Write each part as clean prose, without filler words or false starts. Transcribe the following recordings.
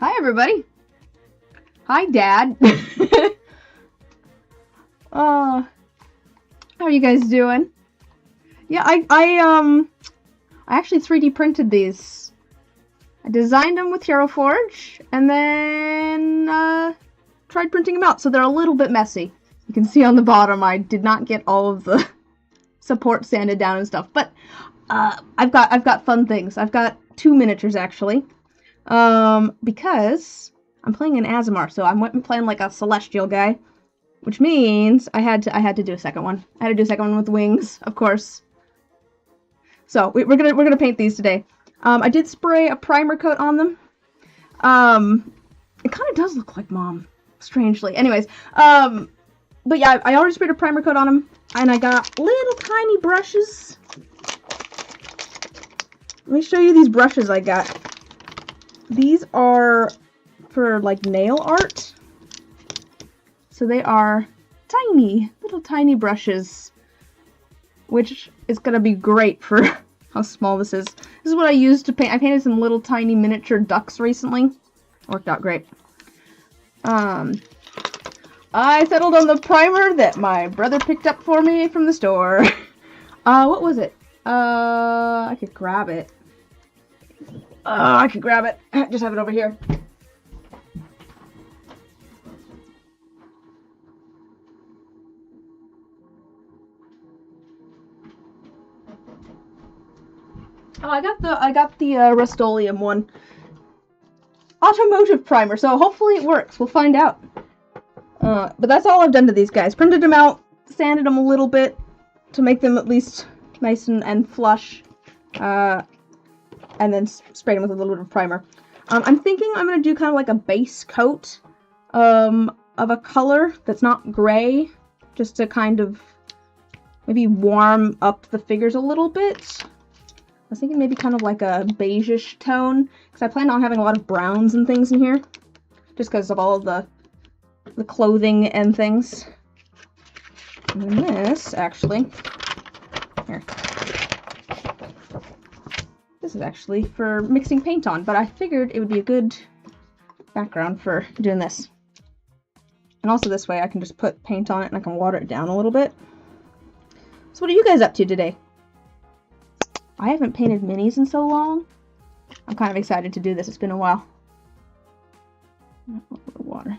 Hi, everybody. Hi, Dad. How are you guys doing? Yeah, I actually 3D printed these. I designed them with Hero Forge, and then tried printing them out. So they're a little bit messy. You can see on the bottom, I did not get all of the support sanded down and stuff. But I've got fun things. I've got 2 miniatures actually. Because I'm playing an Aasimar, so I'm playing like a celestial guy, which means I had to do a second one. I had to do a second one with wings, of course. So we're gonna paint these today. I did spray a primer coat on them. It kind of does look like Mom, strangely. Anyways, but yeah, I already sprayed a primer coat on them, and I got little tiny brushes. Let me show you these brushes I got. These are for like nail art. So they are tiny, little tiny brushes, which is gonna be great for how small this is. This is what I used to paint. I painted some little tiny miniature ducks recently. Worked out great. I settled on the primer that my brother picked up for me from the store. What was it? I could grab it. I could grab it. Just have it over here. Oh, I got the Rust-Oleum one. Automotive primer, so hopefully it works. We'll find out. But that's all I've done to these guys. Printed them out, sanded them a little bit to make them at least nice and flush. And then sprayed them with a little bit of primer. I'm thinking I'm going to do kind of like a base coat of a color that's not gray, just to kind of maybe warm up the figures a little bit. I was thinking maybe kind of like a beige-ish tone, because I plan on having a lot of browns and things in here, just because of all of the clothing and things. And then this, actually, here. This is actually for mixing paint on, but I figured it would be a good background for doing this. And also this way I can just put paint on it and I can water it down a little bit. So what are you guys up to today? I haven't painted minis in so long. I'm kind of excited to do this. It's been a while. A little bit of water.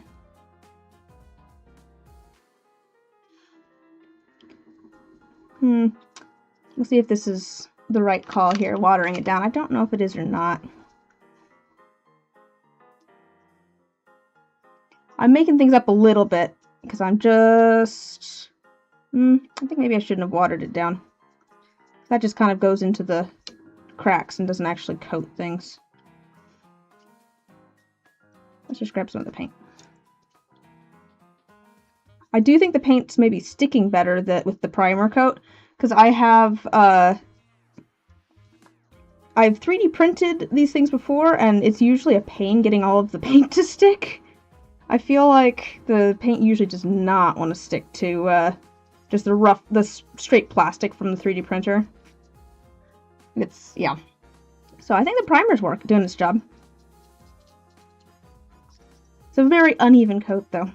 We'll see if this is the right call here, watering it down. I don't know if it is or not. I'm making things up a little bit because I'm just... I think maybe I shouldn't have watered it down. That just kind of goes into the cracks and doesn't actually coat things. Let's just grab some of the paint. I do think the paint's maybe sticking better with the primer coat, because I've 3D printed these things before, and it's usually a pain getting all of the paint to stick. I feel like the paint usually does not want to stick to just the straight plastic from the 3D printer. Yeah. So I think the primer's doing its job. It's a very uneven coat, though.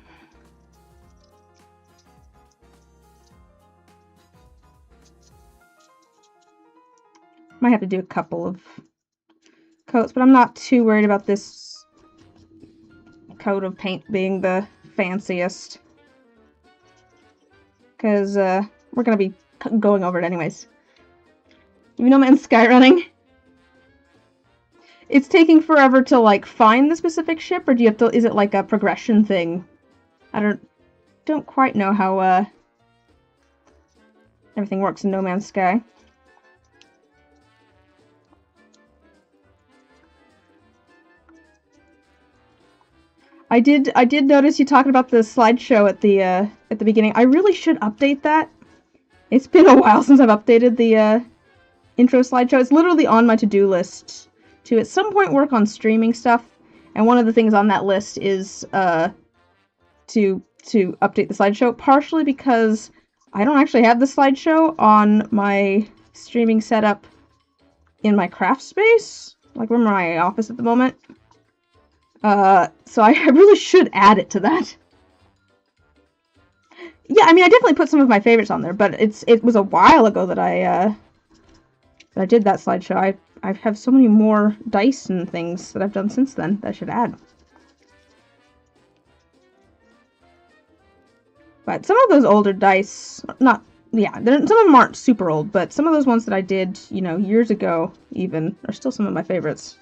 Might have to do a couple of coats, but I'm not too worried about this coat of paint being the fanciest. Because we're going to be going over it anyways. You know, man, skyrunning. It's taking forever to, like, find the specific ship, or do you have to, is it like a progression thing? I don't quite know how, everything works in No Man's Sky. I did notice you talking about the slideshow at the beginning. I really should update that. It's been a while since I've updated the, intro slideshow. It's literally on my to-do list to at some point work on streaming stuff, and one of the things on that list is to update the slideshow, partially because I don't actually have the slideshow on my streaming setup in my craft space, like we're in my office at the moment. So I really should add it to that. Yeah, I mean, I definitely put some of my favorites on there, but it was a while ago that I did that slideshow. I have so many more dice and things that I've done since then that I should add. But some of those older dice, some of them aren't super old, but some of those ones that I did, you know, years ago even, are still some of my favorites.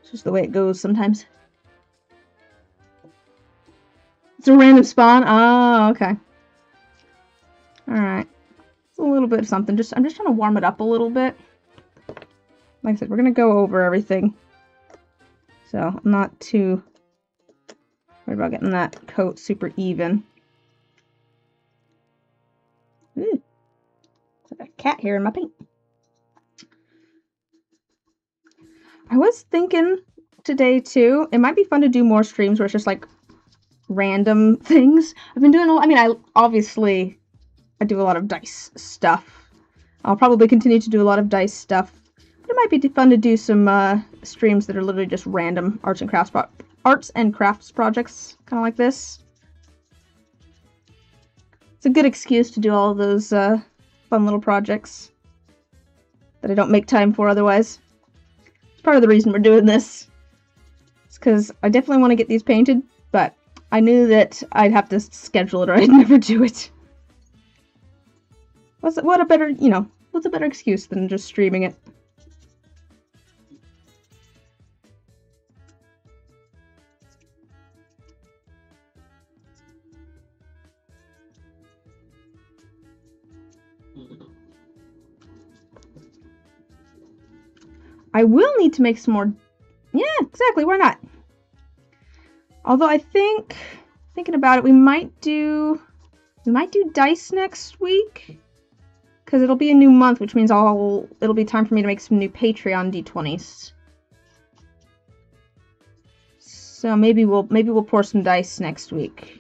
It's just the way it goes sometimes. It's a random spawn? Oh, okay. Alright. A little bit of something. I'm just trying to warm it up a little bit. Like I said, we're gonna go over everything. So I'm not too worried about getting that coat super even. Ooh. There's a cat here in my paint. I was thinking today too, it might be fun to do more streams where it's just like random things. I've been doing I do a lot of dice stuff. I'll probably continue to do a lot of dice stuff. But it might be fun to do some streams that are literally just random arts and crafts projects, kind of like this. It's a good excuse to do all of those fun little projects that I don't make time for otherwise. It's part of the reason we're doing this. It's because I definitely want to get these painted, but I knew that I'd have to schedule it or I'd never do it. What's a better excuse than just streaming it? I will need to make some more. Yeah, exactly. Why not? Although I think, thinking about it, we might do dice next week. Because it'll be a new month, which means it'll be time for me to make some new Patreon D20s. So maybe we'll pour some dice next week.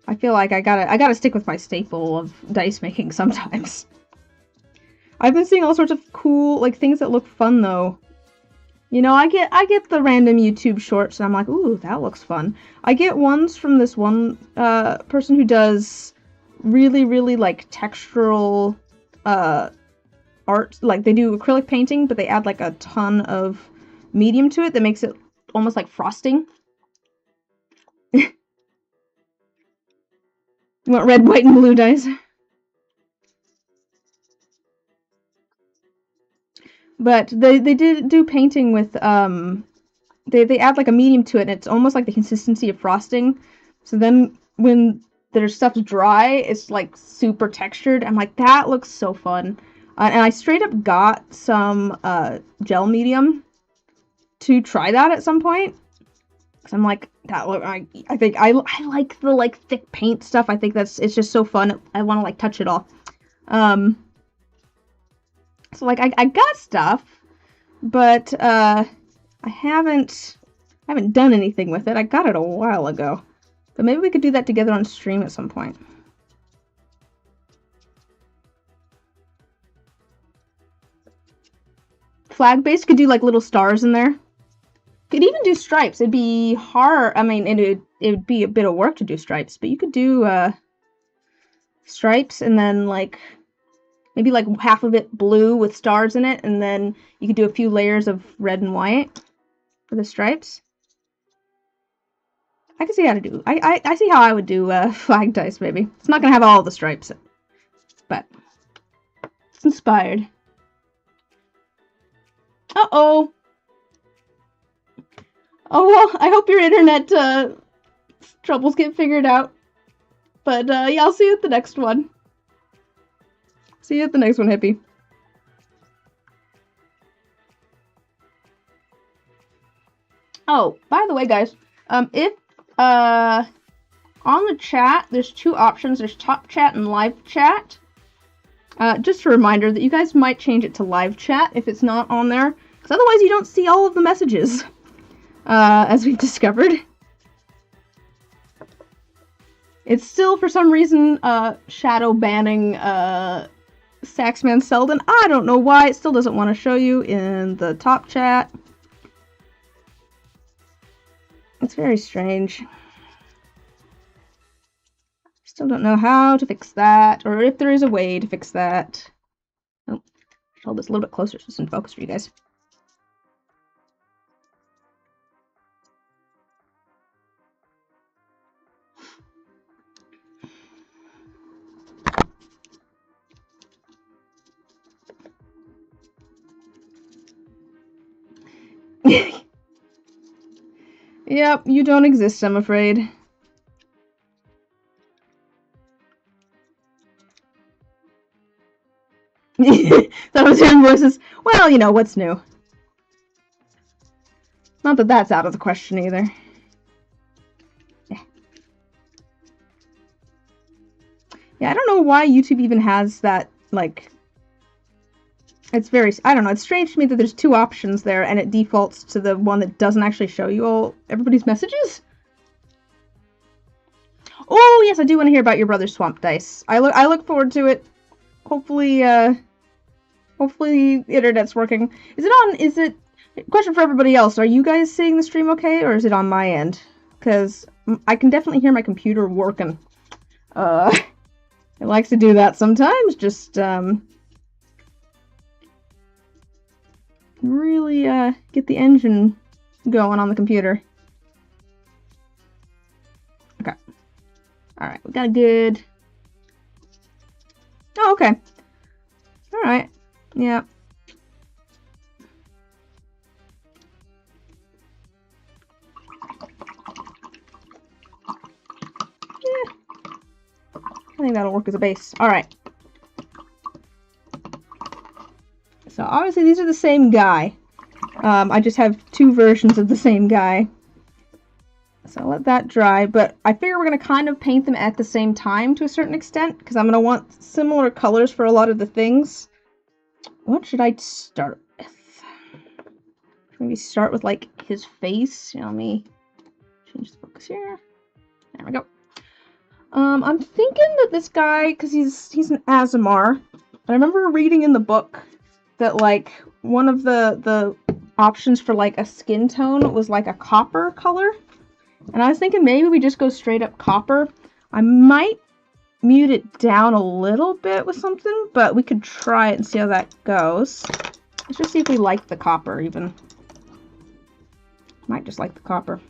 I feel like I gotta stick with my staple of dice making sometimes. I've been seeing all sorts of cool, like, things that look fun though. You know, I get the random YouTube shorts and I'm like, ooh, that looks fun. I get ones from this one person who does really, really like textural art. Like they do acrylic painting, but they add like a ton of medium to it that makes it almost like frosting. You want red, white, and blue dice? But they did do painting with, they add like a medium to it, and it's almost like the consistency of frosting. So then when their stuff's dry, it's like super textured. I'm like, that looks so fun. And I straight up got some gel medium to try that at some point. Cause I'm like, I think I like the like thick paint stuff. I think it's just so fun. I want to like touch it all. So, like, I got stuff, but, I haven't done anything with it. I got it a while ago. But maybe we could do that together on stream at some point. Flag base could do, like, little stars in there. Could even do stripes. It'd be hard. I mean, it would be a bit of work to do stripes, but you could do, stripes, and then like maybe like half of it blue with stars in it, and then you could do a few layers of red and white for the stripes. I can see how to do. I see how I would do flag dice. Maybe it's not gonna have all the stripes, but it's inspired. Uh-oh. Oh well, I hope your internet troubles get figured out. But yeah, I'll see you at the next one. See you at the next one, Hippie. Oh, by the way, guys, if on the chat, there's two options. There's top chat and live chat. Just a reminder that you guys might change it to live chat if it's not on there, because otherwise you don't see all of the messages, as we've discovered. It's still, for some reason, shadow banning Saxman Selden. I don't know why. It still doesn't want to show you in the top chat. It's very strange. Still don't know how to fix that, or if there is a way to fix that. Oh, should hold this a little bit closer so it's in focus for you guys. Yep, you don't exist, I'm afraid. That was hearing voices. Well, you know, what's new? Not that that's out of the question either. Yeah, I don't know why YouTube even has that, like... It's very... I don't know, it's strange to me that there's two options there, and it defaults to the one that doesn't actually show you everybody's messages. Oh, yes, I do want to hear about your brother's swamp dice. I look forward to it. Hopefully, hopefully the internet's working. Is it... Question for everybody else, are you guys seeing the stream okay, or is it on my end? Because I can definitely hear my computer working. It likes to do that sometimes, just, really, get the engine going on the computer. Okay. Alright, we got a good... Oh, okay. Alright. Yeah. I think that'll work as a base. Alright. So obviously these are the same guy. I just have two versions of the same guy. So I'll let that dry, but I figure we're going to kind of paint them at the same time to a certain extent, because I'm going to want similar colors for a lot of the things. What should I start with? Maybe start with, like, his face. Let me change the focus here. There we go. I'm thinking that this guy, because he's an Aasimar, I remember reading in the book that, like, one of the options for, like, a skin tone was, like, a copper color. And I was thinking maybe we just go straight up copper. I might mute it down a little bit with something, but we could try it and see how that goes. Let's just see if we like the copper, even. Might just like the copper.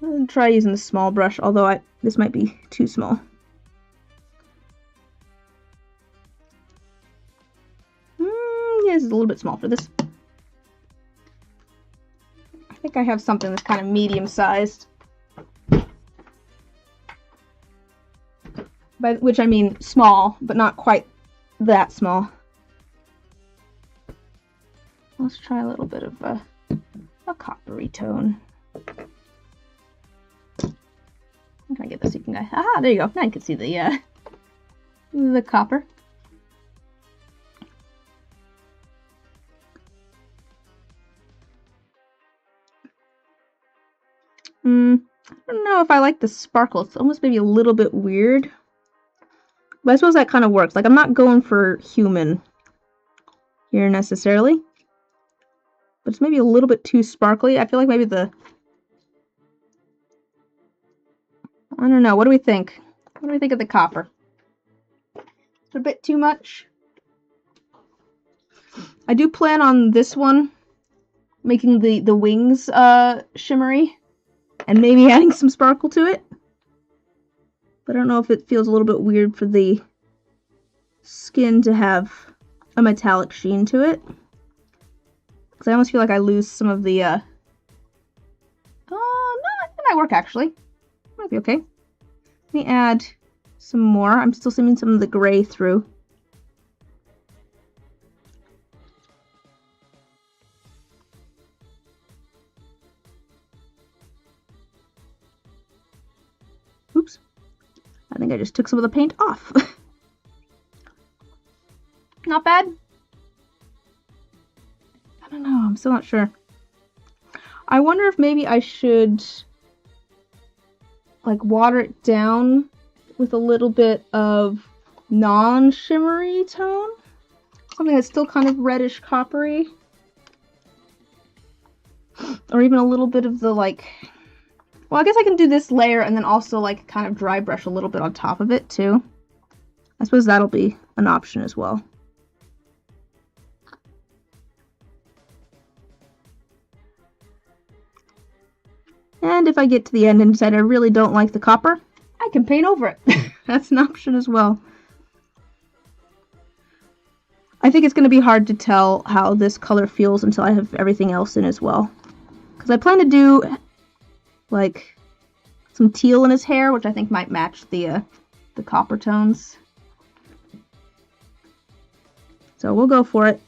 I'll try using the small brush, although this might be too small. Yeah, this is a little bit small for this. I think I have something that's kind of medium-sized. By which I mean small, but not quite that small. Let's try a little bit of a coppery tone. How can I get this so you can go? Ah, there you go. Now you can see the copper. I don't know if I like the sparkle. It's almost maybe a little bit weird. But I suppose that kind of works. Like, I'm not going for human here necessarily. But it's maybe a little bit too sparkly. I feel like maybe I don't know. What do we think? What do we think of the copper? It's a bit too much. I do plan on this one making the wings shimmery and maybe adding some sparkle to it. But I don't know if it feels a little bit weird for the skin to have a metallic sheen to it. Because I almost feel like I lose some of the, no, it might work actually. Might be okay. Let me add some more. I'm still seeing some of the gray through. Oops. I think I just took some of the paint off. Not bad. I don't know. I'm still not sure. I wonder if maybe I should like water it down with a little bit of non-shimmery tone. Something that's still kind of reddish coppery. Or even a little bit of the like... Well, I guess I can do this layer and then also like kind of dry brush a little bit on top of it too. I suppose that'll be an option as well. And if I get to the end and decide I really don't like the copper, I can paint over it. That's an option as well. I think it's going to be hard to tell how this color feels until I have everything else in as well. Because I plan to do like some teal in his hair, which I think might match the copper tones. So we'll go for it.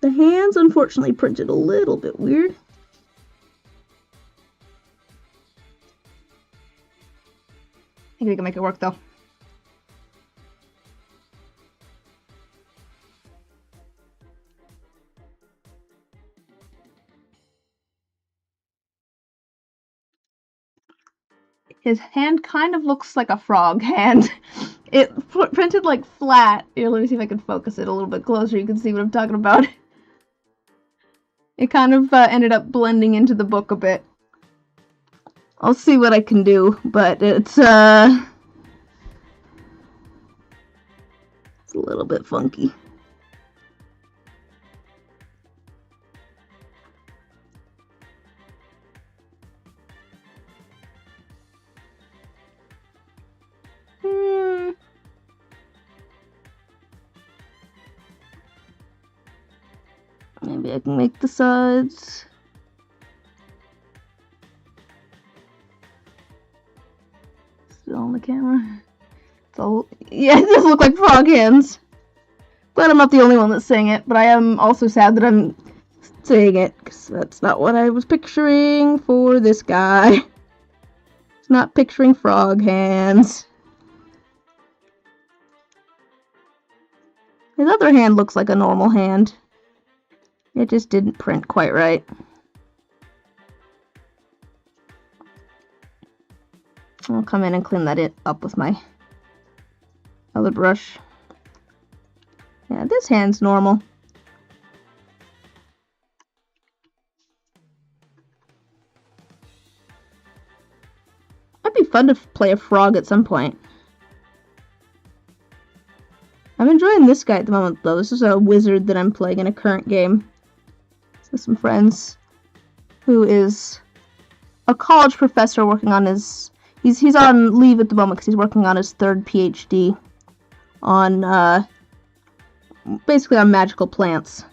The hands unfortunately printed a little bit weird. I think we can make it work though. His hand kind of looks like a frog hand. It printed like flat. Here, let me see if I can focus it a little bit closer. You can see what I'm talking about. It kind of ended up blending into the book a bit. I'll see what I can do, but it's a little bit funky. Maybe I can make the sides. Still on the camera. So yeah, it does look like frog hands. Glad I'm not the only one that's saying it, but I am also sad that I'm saying it, because that's not what I was picturing for this guy. It's not picturing frog hands. His other hand looks like a normal hand. It just didn't print quite right. I'll come in and clean that up with my other brush. Yeah, this hand's normal. Might be fun to play a frog at some point. I'm enjoying this guy at the moment, though. This is a wizard that I'm playing in a current game. With some friends, who is a college professor working on his... He's on leave at the moment because he's working on his third PhD on, basically on magical plants.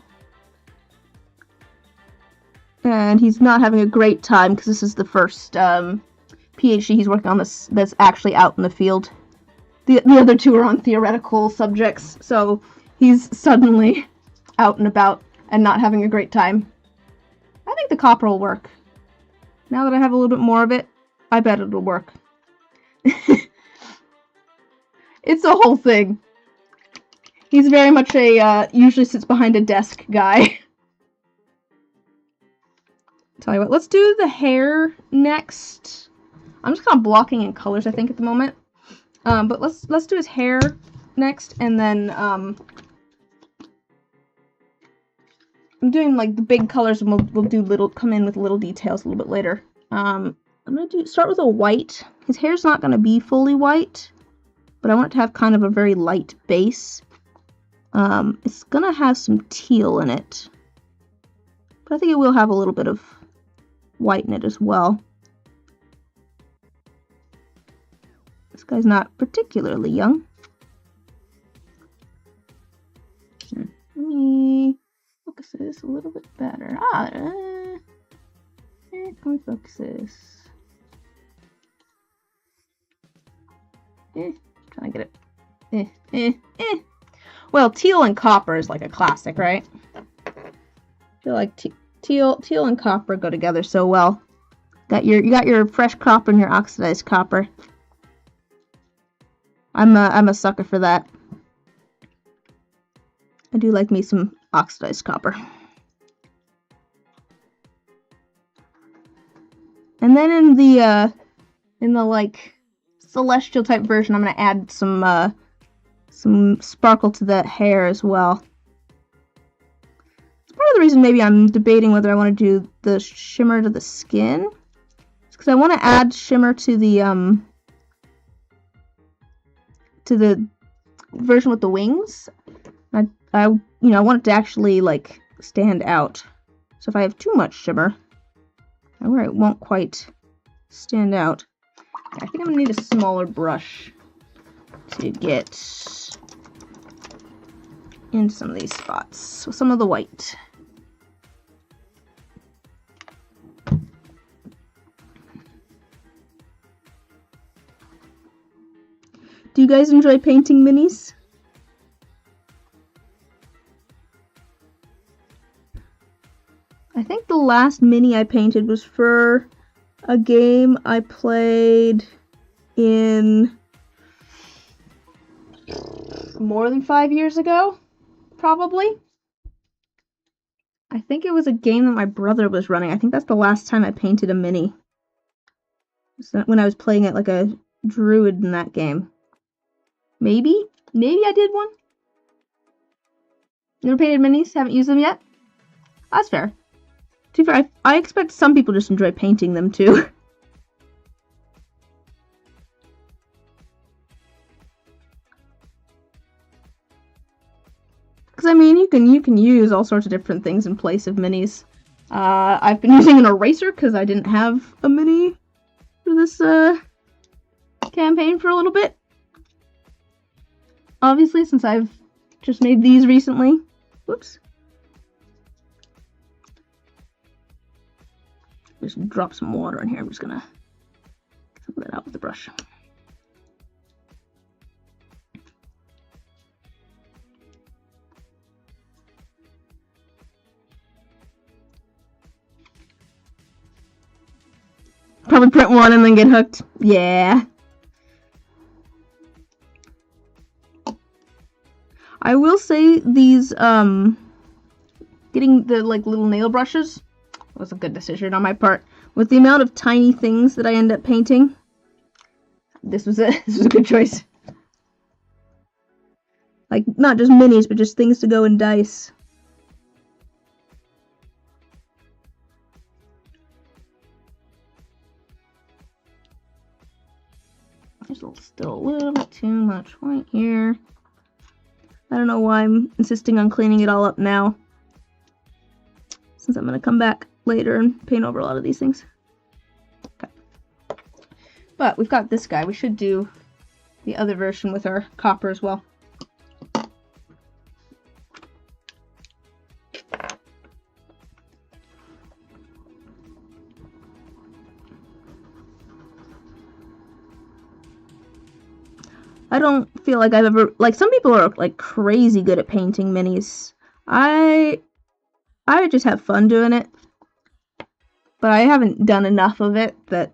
And he's not having a great time because this is the first PhD he's working on that's actually out in the field. The other two are on theoretical subjects, so he's suddenly out and about and not having a great time. I think the copper will work. Now that I have a little bit more of it, I bet it'll work. It's a whole thing. He's very much a, usually sits behind a desk guy. Tell you what, let's do the hair next. I'm just kind of blocking in colors, I think, at the moment. But let's do his hair next, and then, I'm doing, like, the big colors, and we'll come in with little details a little bit later. I'm gonna start with a white. His hair's not gonna be fully white, but I want it to have kind of a very light base. It's gonna have some teal in it, but I think it will have a little bit of white in it as well. This guy's not particularly young. Let me focus this a little bit better. Can we focus this? Trying to get it. Well, teal and copper is like a classic, right? I feel like teal and copper go together so well. You got your fresh copper and your oxidized copper. I'm a sucker for that. I do like me some oxidized copper. And then in the like celestial type version, I'm gonna add some sparkle to that hair as well. It's part of the reason maybe I'm debating whether I want to do the shimmer to the skin. It's because I want to add shimmer to the version with the wings. I want it to actually like stand out. So if I have too much shimmer, where it won't quite stand out. I think I'm gonna need a smaller brush to get in some of these spots with some of the white. Do you guys enjoy painting minis? I think the last mini I painted was for a game I played in more than 5 years ago, probably. I think it was a game that my brother was running. I think that's the last time I painted a mini. When I was playing it like a druid in that game. Maybe I did one. Never painted minis? Haven't used them yet? That's fair. To be fair, I expect some people just enjoy painting them too. Because I mean, you can use all sorts of different things in place of minis. I've been using an eraser because I didn't have a mini for this campaign for a little bit. Obviously, since I've just made these recently. Whoops. Just drop some water in here. I'm just gonna get that out with the brush. Probably print one and then get hooked. Yeah. I will say these, getting the, like, little nail brushes was a good decision on my part. With the amount of tiny things that I end up painting, this was a good choice. Like, not just minis, but just things to go in dice. There's still a little bit too much white here. I don't know why I'm insisting on cleaning it all up now, since I'm going to come back later and paint over a lot of these things. Okay. But we've got this guy. We should do the other version with our copper as well. I don't feel like I've ever, like, some people are like crazy good at painting minis. I just have fun doing it, but I haven't done enough of it that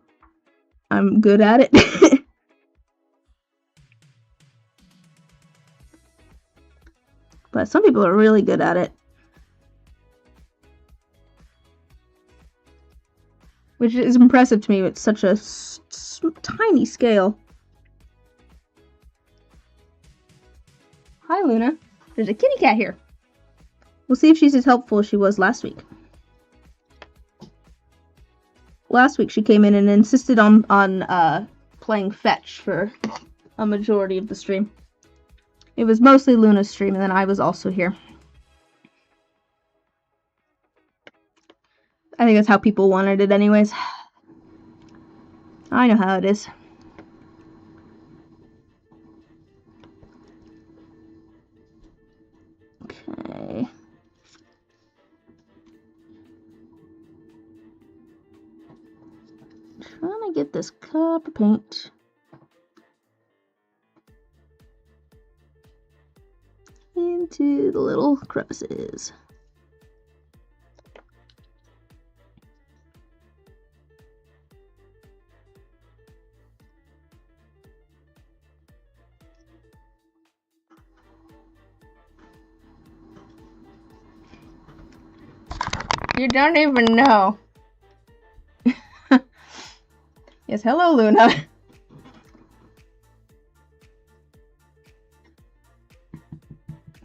I'm good at it. But some people are really good at it, which is impressive to me. It's such a tiny scale. Hi, Luna. There's a kitty cat here. We'll see if she's as helpful as she was last week. Last week she came in and insisted on playing fetch for a majority of the stream. It was mostly Luna's stream, and then I was also here. I think that's how people wanted it anyways. I know how it is. Okay. Trying to get this copper paint into the little crevices. You don't even know. Yes, hello, Luna.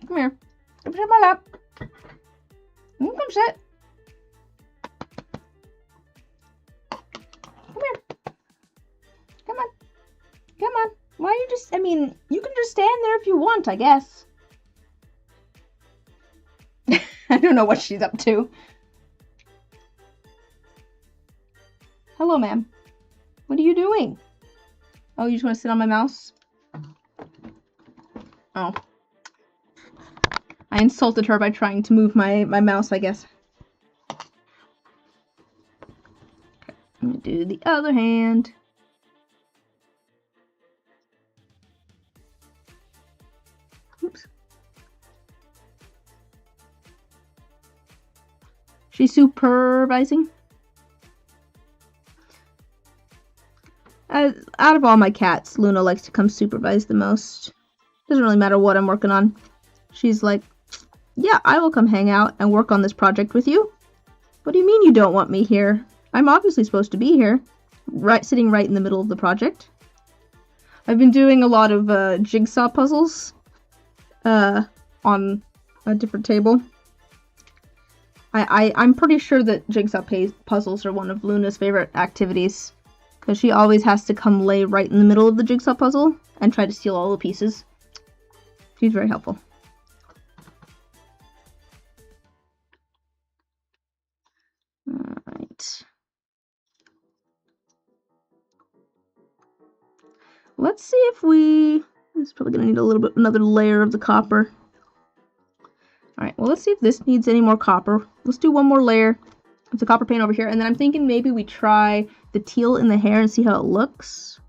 Come here. Come sit in my lap. Come sit. Come here. Come on. Come on. Why are you just... I mean, you can just stand there if you want, I guess. I don't know what she's up to. Hello, ma'am. What are you doing? Oh, you just want to sit on my mouse? Oh. I insulted her by trying to move my mouse, I guess. Okay. I'm gonna do the other hand. Oops. She's supervising. Out of all my cats, Luna likes to come supervise the most. Doesn't really matter what I'm working on. She's like, yeah, I will come hang out and work on this project with you. What do you mean you don't want me here? I'm obviously supposed to be here. Sitting right in the middle of the project. I've been doing a lot of jigsaw puzzles on a different table. I'm pretty sure that jigsaw puzzles are one of Luna's favorite activities. Because she always has to come lay right in the middle of the jigsaw puzzle and try to steal all the pieces. She's very helpful. Alright. Let's see if we... It's probably going to need a little bit, another layer of the copper. Alright, well let's see if this needs any more copper. Let's do one more layer of the copper paint over here. And then I'm thinking maybe we try the teal in the hair and see how it looks.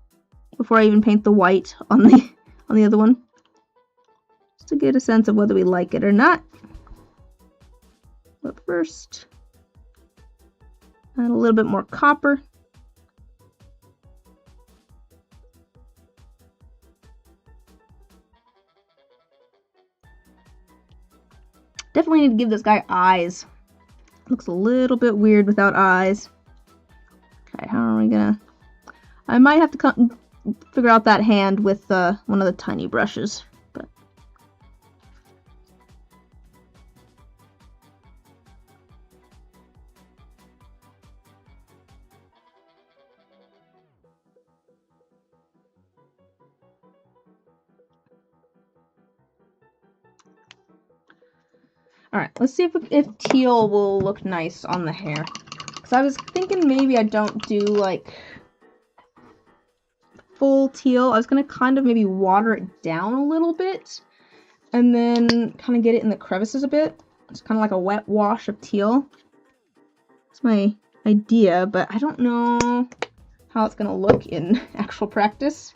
Before I even paint the white on the other one. Just to get a sense of whether we like it or not. But first, add a little bit more copper. Definitely need to give this guy eyes. Looks a little bit weird without eyes. Okay, how are we gonna... I might have to figure out that hand with one of the tiny brushes. But alright, let's see if teal will look nice on the hair. Because I was thinking maybe I don't do, like, full teal. I was going to kind of maybe water it down a little bit. And then kind of get it in the crevices a bit. It's kind of like a wet wash of teal. That's my idea, but I don't know how it's going to look in actual practice.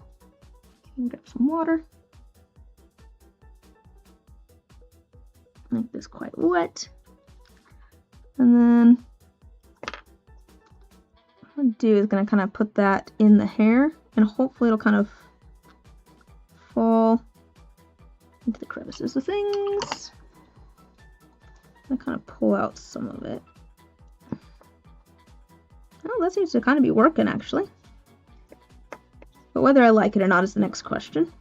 Grab some water. Make this quite wet. And then what I'm going to do is going to kind of put that in the hair. And hopefully it'll kind of fall into the crevices of things. I'm going to kind of pull out some of it. Oh, that seems to kind of be working actually. But whether I like it or not is the next question.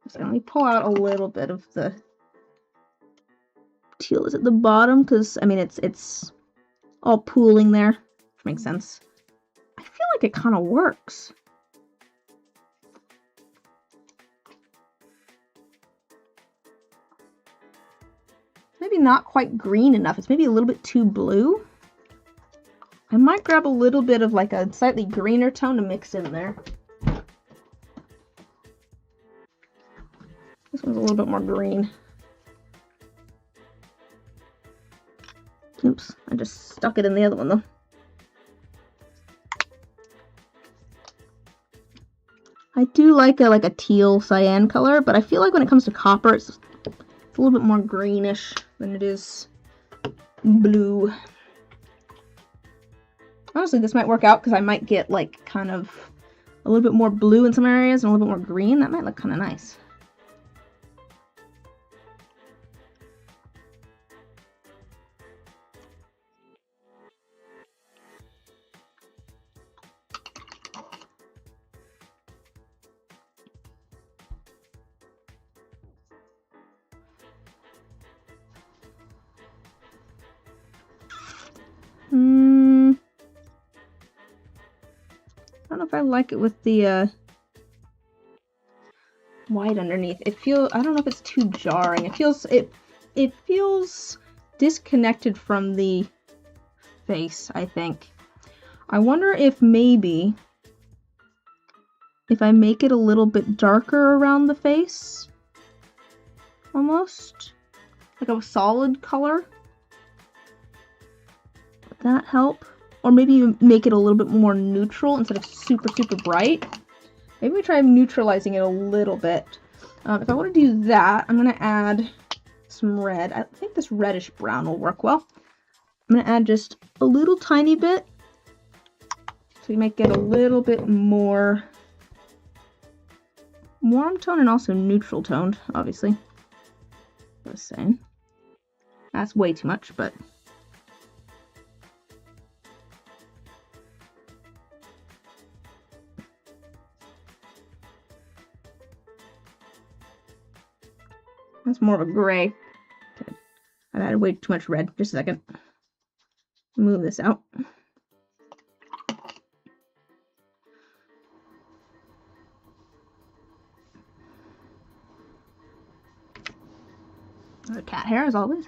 So let me pull out a little bit of the teal is at the bottom, because, I mean, it's all pooling there, which makes sense. I feel like it kind of works. Maybe not quite green enough. It's maybe a little bit too blue. I might grab a little bit of like a slightly greener tone to mix in there. This one's a little bit more green. Oops, I just stuck it in the other one though. I do like a teal cyan color, but I feel like when it comes to copper, it's a little bit more greenish than it is blue. Honestly, this might work out because I might get like kind of a little bit more blue in some areas and a little bit more green. That might look kind of nice. I don't know if I like it with the white underneath. I don't know if it's too jarring. It feels disconnected from the face, I think. I wonder if maybe if I make it a little bit darker around the face, almost like a solid color. Would that help? Or maybe you make it a little bit more neutral instead of super, super bright. Maybe we try neutralizing it a little bit. If I want to do that, I'm going to add some red. I think this reddish brown will work well. I'm going to add just a little tiny bit. So you might get a little bit more warm tone and also neutral toned, obviously. Just saying. That's way too much, but... That's more of a gray. Okay. I've added way too much red. Just a second. Move this out. The cat hair, as always.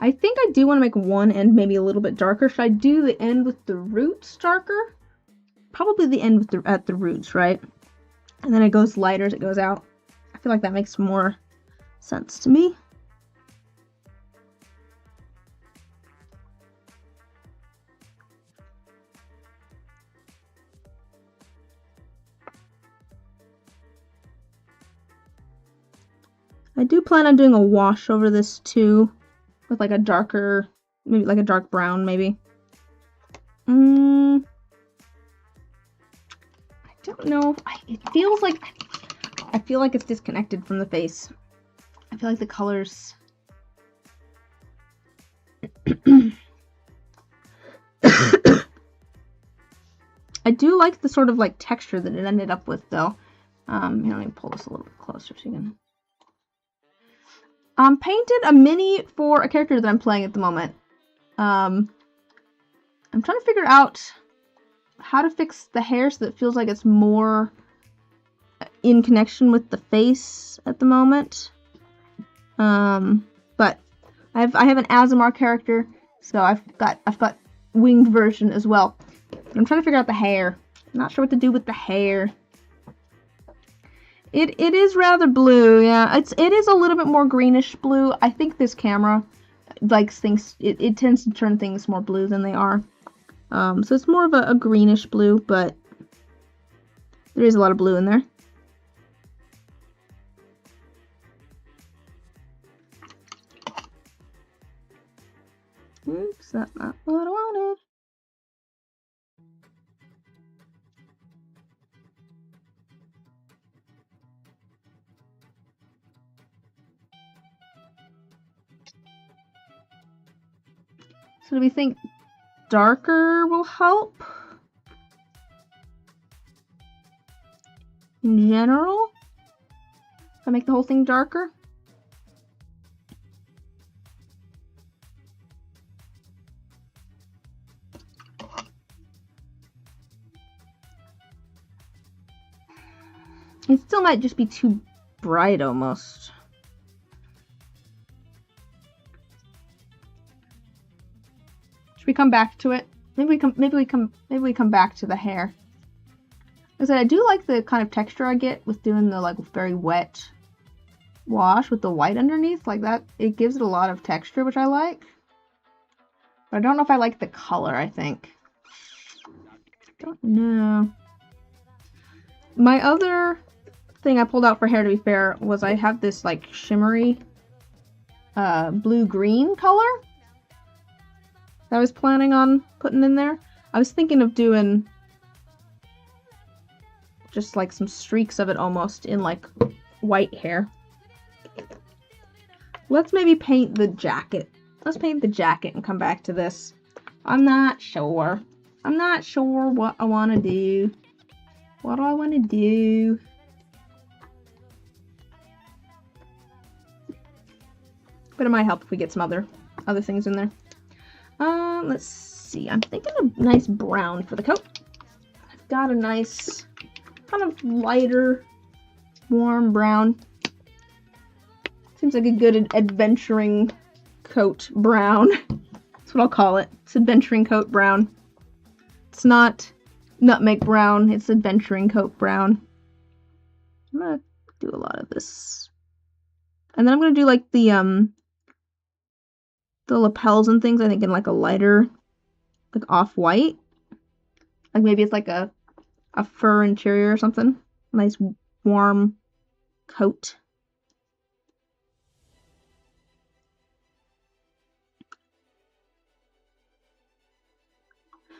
I think I do want to make one end maybe a little bit darker. Should I do the end with the roots darker? Probably the end with at the roots, right? And then it goes lighter as it goes out. I feel like that makes more sense to me. I do plan on doing a wash over this too, with like a darker, maybe like a dark brown, maybe. I don't know. It feels like, I feel like it's disconnected from the face. I feel like the colors... I do like the sort of like texture that it ended up with though. Let me pull this a little bit closer so you can... painted a mini for a character that I'm playing at the moment. I'm trying to figure out how to fix the hair so that it feels like it's more in connection with the face at the moment. But I have an Aasimar character, so I've got winged version as well. But I'm trying to figure out the hair. I'm not sure what to do with the hair. It is rather blue, yeah. It is a little bit more greenish blue. I think this camera likes things. It tends to turn things more blue than they are. So it's more of a greenish blue, but there is a lot of blue in there. Oops, that's not what I wanted. So do we think darker will help? In general? If I make the whole thing darker? It still might just be too bright almost. Should we come back to it? Maybe we come back to the hair. I said I do like the kind of texture I get with doing the like very wet wash with the white underneath like that. It gives it a lot of texture, which I like. But I don't know if I like the color, I think. Don't know. My other thing I pulled out for hair, to be fair, was I have this like shimmery blue-green color that I was planning on putting in there. I was thinking of doing just like some streaks of it almost in like white hair. Let's maybe paint the jacket. Let's paint the jacket and come back to this. I'm not sure. I'm not sure what I want to do. What do I want to do? But it might help if we get some other things in there. Let's see. I'm thinking a nice brown for the coat. I've got a nice kind of lighter, warm brown. Seems like a good adventuring coat brown. That's what I'll call it. It's adventuring coat brown. It's not nutmeg brown. It's adventuring coat brown. I'm gonna do a lot of this. And then I'm gonna do like the lapels and things, I think in like a lighter, like off-white. Like maybe it's like a fur interior or something. Nice warm coat.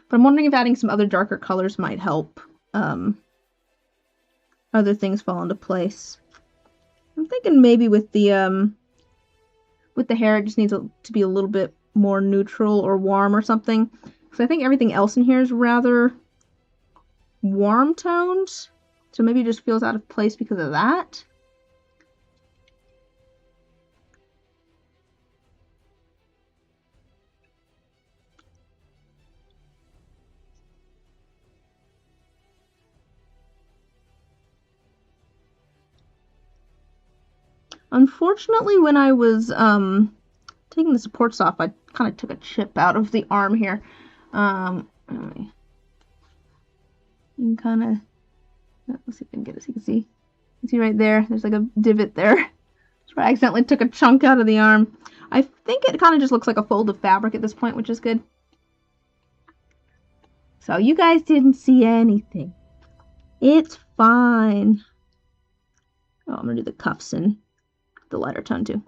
But I'm wondering if adding some other darker colors might help other things fall into place. I'm thinking maybe with the hair, it just needs to be a little bit more neutral or warm or something. Because I think everything else in here is rather warm tones. So maybe it just feels out of place because of that. Unfortunately, when I was taking the supports off, I kind of took a chip out of the arm here. You can kind of, let's see if I can get it so you can see. You see right there, there's like a divot there. So I accidentally took a chunk out of the arm. I think it kind of just looks like a fold of fabric at this point, which is good. So you guys didn't see anything. It's fine. Oh, I'm gonna do the cuffs and the lighter tone too.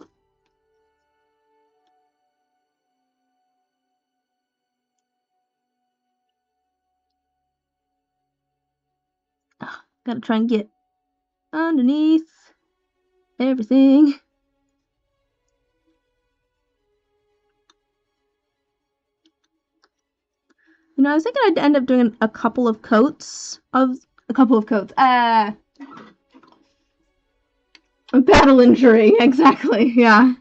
Gotta try and get underneath everything. You know, I was thinking I'd end up doing a couple of coats. A battle injury, exactly, yeah.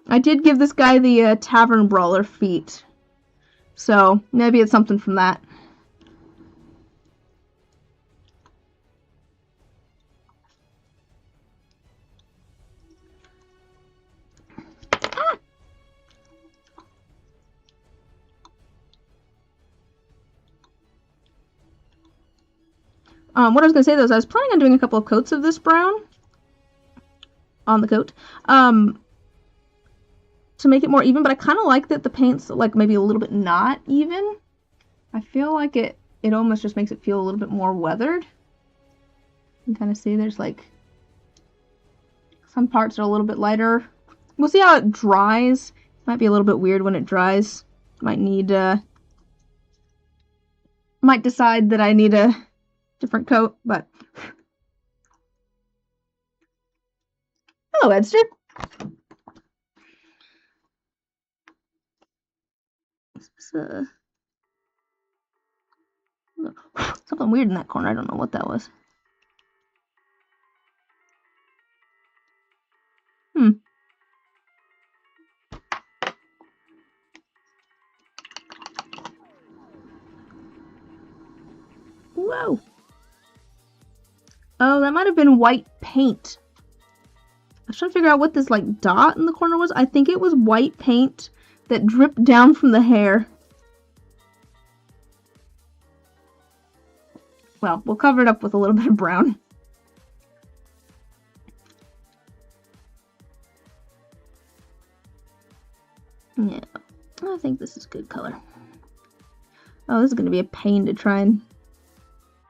I did give this guy the Tavern Brawler feat. So, maybe it's something from that. What I was going to say, though, is I was planning on doing a couple of coats of this brown on the coat to make it more even, but I kind of like that the paint's like maybe a little bit not even. I feel like it almost just makes it feel a little bit more weathered. You can kind of see there's like some parts are a little bit lighter. We'll see how it dries. Might be a little bit weird when it dries. Might decide that I need a different coat, but hello, Edster. something weird in that corner. I don't know what that was. Whoa. Oh, that might have been white paint. I was trying to figure out what this, like, dot in the corner was. I think it was white paint that dripped down from the hair. Well, we'll cover it up with a little bit of brown. Yeah, I think this is good color. Oh, this is going to be a pain to try and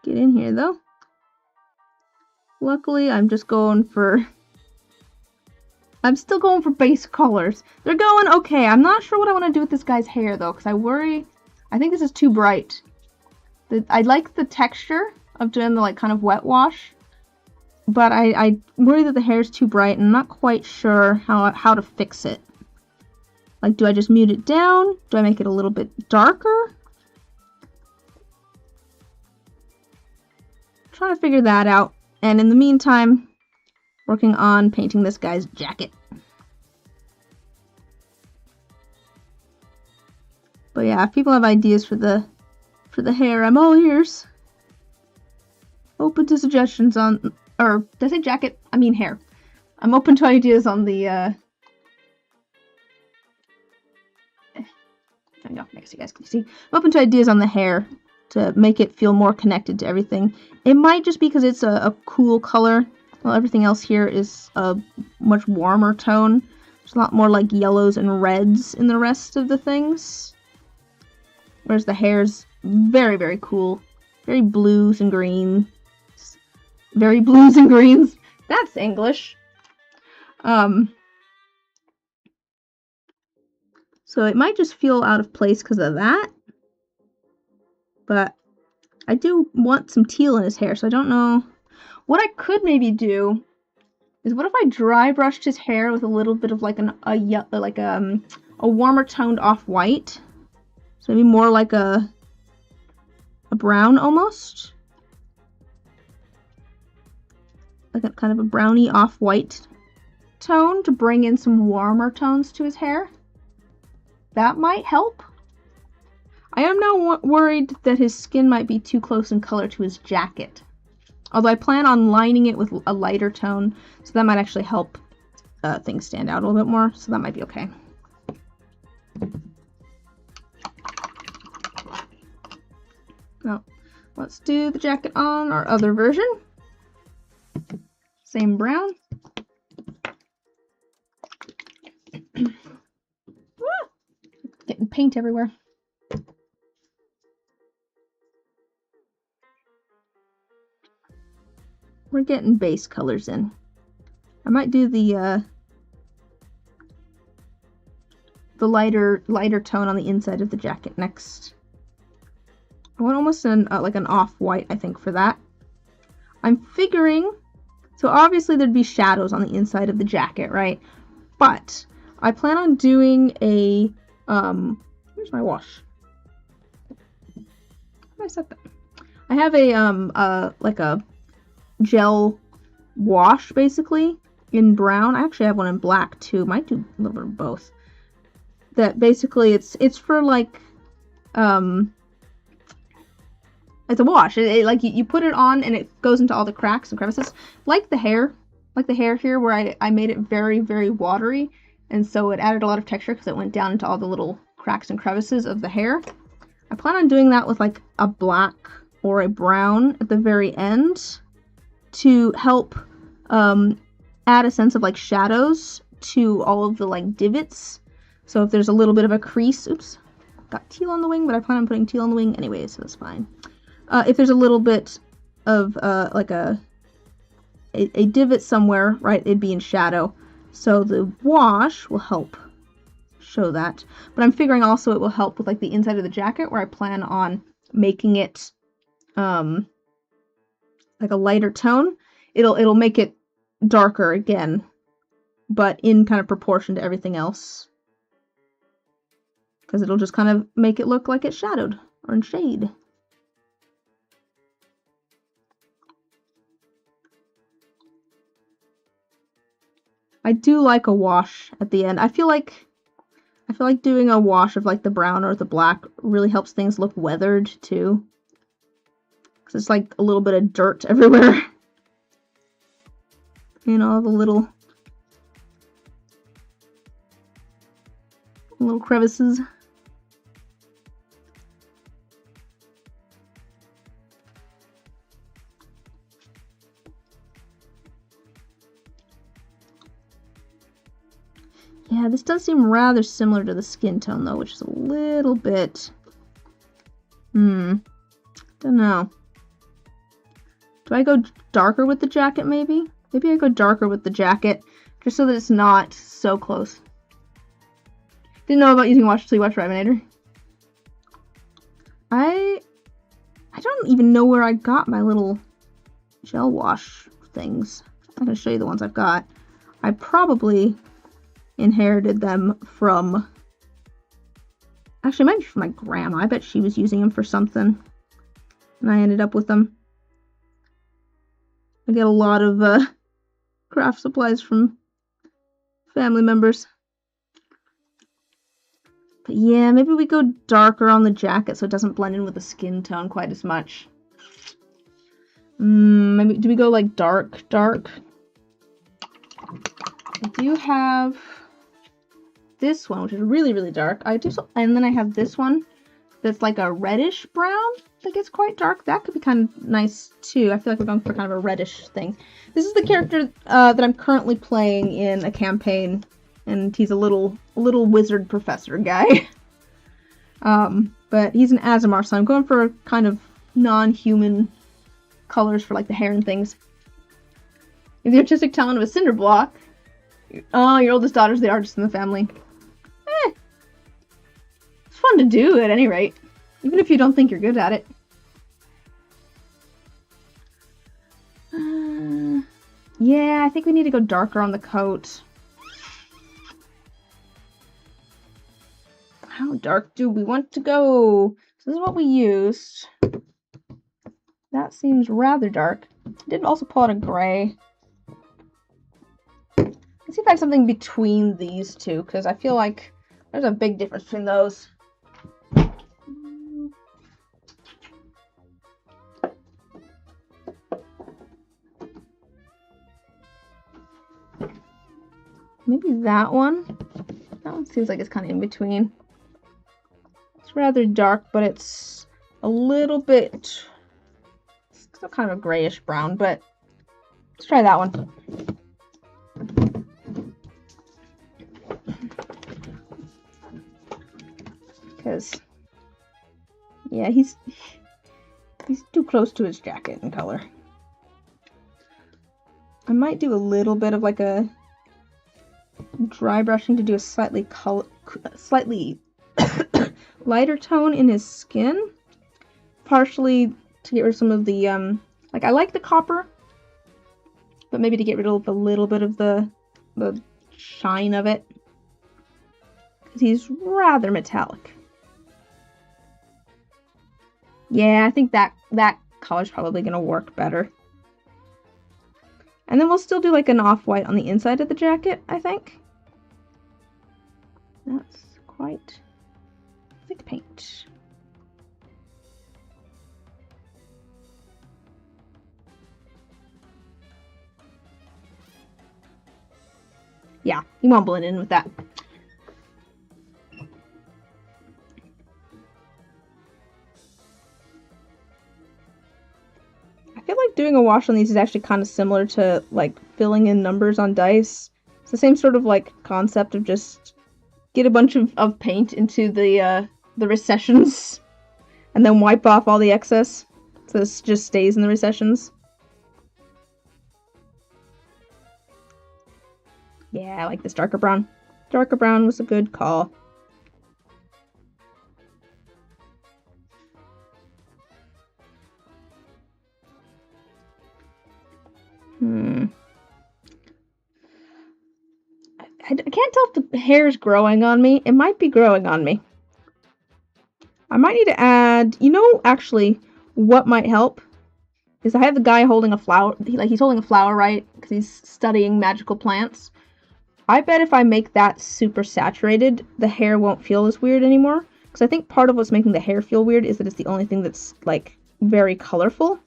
get in here, though. Luckily, I'm still going for base colors. They're going okay. I'm not sure what I want to do with this guy's hair, though, because I think this is too bright. I like the texture of doing the, like, kind of wet wash, but I worry that the hair is too bright, and I'm not quite sure how to fix it. Like, do I just mute it down? Do I make it a little bit darker? I'm trying to figure that out. And in the meantime, working on painting this guy's jacket. But yeah, if people have ideas for the hair, I'm all ears. Open to suggestions on, or did I say jacket? I mean hair. I'm open to ideas on the, there we go, I guess you guys can see. I'm open to ideas on the hair to make it feel more connected to everything. It might just be because it's a cool color. Well, everything else here is a much warmer tone. There's a lot more like yellows and reds in the rest of the things. Whereas the hair's very, very cool. Very blues and greens. Very blues and greens. That's English. So it might just feel out of place because of that. But I do want some teal in his hair, so I don't know. What I could maybe do is, what if I dry brushed his hair with a little bit of like a warmer toned off-white? So maybe more like a brown almost. Like a kind of a browny off-white tone to bring in some warmer tones to his hair. That might help. I am now worried that his skin might be too close in color to his jacket. Although I plan on lining it with a lighter tone, so that might actually help things stand out a little bit more, so that might be okay. Now, let's do the jacket on our other version. Same brown. Getting paint everywhere. We're getting base colors in. I might do the lighter tone on the inside of the jacket next. I want almost like an off-white, I think, for that. I'm figuring, so obviously there'd be shadows on the inside of the jacket, right? But I plan on doing a where's my wash? How did I set that? I have a like a gel wash basically in brown. I actually have one in black too. Might do a little bit of both. That basically it's for like it's a wash. Like you put it on and it goes into all the cracks and crevices. Like the hair here where I made it very, very watery, and so it added a lot of texture because it went down into all the little cracks and crevices of the hair. I plan on doing that with like a black or a brown at the very end to help add a sense of like shadows to all of the like divots. So if there's a little bit of a crease, oops, got teal on the wing, but I plan on putting teal on the wing anyway, so that's fine. If there's a little bit of like a divot somewhere, right, it'd be in shadow. So the wash will help show that. But I'm figuring also it will help with like the inside of the jacket where I plan on making it like a lighter tone. It'll make it darker again, but in kind of proportion to everything else. because it'll just kind of make it look like it's shadowed or in shade. I do like a wash at the end. I feel like doing a wash of like the brown or the black really helps things look weathered too. Because it's like a little bit of dirt everywhere. You know, the little crevices. Yeah, this does seem rather similar to the skin tone though, which is a little bit... don't know. Do I go darker with the jacket maybe? Maybe I go darker with the jacket, just so that it's not so close. Didn't know about using wash till you watch Rivenator. I don't even know where I got my little gel wash things. I'm gonna show you the ones I've got. I probably inherited them from... Actually, it might be from my grandma. I bet she was using them for something, and I ended up with them. I get a lot of craft supplies from family members. But yeah, maybe we go darker on the jacket so it doesn't blend in with the skin tone quite as much. Maybe do we go like dark? I do have this one, which is really, really dark. And then I have this one that's like a reddish brown that gets quite dark. That could be kind of nice too. I feel like we're going for kind of a reddish thing. This is the character that I'm currently playing in a campaign, and he's a little wizard professor guy. But he's an Aasimar, so I'm going for kind of non-human colors for like the hair and things. You have the artistic talent of a cinder block. Oh, your oldest daughter's the artist in the family. It's fun to do at any rate, even if you don't think you're good at it. Yeah, I think we need to go darker on the coat. How dark do we want to go? So this is what we used. That seems rather dark. I did also pull out a gray. Let's see if I have something between these two, because I feel like there's a big difference between those. Maybe that one? That one seems like it's kind of in between. It's rather dark, but it's a little bit... still kind of a grayish brown, but let's try that one. Because, yeah, he's too close to his jacket in color. I might do a little bit of like a dry brushing to do a slightly lighter tone in his skin, partially to get rid of some of the like I like the copper, but maybe to get rid of a little bit of the shine of it, because he's rather metallic. Yeah, I think that color's probably gonna work better. And then we'll still do like an off-white on the inside of the jacket, I think. That's quite thick paint. Yeah, you won't blend in with that. I feel like doing a wash on these is actually kind of similar to like filling in numbers on dice. It's the same sort of like concept of just get a bunch of paint into the recessions and then wipe off all the excess so this just stays in the recessions. Yeah, I like this darker brown. Darker brown was a good call. I can't tell if the hair's growing on me. It might be growing on me. I might need to add, actually, what might help is I have the guy holding a flower, he's holding a flower, right? Because he's studying magical plants. I bet if I make that super saturated, the hair won't feel as weird anymore. Because I think part of what's making the hair feel weird is that it's the only thing that's, like, very colorful.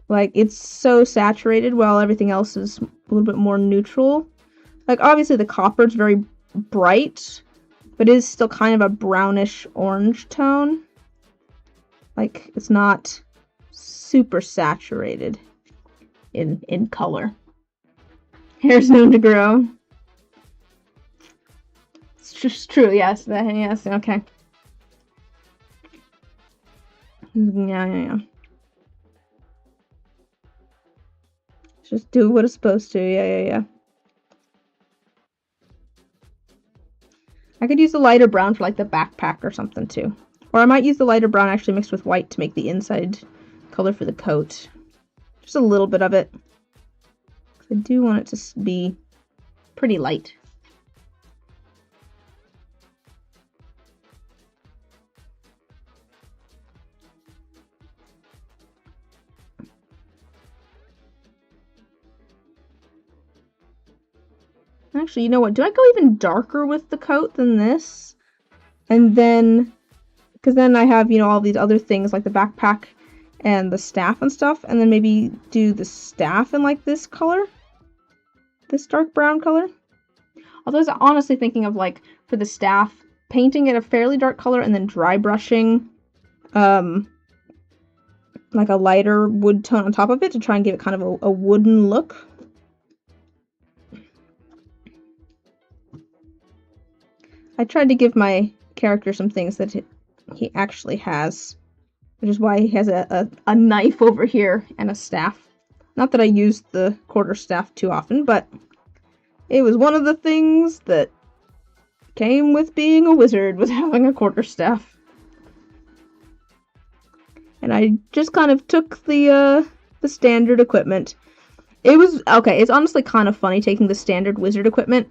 Like, it's so saturated while everything else is a little bit more neutral. Like, obviously the copper's very bright, but it is still kind of a brownish orange tone. Like, it's not super saturated in color. Hair's known to grow. It's just true, yes. Yes, okay. Yeah. Just do what it's supposed to. Yeah. I could use the lighter brown for, like, the backpack or something, too. Or I might use the lighter brown actually mixed with white to make the inside color for the coat. Just a little bit of it. I do want it to be pretty light. Actually, you know what? Do I go even darker with the coat than this? And then, because then I have, all these other things like the backpack and the staff and stuff. And then maybe do the staff in, like, this color. This dark brown color. Although I was honestly thinking of, like, for the staff, painting it a fairly dark color and then dry brushing, like a lighter wood tone on top of it to try and give it kind of a wooden look. I tried to give my character some things that he actually has, which is why he has a knife over here and a staff. Not that I used the quarterstaff too often, but it was one of the things that came with being a wizard, was having a quarterstaff. And I just kind of took the standard equipment. It was, okay, it's honestly kind of funny taking the standard wizard equipment,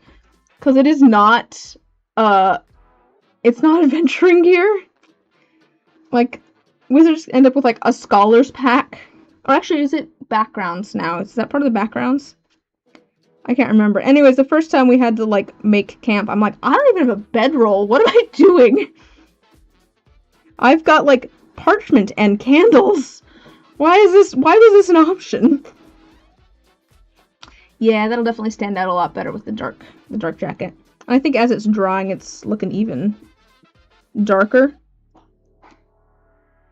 because it is not, it's not adventuring gear. Like, wizards end up with, like, a scholar's pack. Or actually, is it backgrounds now? Is that part of the backgrounds? I can't remember. Anyways, the first time we had to, like, make camp, I'm like, I don't even have a bedroll. What am I doing? I've got, like, parchment and candles. Why was this an option? Yeah, that'll definitely stand out a lot better with the dark jacket. I think as it's drying, it's looking even darker.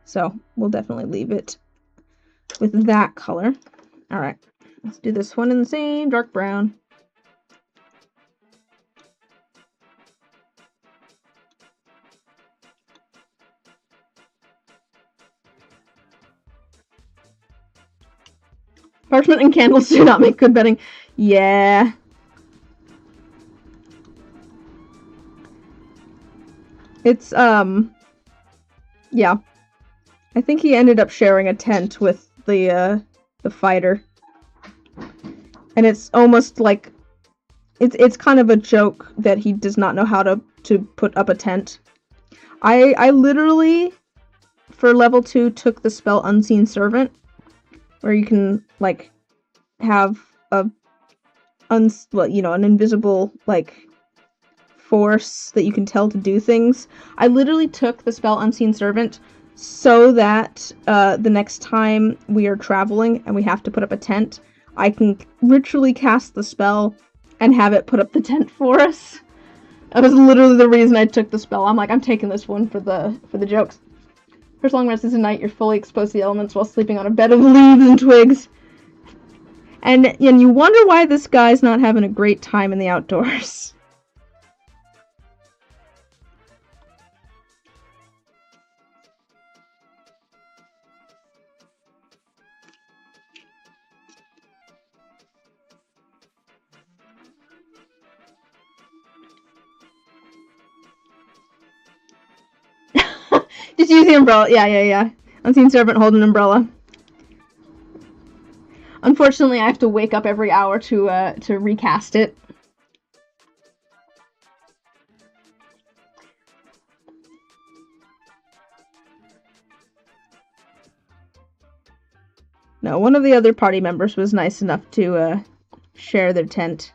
So, we'll definitely leave it with that color. Alright, let's do this one in the same dark brown. Parchment and candles do not make good bedding. Yeah. It's, yeah. I think he ended up sharing a tent with the fighter. And it's almost like, it's kind of a joke that he does not know how to put up a tent. I literally, for level 2, took the spell Unseen Servant, where you can, like, have an invisible, like, force that you can tell to do things. I literally took the spell Unseen Servant so that the next time we are traveling and we have to put up a tent, I can ritually cast the spell and have it put up the tent for us. That was literally the reason I took the spell. I'm like, I'm taking this one for the jokes. First long rest is a night, you're fully exposed to the elements while sleeping on a bed of leaves and twigs. And you wonder why this guy's not having a great time in the outdoors. Just use the umbrella. Yeah. Unseen Servant, hold an umbrella. Unfortunately, I have to wake up every hour to recast it. No, one of the other party members was nice enough to share their tent.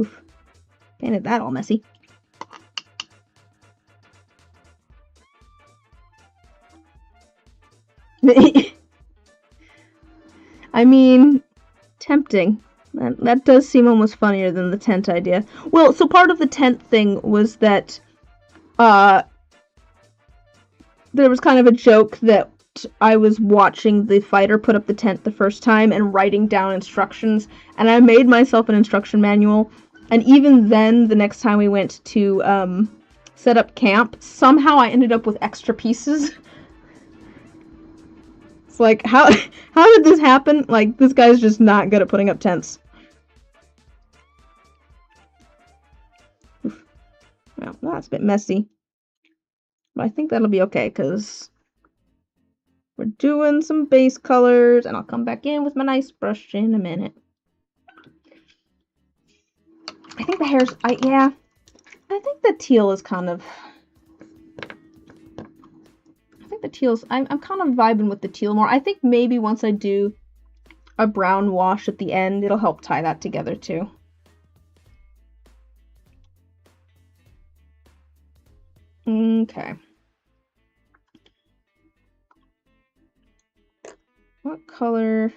Oof. Painted that all messy. I mean, tempting. That does seem almost funnier than the tent idea. Well, so part of the tent thing was that there was kind of a joke that I was watching the fighter put up the tent the first time and writing down instructions, and I made myself an instruction manual, and even then, the next time we went to set up camp, somehow I ended up with extra pieces. It's like, how did this happen? Like, this guy's just not good at putting up tents. Oof. Well, that's a bit messy. But I think that'll be okay, because we're doing some base colors, and I'll come back in with my nice brush in a minute. I think the hair's... yeah. I think the teal is kind of... I think the teal's... I'm kind of vibing with the teal more. I think maybe once I do a brown wash at the end, it'll help tie that together, too. Okay. What color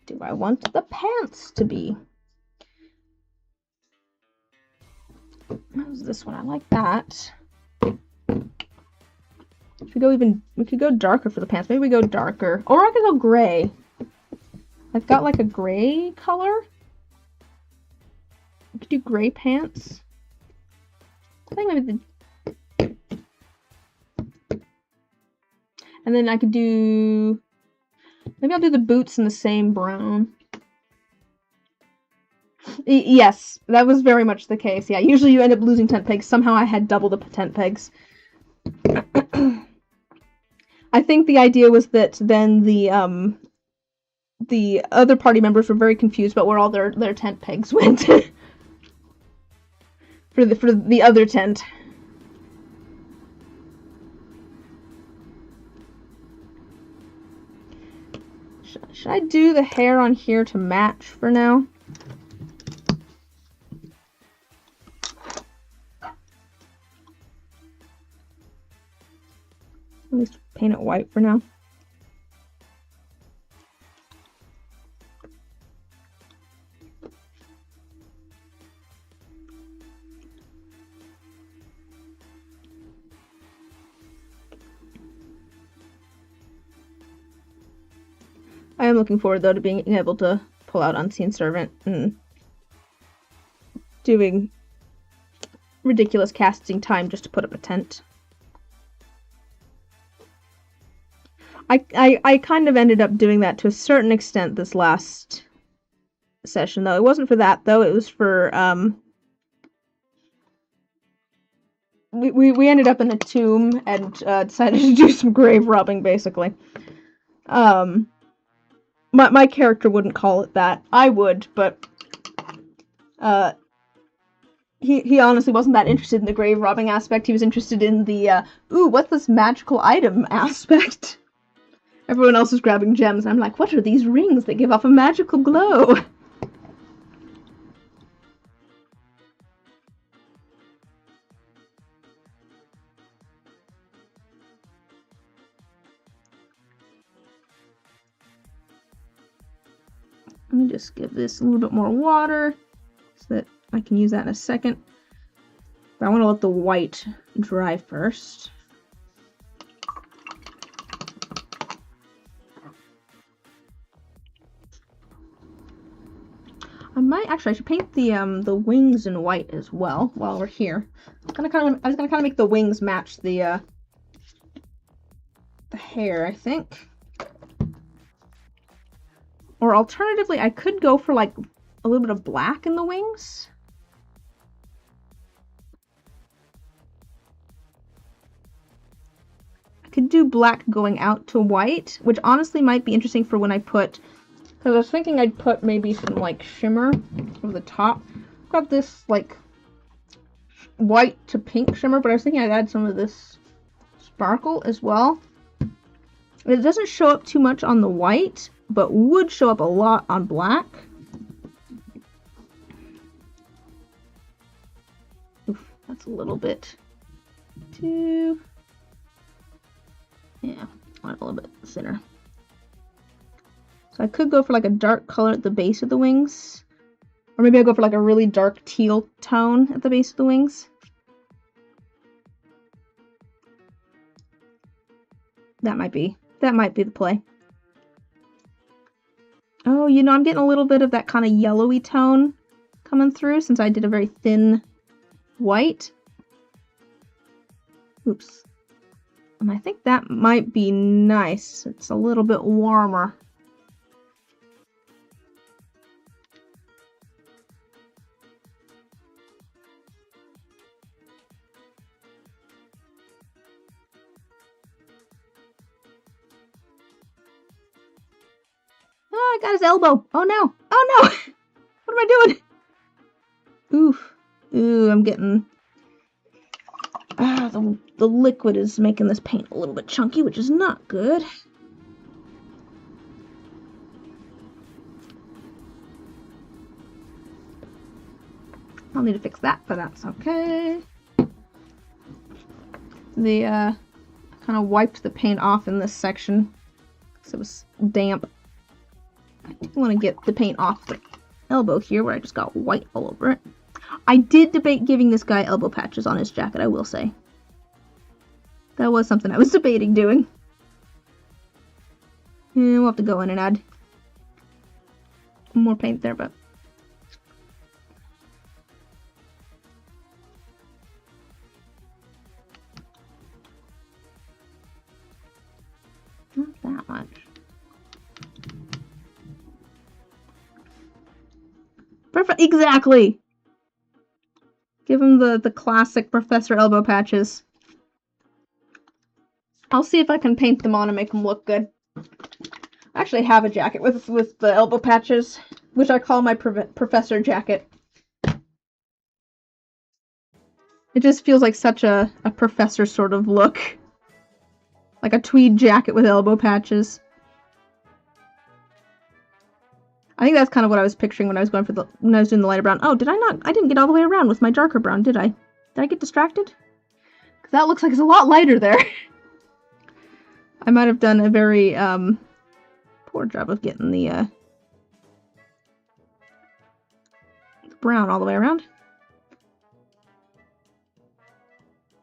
do I want the pants to be? How's this one? I like that. We could go darker for the pants. Maybe we go darker. Or I could go gray. I've got like a gray color. We could do gray pants. I think maybe and then I could do... Maybe I'll do the boots in the same brown. Yes, that was very much the case. Yeah, usually you end up losing tent pegs. Somehow I had double the tent pegs. I think the idea was that then the other party members were very confused about where all their tent pegs went. for the other tent. Should I do the hair on here to match for now? At least paint it white for now. I am looking forward, though, to being able to pull out Unseen Servant and doing ridiculous casting time just to put up a tent. I kind of ended up doing that to a certain extent this last session, though. It wasn't for that, though. It was for, we ended up in a tomb and decided to do some grave robbing, basically. My character wouldn't call it that. I would, but he honestly wasn't that interested in the grave robbing aspect. He was interested in the ooh, what's this magical item aspect. Everyone else was grabbing gems, and I'm like, what are these rings that give off a magical glow? Let me just give this a little bit more water so that I can use that in a second. But I want to let the white dry first. I should paint the wings in white as well while we're here. I was gonna kind of make the wings match the hair, I think. Or alternatively, I could go for like a little bit of black in the wings. I could do black going out to white, which honestly might be interesting for when I put, because I was thinking I'd put maybe some like shimmer over the top. got this, like, white to pink shimmer, but I was thinking I'd add some of this sparkle as well. It doesn't show up too much on the white, but would show up a lot on black. Oof, that's a little bit too... Yeah, I want a little bit thinner. So I could go for like a dark color at the base of the wings. Or maybe I'll go for like a really dark teal tone at the base of the wings. That might be the play. Oh, you know, I'm getting a little bit of that kind of yellowy tone coming through since I did a very thin white. Oops. And I think that might be nice. It's a little bit warmer. Oh, I got his elbow. Oh no. Oh no. What am I doing? Oof. Ooh, I'm getting... the liquid is making this paint a little bit chunky, which is not good. I'll need to fix that, but that's okay. The, kind of wiped the paint off in this section because it was damp. I do want to get the paint off the elbow here where I just got white all over it. I did debate giving this guy elbow patches on his jacket, I will say. That was something I was debating doing. And we'll have to go in and add more paint there, but... Not that much. Perfect, exactly! Give him the classic Professor Elbow patches. I'll see if I can paint them on and make them look good. I actually have a jacket with the elbow patches, which I call my Professor jacket. It just feels like such a professor sort of look. Like a tweed jacket with elbow patches. I think that's kind of what I was picturing when I was going for when I was doing the lighter brown. Oh, I didn't get all the way around with my darker brown, did I? Did I get distracted? Because that looks like it's a lot lighter there. I might have done a very, poor job of getting the brown all the way around.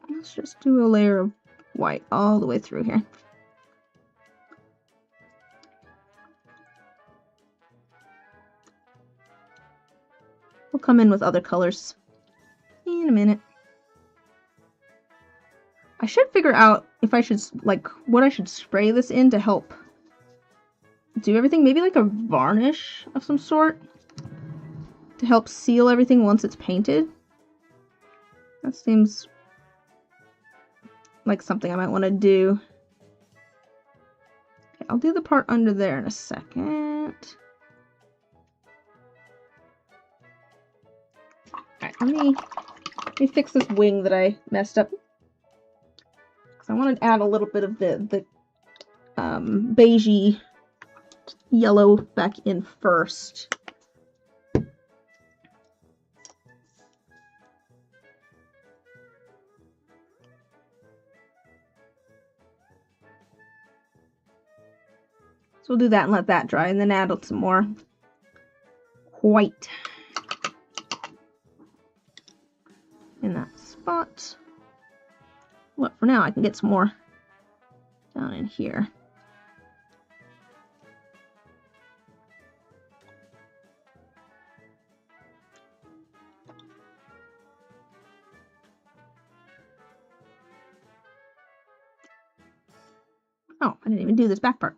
Let's just do a layer of white all the way through here. We'll come in with other colors in a minute. I should figure out if I should, like, what I should spray this in to help do everything. Maybe like a varnish of some sort to help seal everything once it's painted. That seems like something I might want to do. Okay, I'll do the part under there in a second. Alright, let me fix this wing that I messed up. Because I want to add a little bit of the beigey yellow back in first. So we'll do that and let that dry, and then add some more white in that spot. Well, for now I can get some more down in here. Oh, I didn't even do this back part.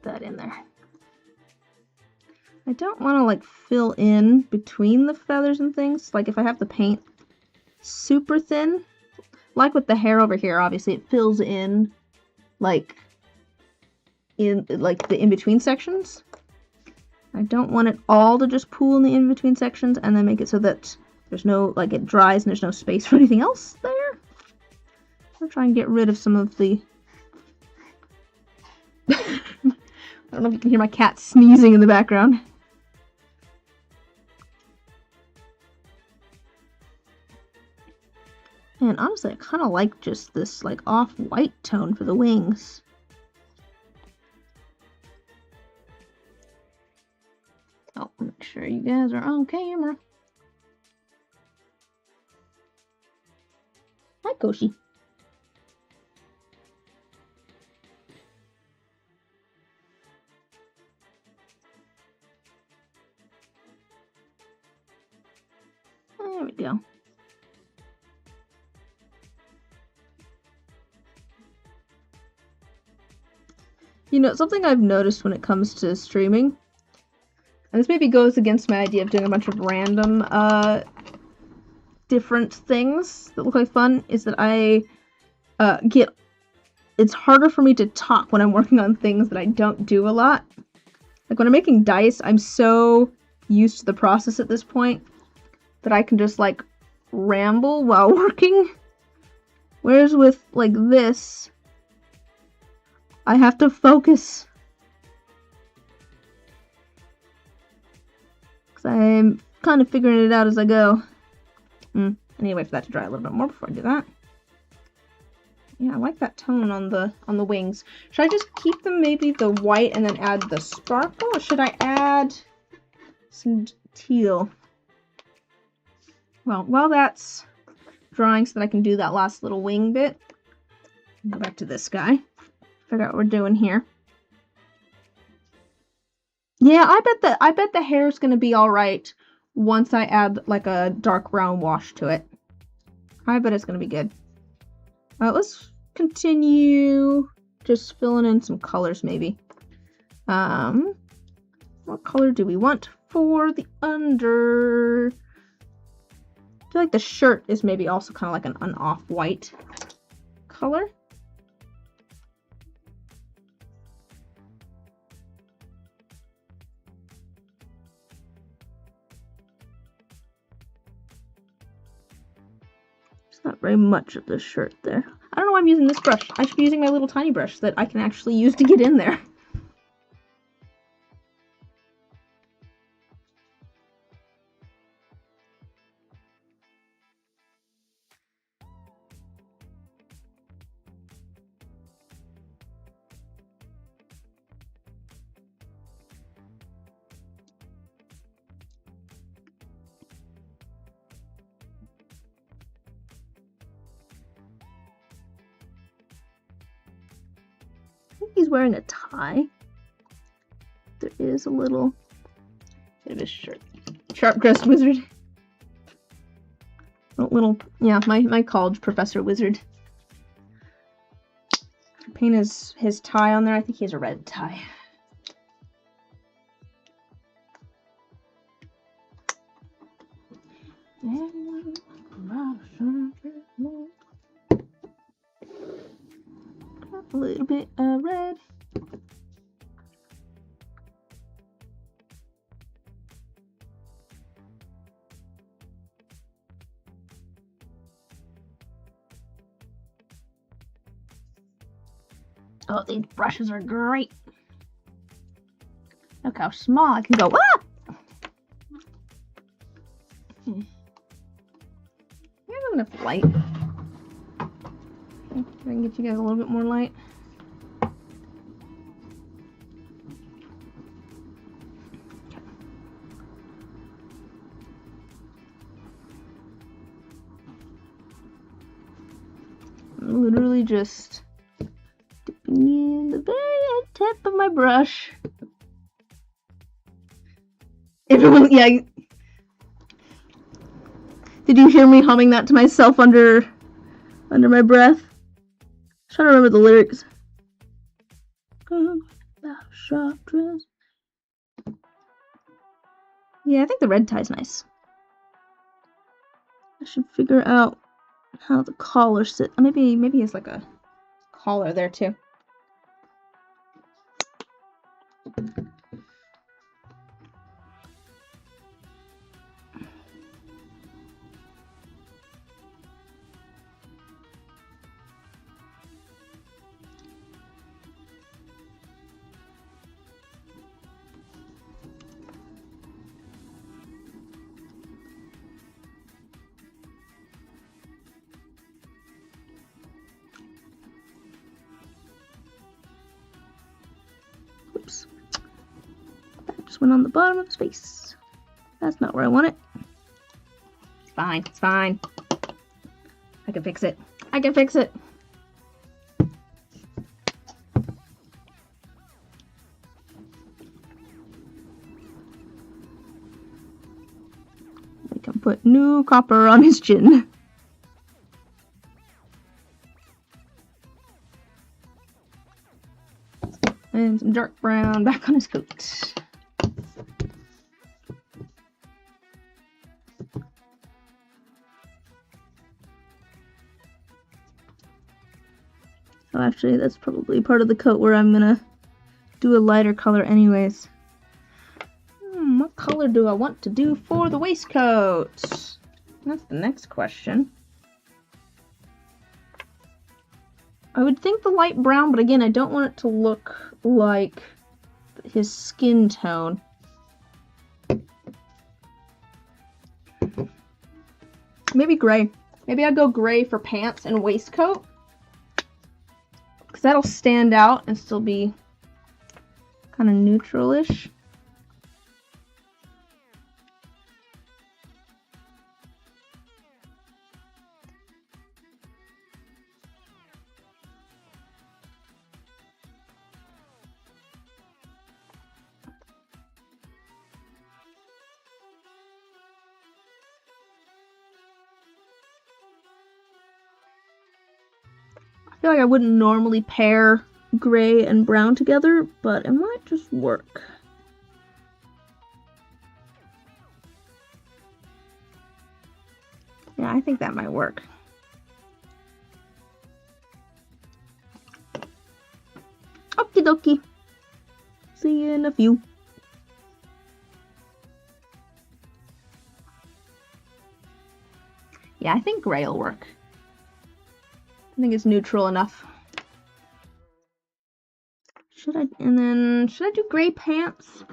get that in there. I don't want to like fill in between the feathers and things. Like if I have the paint super thin, like with the hair over here, obviously it fills in like in like the in-between sections. I don't want it all to just pool in the in-between sections and then make it so that there's no, like it dries and there's no space for anything else there. I'll try and get rid of some of the I don't know if you can hear my cat sneezing in the background. And honestly, I kind of like just this like off-white tone for the wings. Oh, make sure you guys are on camera. Hi, Koshi. There we go. You know, something I've noticed when it comes to streaming, and this maybe goes against my idea of doing a bunch of random, different things that look like fun, is that I, it's harder for me to talk when I'm working on things that I don't do a lot. Like when I'm making dice, I'm so used to the process at this point that I can just, like, ramble while working. Whereas with, like, this, I have to focus. Because I'm kind of figuring it out as I go. I need to wait for that to dry a little bit more before I do that. Yeah, I like that tone on the wings. Should I just keep them maybe the white and then add the sparkle? Or should I add some teal? Well, while that's drying so that I can do that last little wing bit, go back to this guy. Figure out what we're doing here. Yeah, I bet the hair's gonna be alright once I add like a dark brown wash to it. I bet it's gonna be good. Let's continue just filling in some colors maybe. What color do we want for the under? I feel like the shirt is maybe also kind of like an off-white color. There's not very much of the shirt there. I don't know why I'm using this brush. I should be using my little tiny brush that I can actually use to get in there. I think he's wearing a tie. There is a little bit of his shirt. Sharp-dressed wizard. A little, yeah, my college professor wizard. Paint his tie on there. I think he has a red tie. A little bit of red. Oh, these brushes are great. Look how small I can go. Ah! I have enough light. I can get you guys a little bit more light. I'm literally just dipping in the very tip of my brush. Everyone, yeah. Did you hear me humming that to myself under my breath? I'm trying to remember the lyrics. shop dress. Yeah, I think the red tie's nice. I should figure out how the collar sits. Maybe he has like a collar there too. Oops. That just went on the bottom of his face. That's not where I want it. It's fine. It's fine. I can fix it. I can fix it. We can put new copper on his chin. And some dark brown back on his coat. Oh, actually, that's probably part of the coat where I'm gonna do a lighter color anyways. What color do I want to do for the waistcoat? That's the next question. I would think the light brown, but again, I don't want it to look like his skin tone. Maybe gray. Maybe I'll go gray for pants and waistcoat. Because that'll stand out and still be kind of neutral-ish. I feel like I wouldn't normally pair gray and brown together, but it might just work. Yeah, I think that might work. Okie dokie. See you in a few. Yeah, I think gray will work. I think it's neutral enough. Should I do gray pants?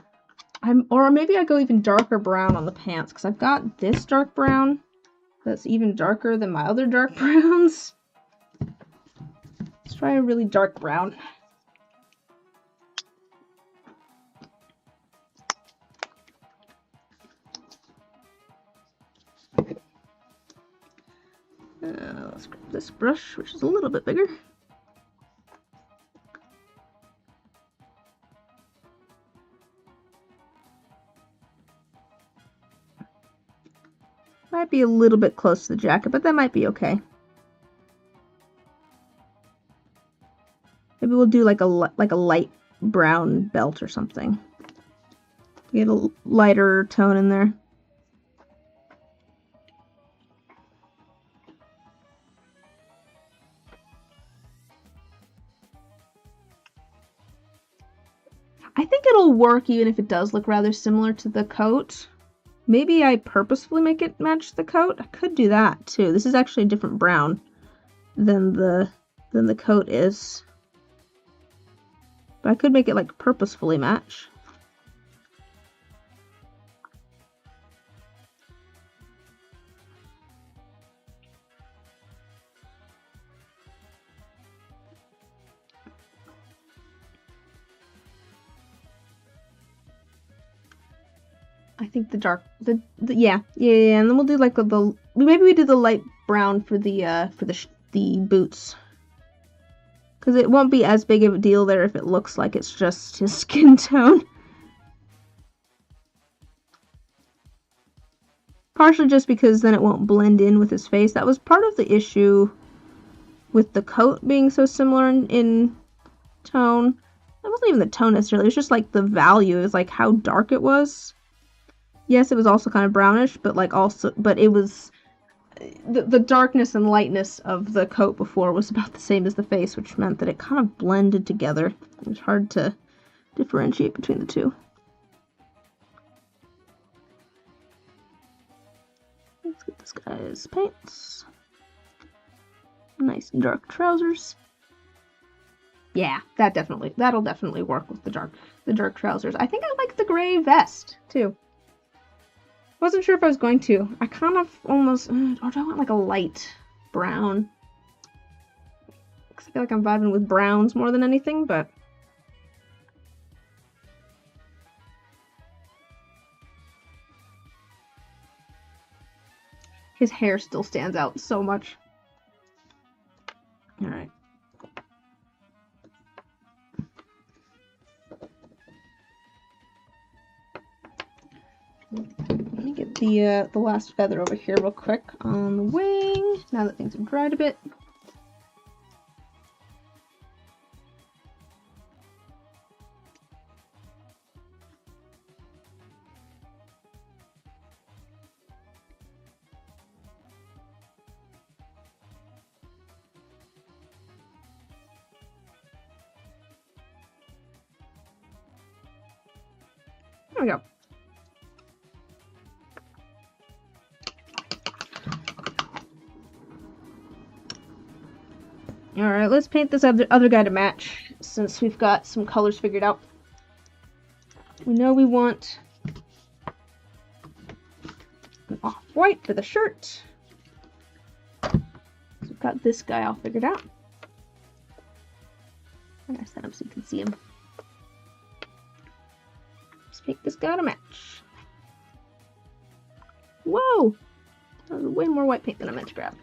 Or maybe I go even darker brown on the pants, because I've got this dark brown that's even darker than my other dark browns. Let's try a really dark brown. Let's grab this brush, which is a little bit bigger. Might be a little bit close to the jacket, but that might be okay. Maybe we'll do like a light brown belt or something. Get a lighter tone in there. I think it'll work even if it does look rather similar to the coat. Maybe I purposefully make it match the coat. I could do that too. This is actually a different brown than the coat is. But I could make it like purposefully match. I think the dark, yeah, and then we'll do like maybe we do the light brown for the boots, because it won't be as big of a deal there if it looks like it's just his skin tone. Partially just because then it won't blend in with his face. That was part of the issue with the coat being so similar in tone, It wasn't even the tone necessarily, it was just like the value. It was like how dark it was. Yes, it was also kind of brownish, but like also, but it was, the darkness and lightness of the coat before was about the same as the face, which meant that it kind of blended together. It was hard to differentiate between the two. Let's get this guy's pants. Nice dark trousers. Yeah, that'll definitely work with the dark trousers. I think I like the gray vest too. Wasn't sure if I was going to. I kind of almost, or do I want like a light brown? I feel like I'm vibing with browns more than anything, but his hair still stands out so much. All right. Let me get the last feather over here real quick on the wing, now that things have dried a bit. There we go. Alright, let's paint this other guy to match, since we've got some colors figured out. We know we want an off-white for the shirt. So we've got this guy all figured out. I'm gonna set him so you can see him. Let's paint this guy to match. Whoa! That was way more white paint than I meant to grab.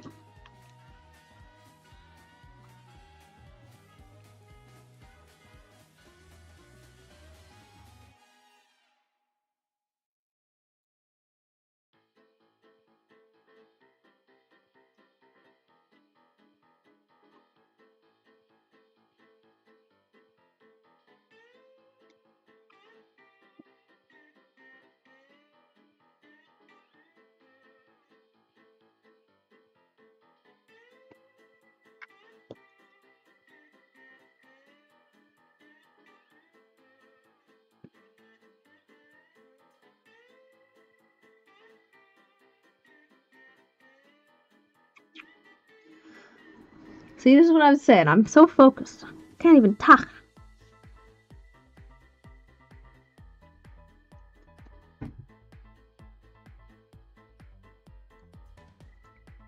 See, this is what I was saying. I'm so focused. Can't even talk.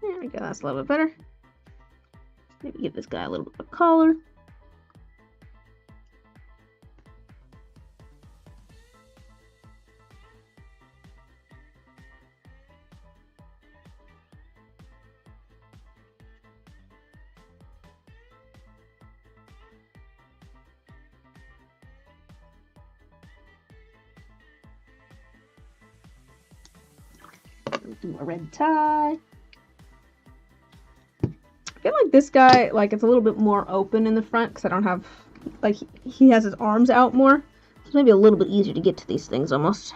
There we go. That's a little bit better. Maybe give this guy a little bit of color. Do a red tie. I feel like this guy, like, it's a little bit more open in the front because I don't have, like, he has his arms out more. So maybe a little bit easier to get to these things almost.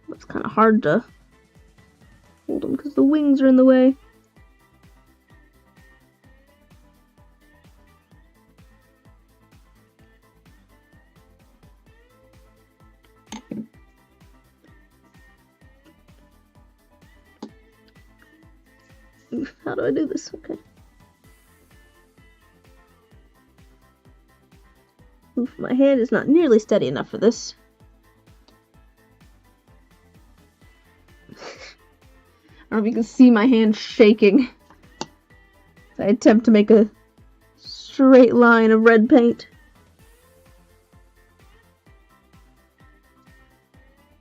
It's kind of hard to hold them because the wings are in the way. How do I do this? Okay. Oof, my hand is not nearly steady enough for this. I don't know if you can see my hand shaking as I attempt to make a straight line of red paint.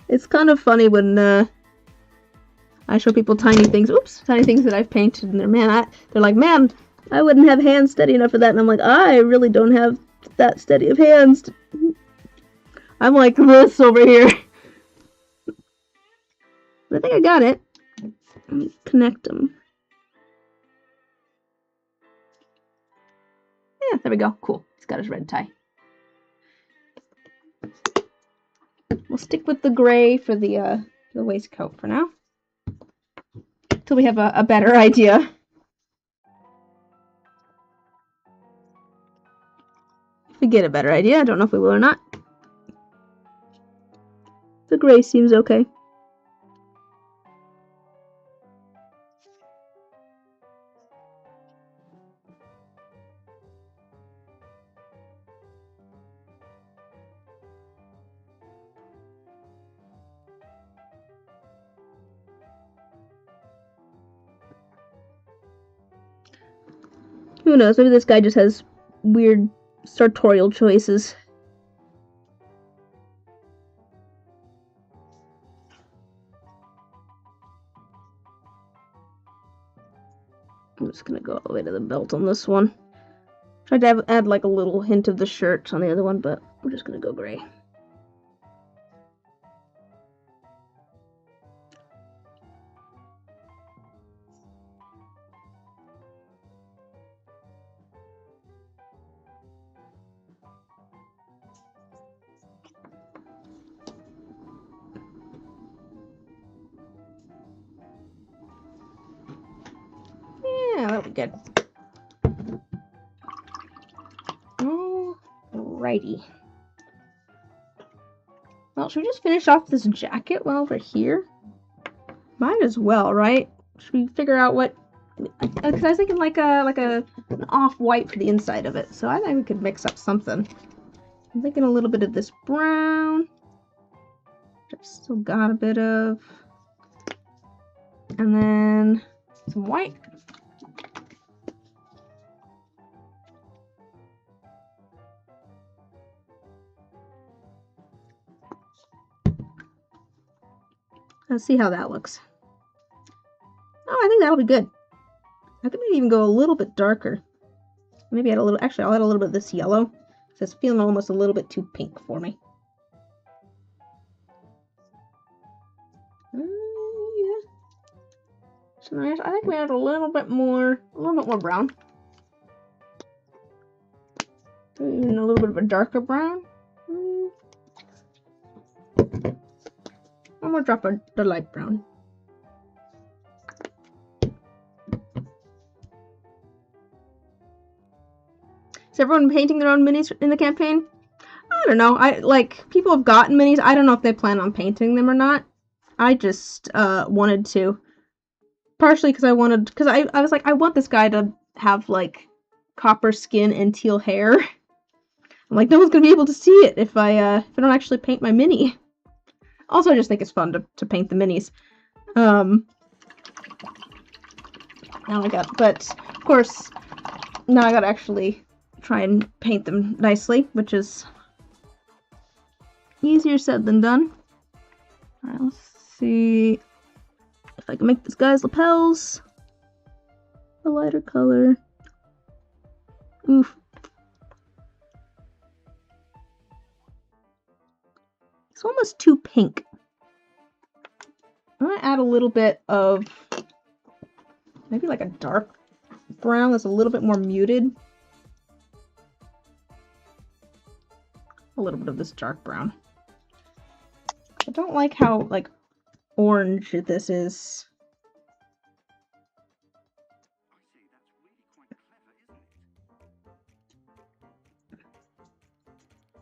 It's kind of funny when I show people tiny things that I've painted, and they're like, man, I wouldn't have hands steady enough for that. And I'm like, I really don't have that steady of hands. I'm like this over here. But I think I got it. Let me connect them. Yeah, there we go. Cool. He's got his red tie. We'll stick with the gray for the waistcoat for now. Till we have a better idea. If we get a better idea, I don't know if we will or not. The gray seems okay. Who knows, maybe this guy just has weird sartorial choices. I'm just gonna go all the way to the belt on this one. Tried to add like a little hint of the shirt on the other one, but we're just gonna go gray. Yeah, that'll be good. Alrighty. Well, should we just finish off this jacket while we're here? Might as well, right? Should we figure out what? Because I was thinking like an off-white for the inside of it, so I think we could mix up something. I'm thinking a little bit of this brown, which I've still got a bit of, and then some white. Let's see how that looks. Oh, I think that'll be good. I could maybe even go a little bit darker. Maybe add a little, actually I'll add a little bit of this yellow. So it's feeling almost a little bit too pink for me. Yeah. So nice. I think we add a little bit more brown. Even a little bit of a darker brown. One more drop of the light brown. Is everyone painting their own minis in the campaign? I don't know. People have gotten minis. I don't know if they plan on painting them or not. I just wanted to. Partially because I was like, I want this guy to have like copper skin and teal hair. I'm like, no one's gonna be able to see it if I don't actually paint my mini. Also, I just think it's fun to paint the minis. But of course, now I gotta actually try and paint them nicely, which is easier said than done. Alright, let's see if I can make this guy's lapels a lighter color. Oof. It's almost too pink. I'm gonna add a little bit of maybe like a dark brown that's a little bit more muted. A little bit of this dark brown. I don't like how like orange this is.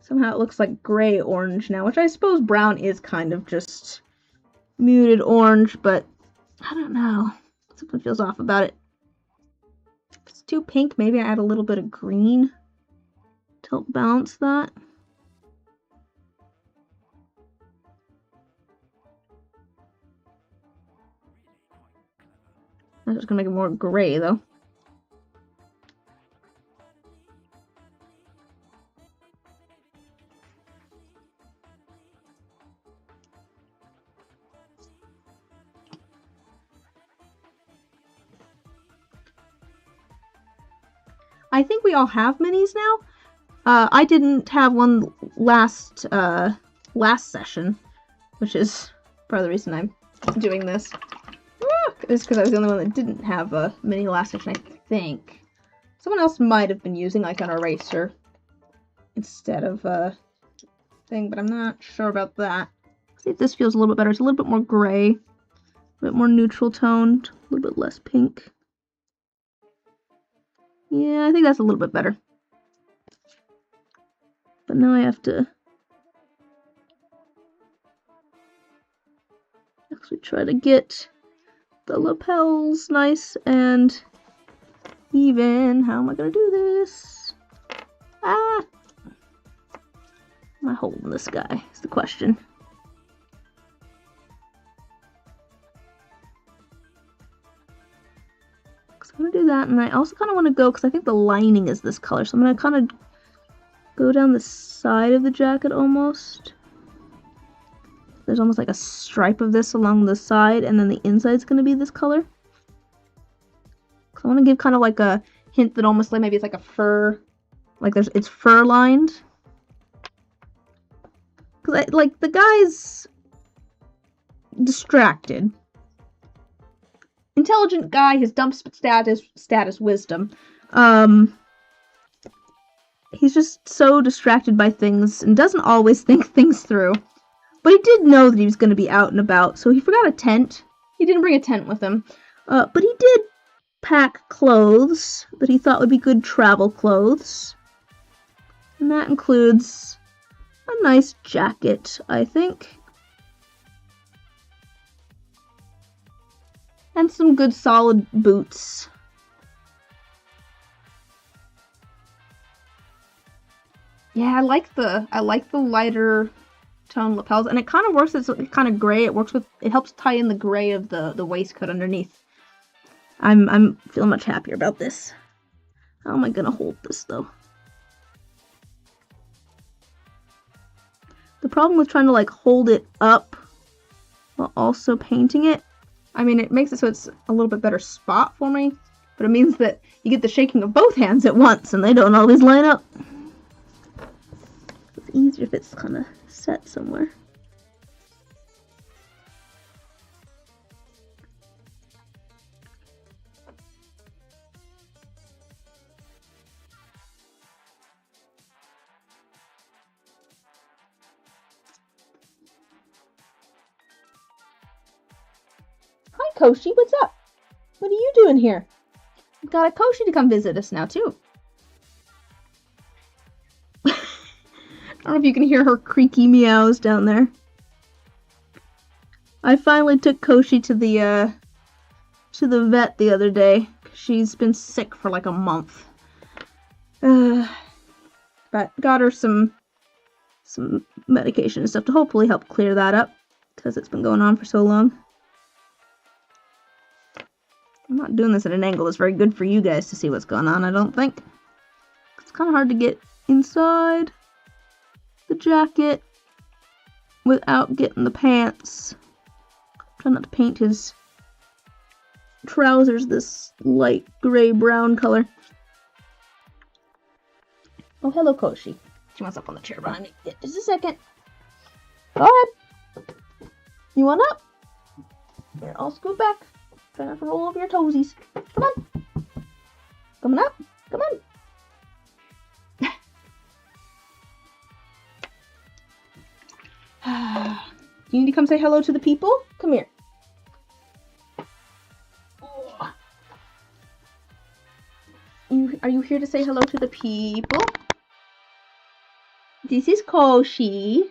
Somehow it looks like gray orange now, which I suppose brown is kind of just muted orange, but I don't know. Something feels off about it. If it's too pink, maybe I add a little bit of green to help balance that. I'm just gonna make it more gray though. I think we all have minis now. I didn't have one last session, which is part of the reason I'm doing this. It's because I was the only one that didn't have a mini last session, I think. Someone else might have been using like an eraser instead of a thing, but I'm not sure about that. See if this feels a little bit better. It's a little bit more gray, a bit more neutral toned, a little bit less pink. Yeah, I think that's a little bit better. But now I have to actually try to get the lapels nice and even. How am I gonna do this? Ah! Am I holding this guy? Is the question. So I'm gonna do that, and I also kind of want to go, because I think the lining is this color, so I'm gonna kind of go down the side of the jacket almost. There's almost like a stripe of this along the side, and then the inside's gonna be this color. So I want to give kind of like a hint that almost like maybe it's like a fur, like it's fur lined. Because like the guy's distracted. Intelligent guy, his dump status wisdom. He's just so distracted by things and doesn't always think things through. But he did know that he was going to be out and about, so he forgot a tent. He didn't bring a tent with him. But he did pack clothes that he thought would be good travel clothes. And that includes a nice jacket, I think. And some good solid boots. Yeah, I like the lighter tone lapels, and it kind of works. It's kind of gray. It helps tie in the gray of the waistcoat underneath. I'm feeling much happier about this. How am I gonna hold this though? The problem with trying to like hold it up while also painting it, I mean, it makes it so it's a little bit better spot for me, but it means that you get the shaking of both hands at once, and they don't always line up. It's easier if it's kind of set somewhere. Hi, Koshi, what's up? What are you doing here? We've got a Koshi to come visit us now, too. I don't know if you can hear her creaky meows down there. I finally took Koshi to the vet the other day. She's been sick for like a month. But got her some medication and stuff to hopefully help clear that up, because it's been going on for so long. I'm not doing this at an angle that's very good for you guys to see what's going on, I don't think. It's kind of hard to get inside the jacket without getting the pants. Try not to paint his trousers this light gray-brown color. Oh, hello, Koshi. She wants up on the chair behind me. Yeah, just a second. Go ahead. You want up? Here, I'll scoot back. Try not to roll over your toesies. Come on. Coming up. Come on. You need to come say hello to the people? Come here. Are you here to say hello to the people? This is Koshi.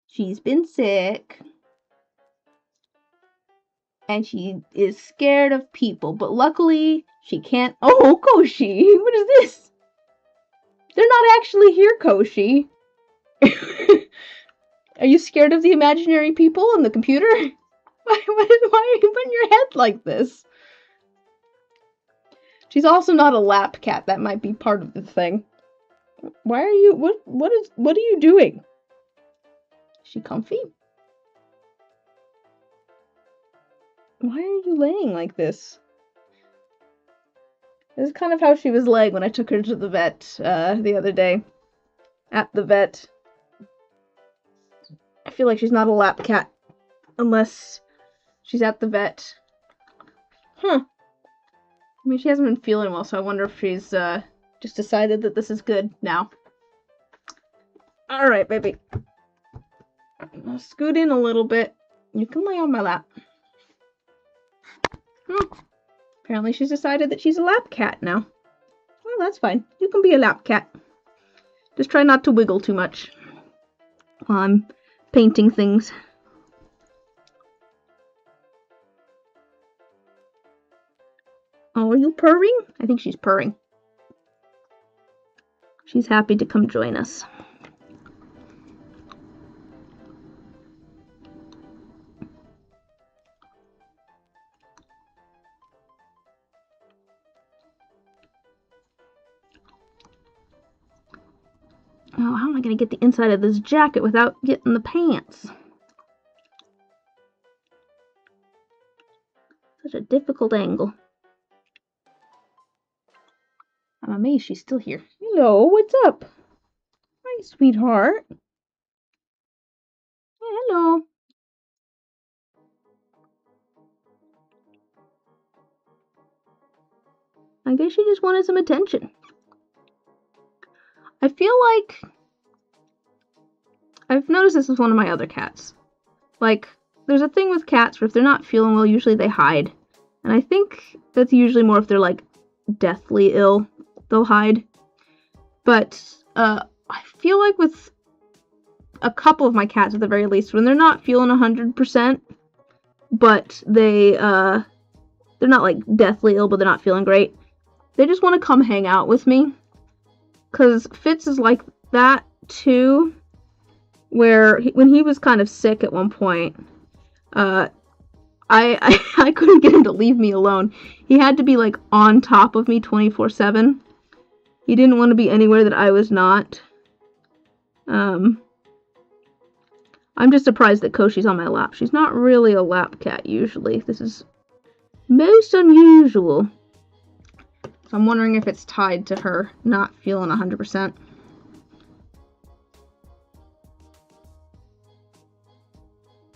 She's been sick. And she is scared of people, but luckily she can't. Oh, Koshi! What is this? They're not actually here, Koshi. Are you scared of the imaginary people on the computer? Why are you putting your head like this? She's also not a lap cat. That might be part of the thing. Why are you? What are you doing? Is she comfy? Why are you laying like this? This is kind of how she was laying when I took her to the vet the other day. At the vet. I feel like she's not a lap cat unless she's at the vet. Huh. I mean, she hasn't been feeling well, so I wonder if she's just decided that this is good now. Alright, baby. I'm gonna scoot in a little bit. You can lay on my lap. Apparently she's decided that she's a lap cat now. Well, that's fine. You can be a lap cat. Just try not to wiggle too much while I'm painting things. Oh, are you purring? I think she's purring. She's happy to come join us. Oh, how am I going to get the inside of this jacket without getting the pants? Such a difficult angle. I'm amazed she's still here. Hello, what's up? Hi, sweetheart. Hello. I guess she just wanted some attention. I feel like I've noticed this with one of my other cats. Like, there's a thing with cats where if they're not feeling well, usually they hide. And I think that's usually more if they're, like, deathly ill, they'll hide. But, I feel like with a couple of my cats, at the very least, when they're not feeling 100%, but they're not, like, deathly ill, but they're not feeling great, they just want to come hang out with me. Because Fitz is like that, too. Where, when he was kind of sick at one point, I couldn't get him to leave me alone. He had to be, like, on top of me 24/7. He didn't want to be anywhere that I was not. I'm just surprised that Koshi's on my lap. She's not really a lap cat, usually. This is most unusual. So I'm wondering if it's tied to her not feeling 100%.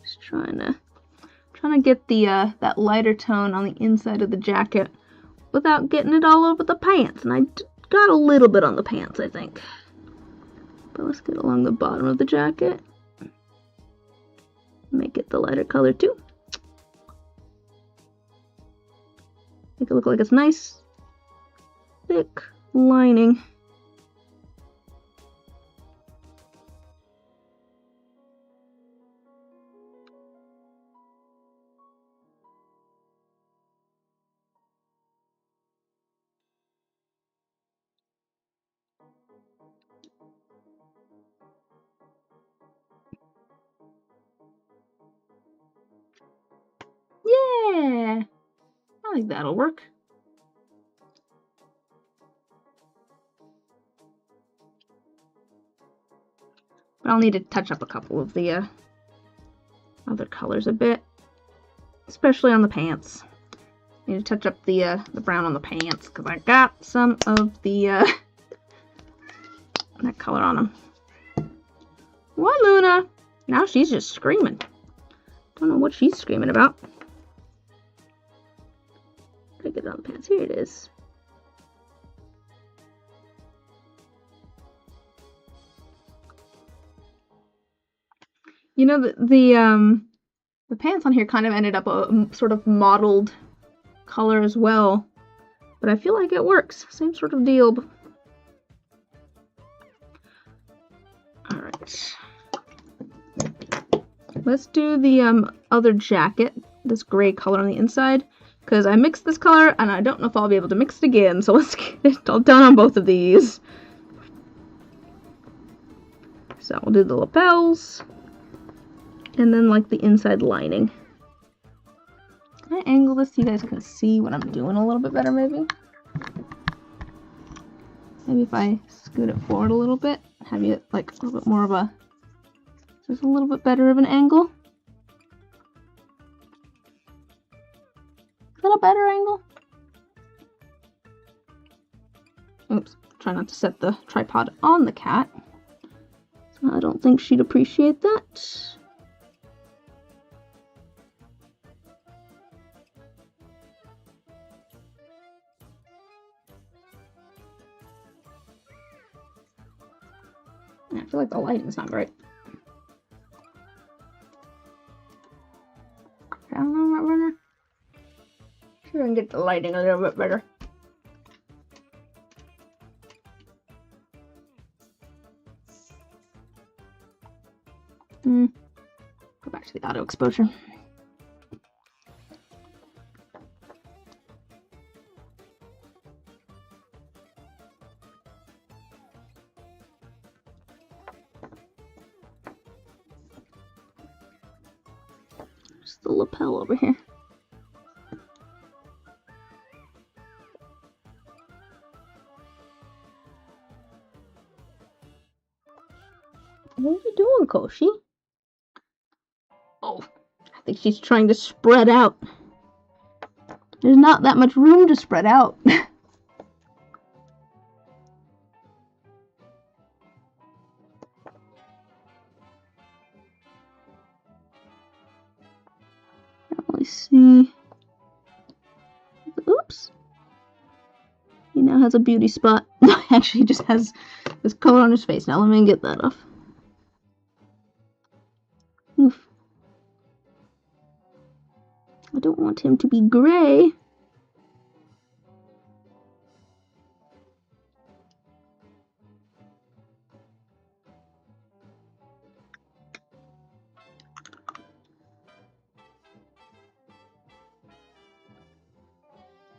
Just trying to get the that lighter tone on the inside of the jacket without getting it all over the pants. And I got a little bit on the pants, I think. But let's get along the bottom of the jacket. Make it the lighter color too. Make it look like it's nice, thick lining. Yeah, I think that'll work. But I'll need to touch up a couple of the other colors a bit, especially on the pants. Need to touch up the brown on the pants because I got some of the that color on them. What, Luna? Now she's just screaming. Don't know what she's screaming about. Gotta get it on the pants. Here it is. You know, the pants on here kind of ended up a sort of mottled color as well, but I feel like it works. Same sort of deal. All right, let's do the other jacket, this gray color on the inside, because I mixed this color and I don't know if I'll be able to mix it again. So let's get it all done on both of these. So we'll do the lapels. And then, like, the inside lining. Can I angle this so you guys can see what I'm doing a little bit better, maybe? Maybe if I scoot it forward a little bit, have you, like, a little bit more of a... Just a little bit better of an angle? Is that a better angle? Oops. Try not to set the tripod on the cat. So I don't think she'd appreciate that. I feel like the lighting's not great. I don't know, runner. See if I can get the lighting a little bit better. Go back to the auto exposure. Just the lapel over here. What are you doing, Koshi? Oh, I think she's trying to spread out. There's not that much room to spread out. Let's see. Oops. He now has a beauty spot. Actually, he just has this color on his face. Now let me get that off. Oof. I don't want him to be gray.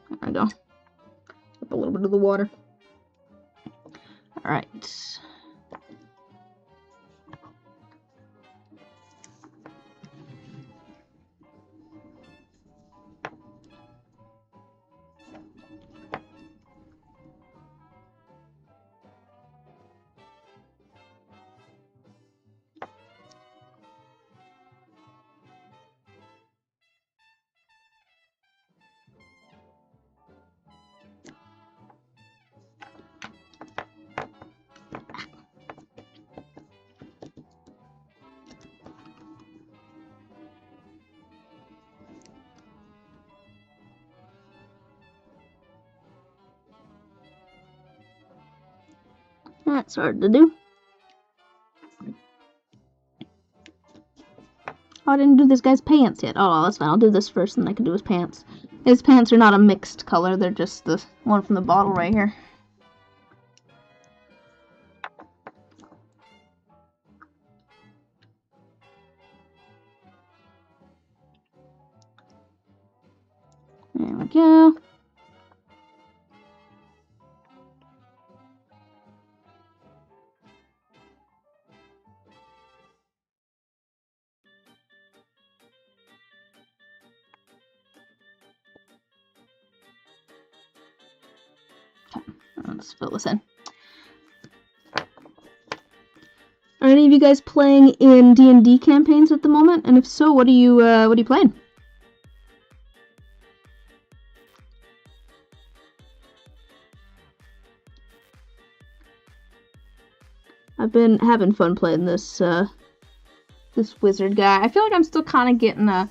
There I go. Up a little bit of the water. All right. That's hard to do. Oh, I didn't do this guy's pants yet. Oh, that's fine. I'll do this first, and then I can do his pants. His pants are not a mixed color. They're just the one from the bottle right here. There we go. Let's fill this in. Are any of you guys playing in D&D campaigns at the moment? And if so, what are you playing? I've been having fun playing this this wizard guy. I feel like I'm still kind of getting a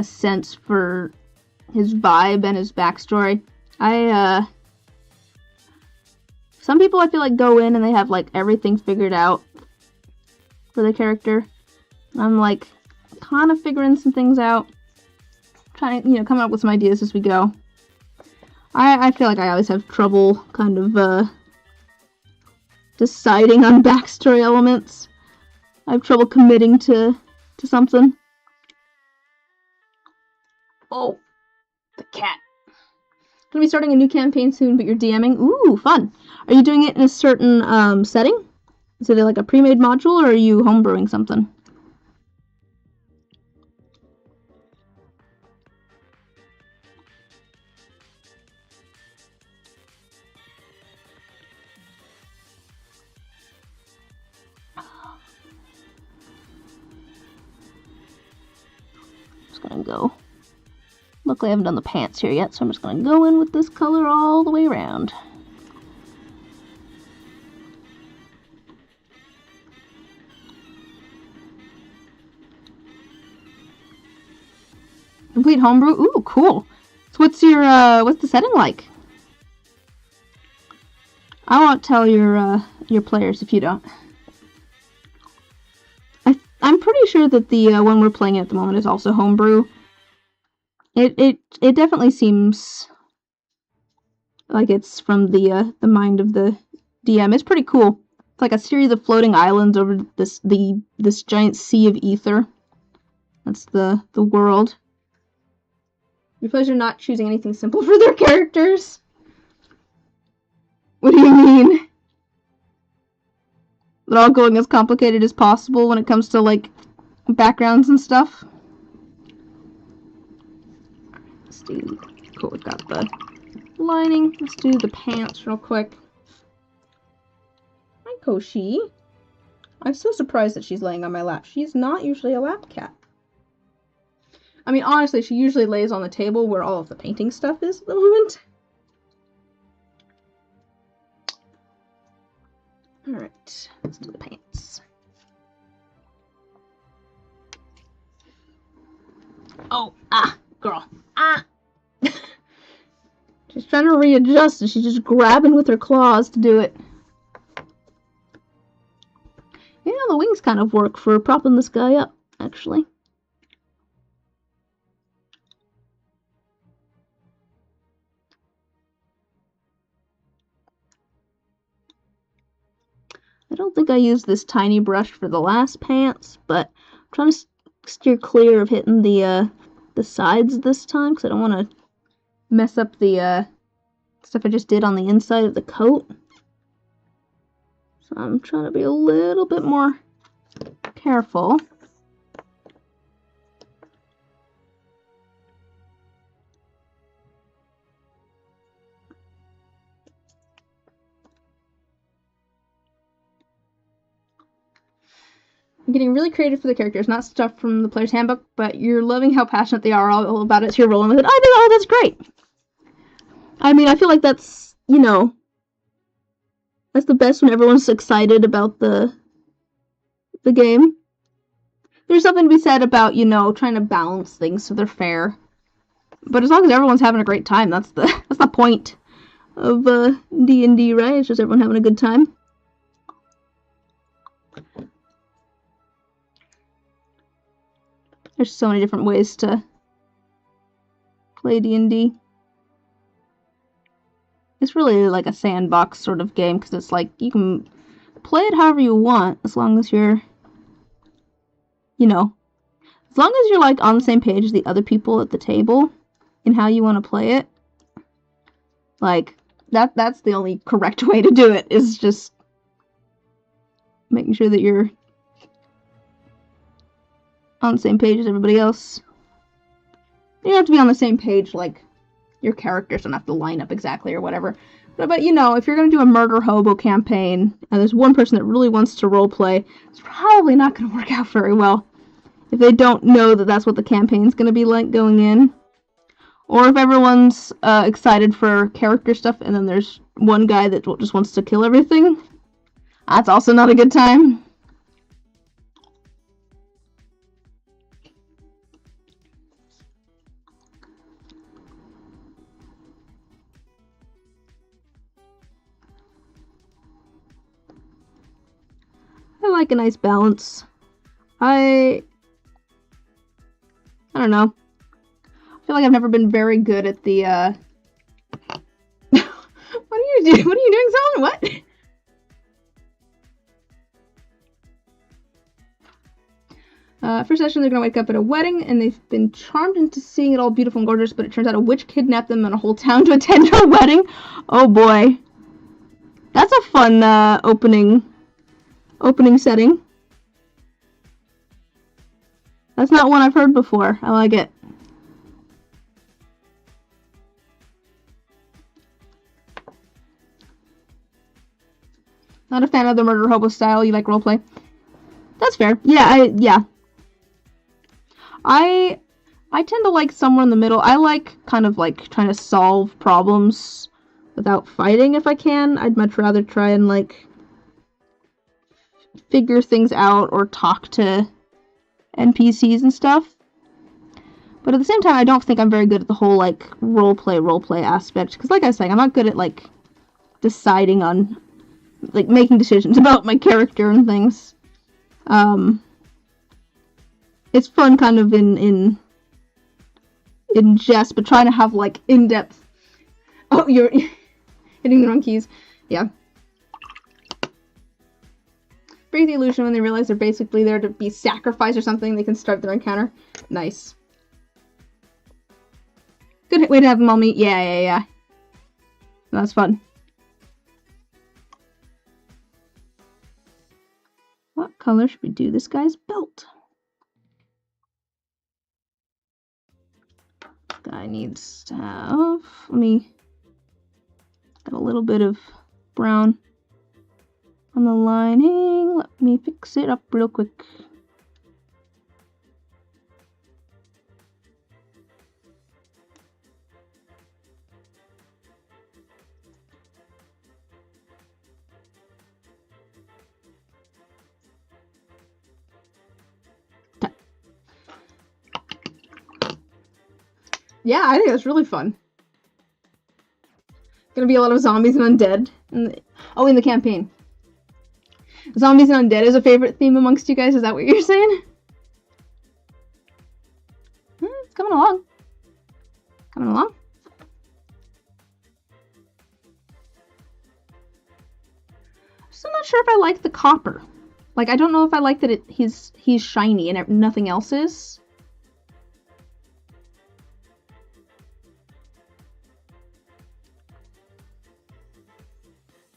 sense for his vibe and his backstory. Some people I feel like go in and they have like everything figured out for the character. I'm like kind of figuring some things out, trying to, come up with some ideas as we go. I feel like I always have trouble kind of deciding on backstory elements. I have trouble committing to something. Oh, the cat. Gonna be starting a new campaign soon, but you're DMing. Ooh, fun. Are you doing it in a certain setting? Is it like a pre-made module, or are you homebrewing something? Just gonna go. Luckily, I haven't done the pants here yet, so I'm just gonna go in with this color all the way around. Complete homebrew? Ooh, cool. So what's the setting like? I won't tell your players if you don't. I'm pretty sure that the one we're playing at the moment is also homebrew. It definitely seems like it's from the mind of the DM. It's pretty cool. It's like a series of floating islands over this giant sea of ether. That's the world. Your pleasure not choosing anything simple for their characters? What do you mean? They're all going as complicated as possible when it comes to, like, backgrounds and stuff. Let's do... Cool, we've got the lining. Let's do the pants real quick. Hi, Koshi. I'm so surprised that she's laying on my lap. She's not usually a lap cat. I mean, honestly, she usually lays on the table where all of the painting stuff is at the moment. Alright, let's do the pants. Oh, girl. She's trying to readjust and she's just grabbing with her claws to do it. You know, the wings kind of work for propping this guy up, actually. I don't think I used this tiny brush for the last pants, but I'm trying to steer clear of hitting the sides this time, because I don't want to mess up the stuff I just did on the inside of the coat. So I'm trying to be a little bit more careful. I'm getting really creative for the characters, not stuff from the player's handbook, but you're loving how passionate they are all about it, so you're rolling with it. I think, oh, that's great. I mean, I feel like that's, you know, that's the best when everyone's excited about the game. There's something to be said about, you know, trying to balance things so they're fair. But as long as everyone's having a great time, that's the point of D&D, right? It's just everyone having a good time. There's so many different ways to play D&D. It's really like a sandbox sort of game, because it's like, you can play it however you want, as long as you're, you know, as long as you're, like, on the same page as the other people at the table in how you want to play it. Like, that's the only correct way to do it, is just making sure that you're on the same page as everybody else. You don't have to be on the same page, like, your characters don't have to line up exactly or whatever. But you know, if you're going to do a murder hobo campaign, and there's one person that really wants to roleplay, it's probably not going to work out very well if they don't know that that's what the campaign's going to be like going in. Or if everyone's excited for character stuff, and then there's one guy that just wants to kill everything. That's also not a good time. I like a nice balance. I don't know. I feel like I've never been very good at the, What are you doing? What are you doing, Solomon? What? First session, they're gonna wake up at a wedding, and they've been charmed into seeing it all beautiful and gorgeous, but it turns out a witch kidnapped them and a whole town to attend her wedding. Oh boy. That's a fun, opening setting. That's not one I've heard before. I like it. Not a fan of the murder hobo style. You like roleplay? That's fair. Yeah, I tend to like somewhere in the middle. I like kind of like trying to solve problems without fighting if I can. I'd much rather try and like figure things out or talk to NPCs and stuff. But at the same time, I don't think I'm very good at the whole like roleplay aspect. Because like I was saying, I'm not good at like deciding on like making decisions about my character and things. It's fun kind of in jest, but trying to have, like, in-depth... Oh, you're hitting the wrong keys. Yeah. Break the illusion when they realize they're basically there to be sacrificed or something. They can start their encounter. Nice. Good way to have them all meet. Yeah. That's fun. What color should we do this guy's belt? Guy needs to have... Let me... Got a little bit of brown on the lining. Let me fix it up real quick. Yeah, I think that's really fun. Gonna be a lot of zombies and undead. In the campaign. Zombies and undead is a favorite theme amongst you guys? Is that what you're saying? It's coming along. Coming along. I'm not sure if I like the copper. Like, I don't know if I like that he's shiny and nothing else is.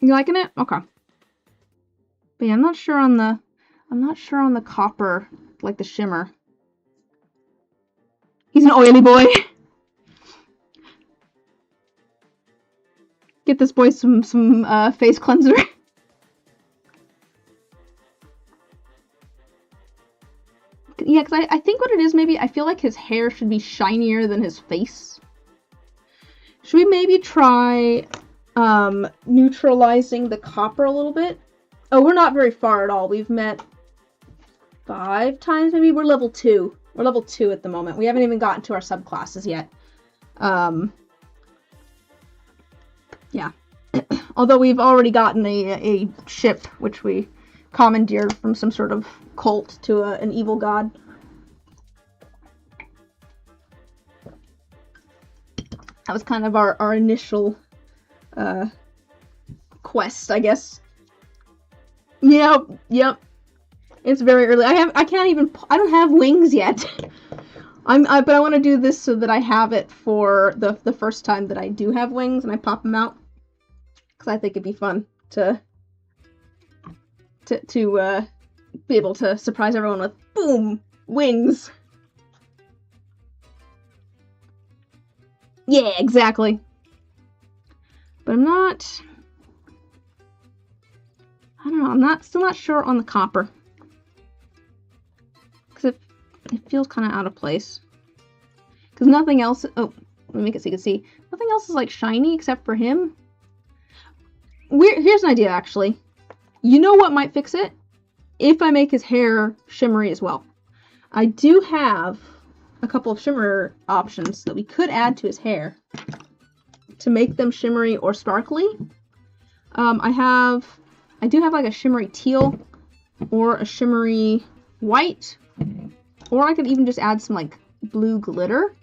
You liking it? Okay. But yeah, I'm not sure on the copper, like the shimmer. He's an oily boy. Get this boy some face cleanser. Yeah, because I think what it is, maybe I feel like his hair should be shinier than his face. Should we maybe try neutralizing the copper a little bit? Oh, we're not very far at all. We've met 5 times, maybe. We're level 2. We're level 2 at the moment. We haven't even gotten to our subclasses yet. Yeah. Although we've already gotten a ship, which we commandeered from some sort of cult to an evil god. That was kind of our initial quest, I guess. Yep. It's very early. I don't have wings yet. But I want to do this so that I have it for the first time that I do have wings and I pop them out. Because I think it'd be fun to be able to surprise everyone with, boom, wings. Yeah, exactly. But I don't know, I'm still not sure on the copper. Because it feels kind of out of place. Because nothing else, oh, let me make it so you can see. Nothing else is like shiny except for him. Here's an idea, actually. You know what might fix it? If I make his hair shimmery as well. I do have a couple of shimmer options that we could add to his hair to make them shimmery or sparkly. I do have like a shimmery teal or a shimmery white, or I could even just add some like blue glitter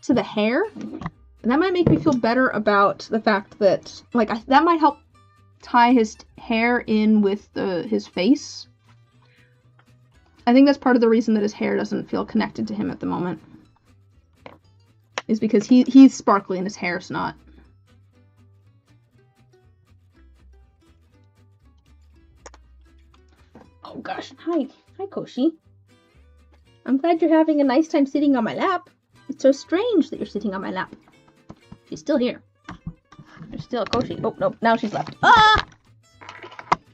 to the hair. And that might make me feel better about the fact that, like, that might help tie his hair in with his face. I think that's part of the reason that his hair doesn't feel connected to him at the moment. Is because he's sparkly and his hair's not. Oh gosh, hi Koshi. I'm glad you're having a nice time sitting on my lap. It's so strange that you're sitting on my lap. She's still here. There's still a Koshi. Oh, no, now she's left. Ah!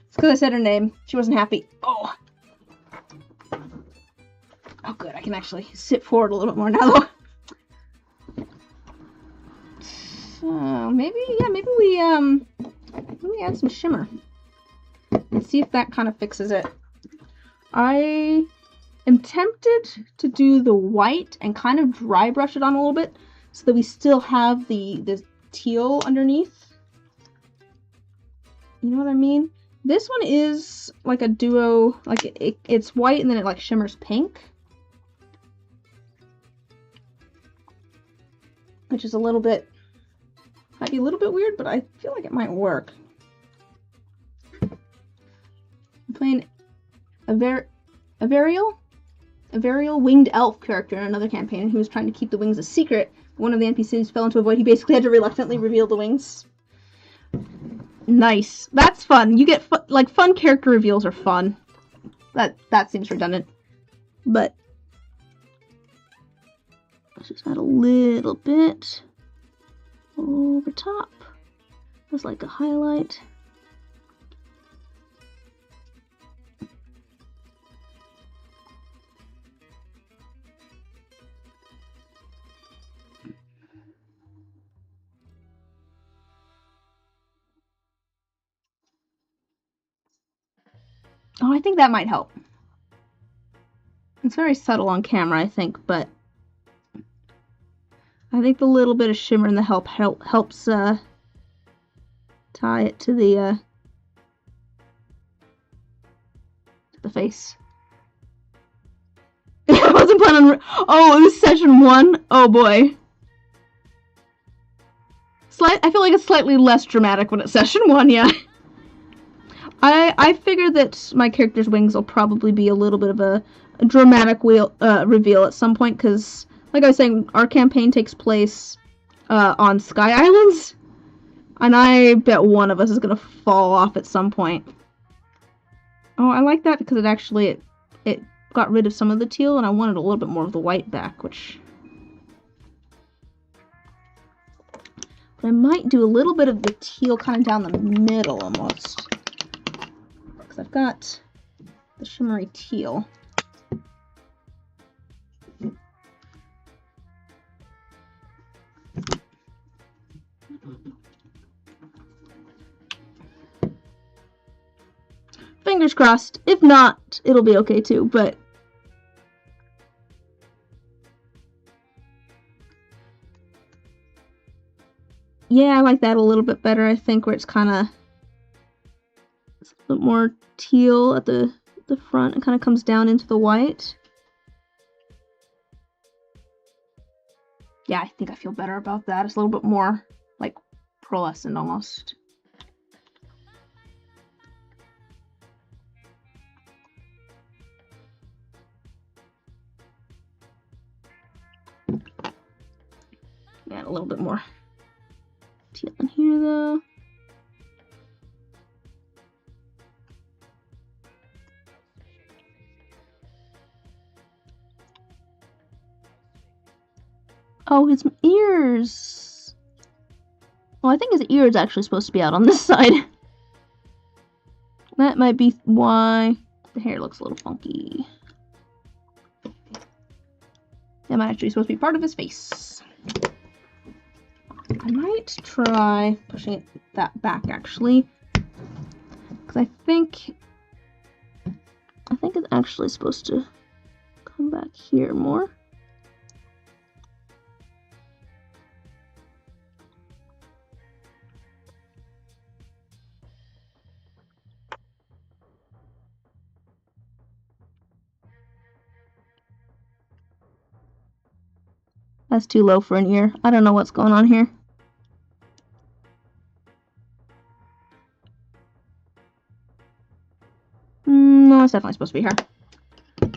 It's because I said her name. She wasn't happy. Oh. Oh, good. I can actually sit forward a little bit more now, though. So, maybe we add some shimmer. And see if that kind of fixes it. I am tempted to do the white and kind of dry brush it on a little bit, so that we still have the teal underneath. You know what I mean? This one is like a duo, like it's white and then it like shimmers pink. Which is a little bit, might be a little bit weird, but I feel like it might work. I'm playing a Averial winged elf character in another campaign, and he was trying to keep the wings a secret. One of the NPCs fell into a void. He basically had to reluctantly reveal the wings. Nice. That's fun. You get like fun character reveals are fun. That seems redundant, but let's just add a little bit over top as like a highlight. Oh, I think that might help. It's very subtle on camera, I think, but I think the little bit of shimmer in the helps tie it to the face. I wasn't planning on. Oh, it was session 1. Oh boy. I feel like it's slightly less dramatic when it's session 1. Yeah. I figured that my character's wings will probably be a little bit of a dramatic reveal at some point, because, like I was saying, our campaign takes place on Sky Islands, and I bet one of us is going to fall off at some point. Oh, I like that because it got rid of some of the teal, and I wanted a little bit more of the white back, which... But I might do a little bit of the teal kind of down the middle, almost. I've got the shimmery teal. Fingers crossed. If not, it'll be okay too, but yeah, I like that a little bit better, I think, where it's kind of a bit more teal at the front and kind of comes down into the white. Yeah, I think I feel better about that. It's a little bit more like pearlescent almost. Yeah, a little bit more teal in here though. Oh, his ears. Well, I think his ear is actually supposed to be out on this side. That might be why the hair looks a little funky. That might actually supposed to be part of his face. I might try pushing that back, actually. Because I think it's actually supposed to come back here more. That's too low for an ear. I don't know what's going on here. No, it's definitely supposed to be her. The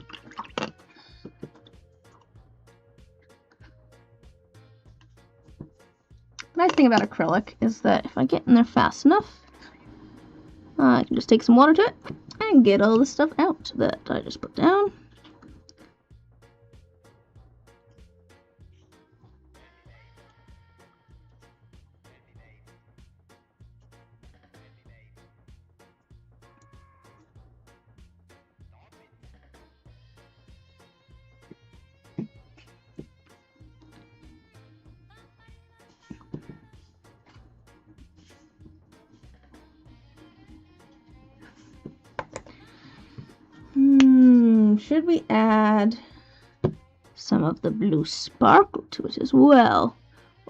nice thing about acrylic is that if I get in there fast enough, I can just take some water to it and get all the stuff out that I just put down. Should we add some of the blue sparkle to it as well?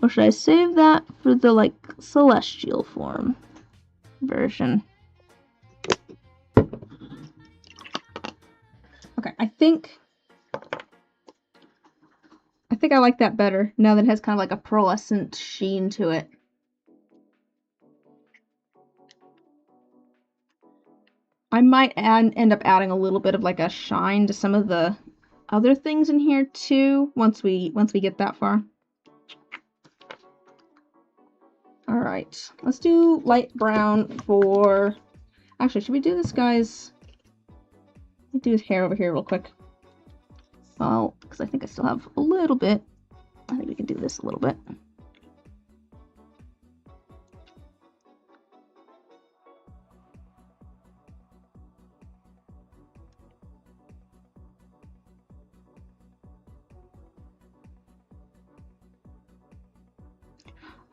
Or should I save that for the, like, celestial form version? I Okay, I think I like that better now that it has kind of like a pearlescent sheen to it. I might end up adding a little bit of like a shine to some of the other things in here too once we get that far. All right, let's do light brown for. Actually, should we do this guy's? Let's do his hair over here real quick. Oh, because I think I still have a little bit. I think we can do this a little bit.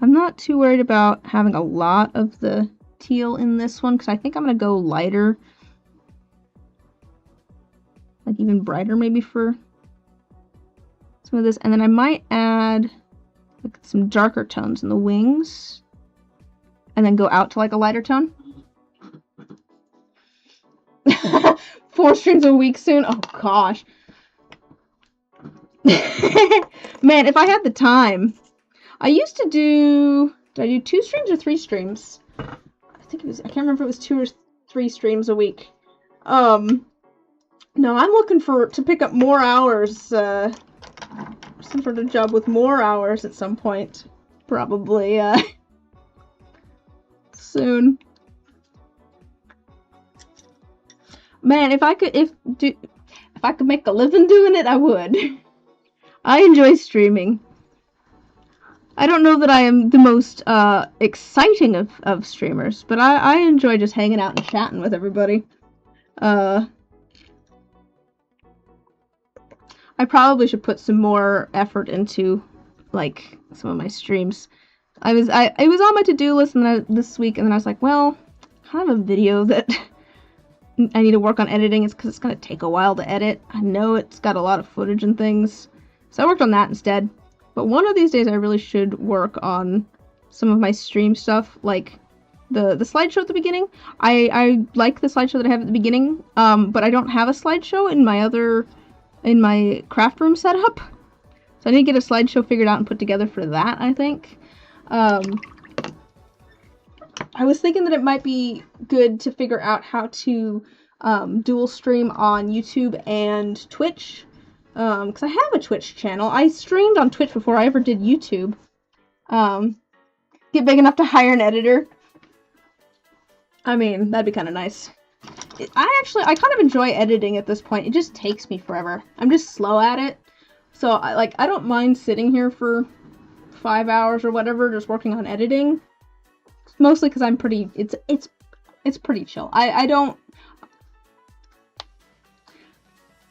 I'm not too worried about having a lot of the teal in this one because I think I'm going to go lighter. Like even brighter maybe for some of this. And then I might add like some darker tones in the wings. And then go out to like a lighter tone. 4 streams a week soon? Oh gosh. Man, if I had the time. I used to do, did I do 2 streams or 3 streams? I think it was, I can't remember if it was 2 or 3 streams a week. No, I'm looking to pick up more hours, some sort of job with more hours at some point. Probably, soon. Man, if I could make a living doing it, I would. I enjoy streaming. I don't know that I am the most exciting of streamers, but I enjoy just hanging out and chatting with everybody. I probably should put some more effort into like some of my streams. It was on my to-do list this week, and then I was like, well, I have a video that I need to work on editing. It's because it's gonna take a while to edit. I know it's got a lot of footage and things, so I worked on that instead. But one of these days I really should work on some of my stream stuff, like the slideshow at the beginning. I like the slideshow that I have at the beginning, but I don't have a slideshow in my craft room setup. So I need to get a slideshow figured out and put together for that, I think. I was thinking that it might be good to figure out how to dual stream on YouTube and Twitch. Because I have a Twitch channel. I streamed on Twitch before I ever did YouTube. Get big enough to hire an editor. I mean, that'd be kind of nice. I kind of enjoy editing at this point. It just takes me forever. I'm just slow at it. So, I don't mind sitting here for 5 hours or whatever, just working on editing. Mostly because I'm pretty, it's pretty chill.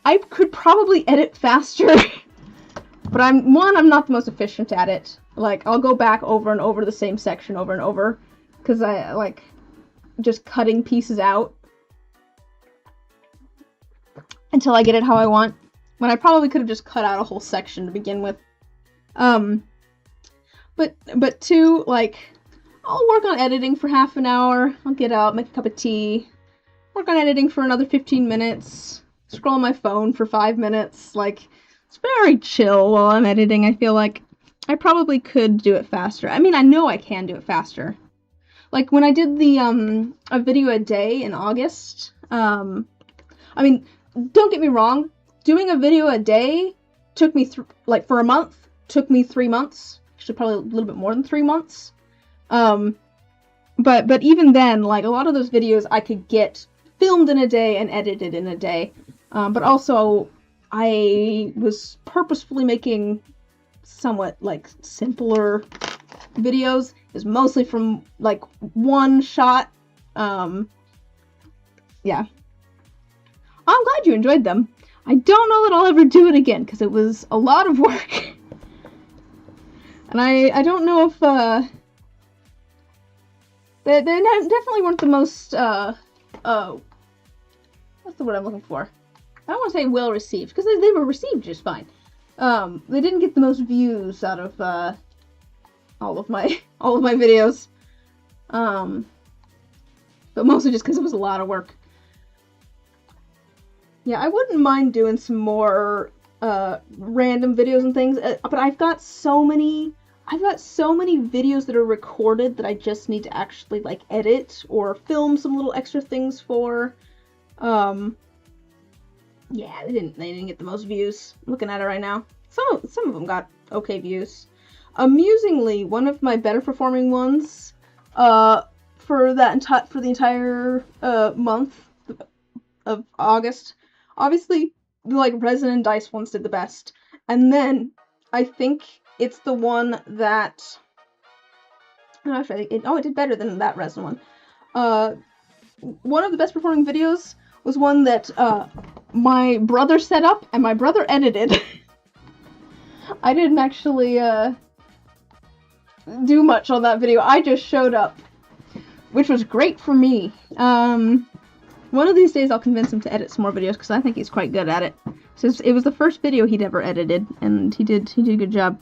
I could probably edit faster, but I'm not the most efficient at it. Like, I'll go back over and over the same section over and over, because I like just cutting pieces out until I get it how I want, when I probably could have just cut out a whole section to begin with. But two, like, I'll work on editing for half an hour, I'll get out, make a cup of tea, work on editing for another 15 minutes, scroll on my phone for 5 minutes. Like, it's very chill while I'm editing. I feel like I probably could do it faster. I mean, I know I can do it faster. Like, when I did the, a video a day in August, I mean, don't get me wrong, doing a video a day took me, for a month, took me 3 months. Actually, probably a little bit more than 3 months. But even then, like, a lot of those videos I could get filmed in a day and edited in a day. But also, I was purposefully making somewhat, like, simpler videos. It's mostly from, like, one shot. Yeah. I'm glad you enjoyed them. I don't know that I'll ever do it again, because it was a lot of work. And I don't know if, they definitely weren't the most, what's the word I'm looking for? I don't want to say well received, because they were received just fine. They didn't get the most views out of, all of my videos. But mostly just because it was a lot of work. Yeah, I wouldn't mind doing some more random videos and things, but I've got so many videos that are recorded that I just need to actually like edit or film some little extra things for. Yeah, they didn't get the most views. I'm looking at it right now. Some of them got okay views. Amusingly, one of my better performing ones for the entire month of August, obviously the like Resin and Dice ones did the best. And then I think it's the one that it did better than that Resin one. One of the best performing videos was one that my brother set up and my brother edited. I didn't actually do much on that video. I just showed up, which was great for me. One of these days I'll convince him to edit some more videos because I think he's quite good at it. Since it was the first video he'd ever edited, and he did a good job.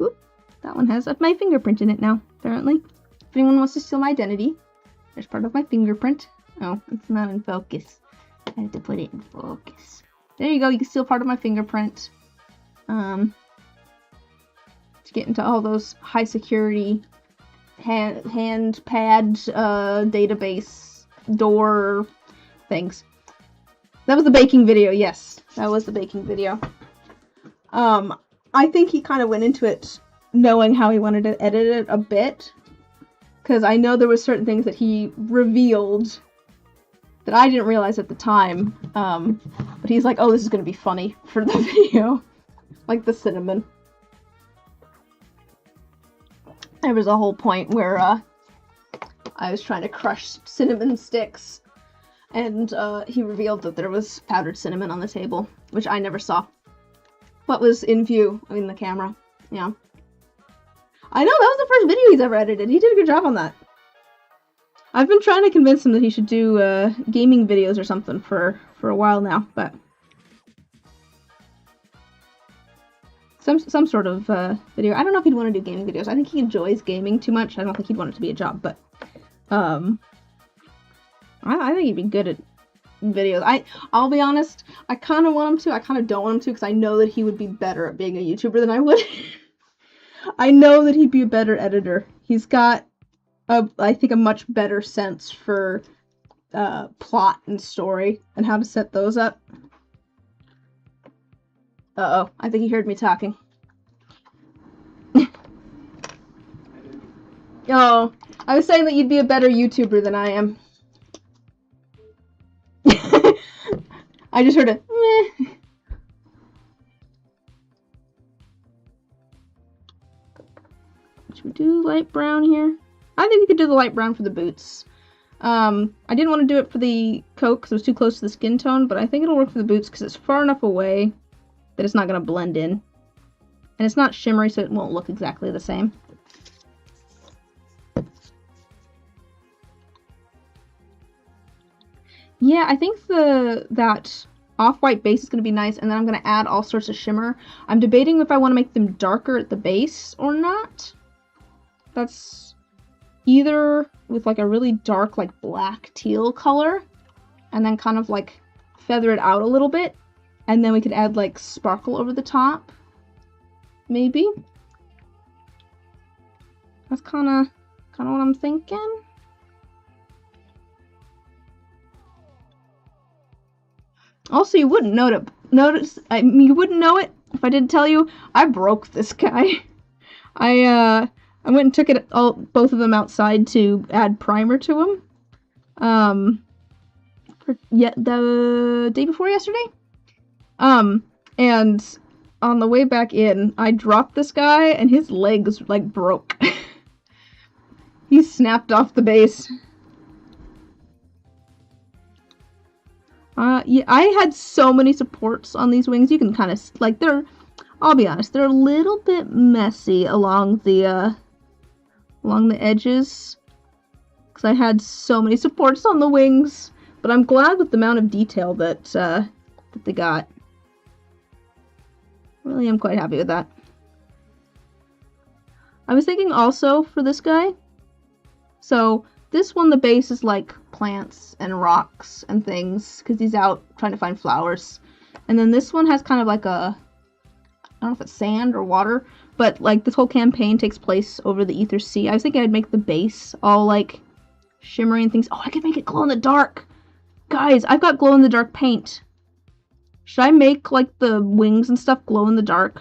Oop, that one has my fingerprint in it now, apparently. If anyone wants to steal my identity, there's part of my fingerprint. Oh, it's not in focus. I have to put it in focus. There you go, you can steal part of my fingerprint. To get into all those high security hand pad database door things. That was the baking video, yes. That was the baking video. I think he kind of went into it knowing how he wanted to edit it a bit. Because I know there were certain things that he revealed that I didn't realize at the time. But he's like, oh, this is going to be funny for the video. Like the cinnamon. There was a whole point where I was trying to crush cinnamon sticks. And he revealed that there was powdered cinnamon on the table, which I never saw. But was in view in the camera. Yeah. I know, that was the first video he's ever edited. He did a good job on that. I've been trying to convince him that he should do gaming videos or something for a while now, but some sort of video. I don't know if he'd want to do gaming videos. I think he enjoys gaming too much. I don't think he'd want it to be a job, but I think he'd be good at videos. I'll be honest, I kind of want him to, I kind of don't want him to, because I know that he would be better at being a YouTuber than I would. I know that he'd be a better editor. He's got, I think, a much better sense for plot and story, and how to set those up. Uh-oh, I think he heard me talking. Oh, I was saying that you'd be a better YouTuber than I am. I just heard a meh. Should we do light brown here? I think we could do the light brown for the boots. I didn't want to do it for the coat because it was too close to the skin tone, but I think it'll work for the boots because it's far enough away that it's not going to blend in. And it's not shimmery, so it won't look exactly the same. Yeah, I think that off-white base is going to be nice, and then I'm going to add all sorts of shimmer. I'm debating if I want to make them darker at the base or not. That's either with like a really dark, like black teal color, and then kind of like feather it out a little bit, and then we could add like sparkle over the top. Maybe. That's kind of what I'm thinking. Also, you wouldn't you wouldn't know it if I didn't tell you, I broke this guy. I went and took both of them outside to add primer to them. The day before yesterday. And on the way back in, I dropped this guy and his legs, like, broke. He snapped off the base. Yeah, I had so many supports on these wings. You can kind of, like, I'll be honest, they're a little bit messy along the edges. Because I had so many supports on the wings. But I'm glad with the amount of detail that they got. Really am quite happy with that. I was thinking also for this guy. So, This one, the base is like plants and rocks and things, because he's out trying to find flowers. And then this one has kind of like a, I don't know if it's sand or water, but like this whole campaign takes place over the Ether Sea. I was thinking I'd make the base all like shimmery and things. Oh, I could make it glow in the dark! Guys, I've got glow in the dark paint. Should I make like the wings and stuff glow in the dark?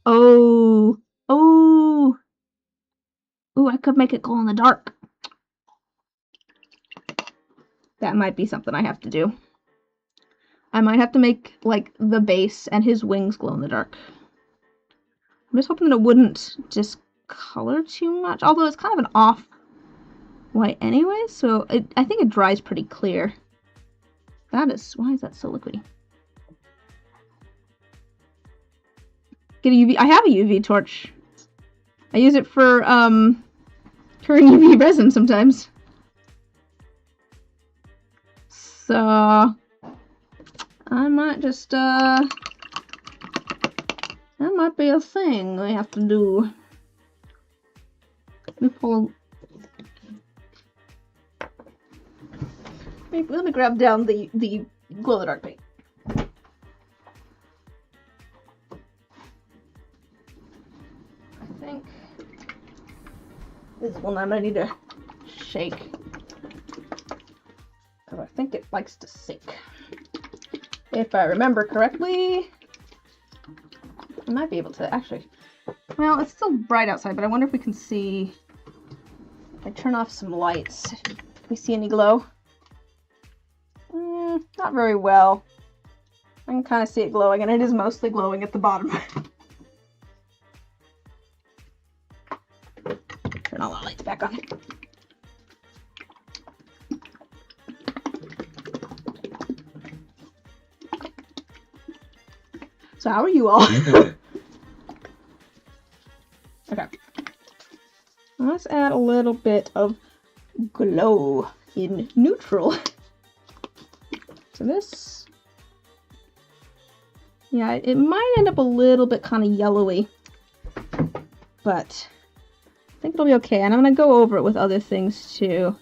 Oh. Oh. Ooh, I could make it glow in the dark. That might be something I have to do. I might have to make, like, the base and his wings glow in the dark. I'm just hoping that it wouldn't discolor too much. Although it's kind of an off white anyway, so I think it dries pretty clear. That is... Why is that so liquidy? Get a UV... I have a UV torch. I use it for, turning UV resin sometimes. So, I might just, that might be a thing we have to do. Let me pull, let me grab down the glow-in-the-dark paint. I think this is one I'm gonna need to shake. I think it likes to sink. If I remember correctly, I might be able to actually... Well, it's still bright outside, but I wonder if we can see... If I turn off some lights, can we see any glow? Not very well. I can kind of see it glowing, and it is mostly glowing at the bottom. Turn all the lights back on. So how are you all? Okay. Let's add a little bit of glow in neutral. So this... Yeah, it might end up a little bit kind of yellowy. But I think it'll be okay. And I'm going to go over it with other things too.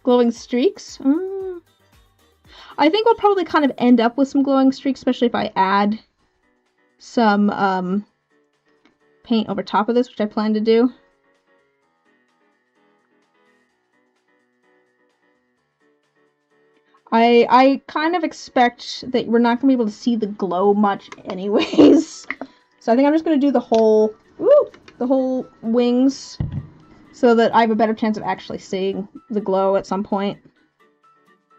Glowing streaks? I think we'll probably kind of end up with some glowing streaks, especially if I add some paint over top of this, which I plan to do. I kind of expect that we're not going to be able to see the glow much anyways. So I think I'm just going to do the whole wings, so that I have a better chance of actually seeing the glow at some point.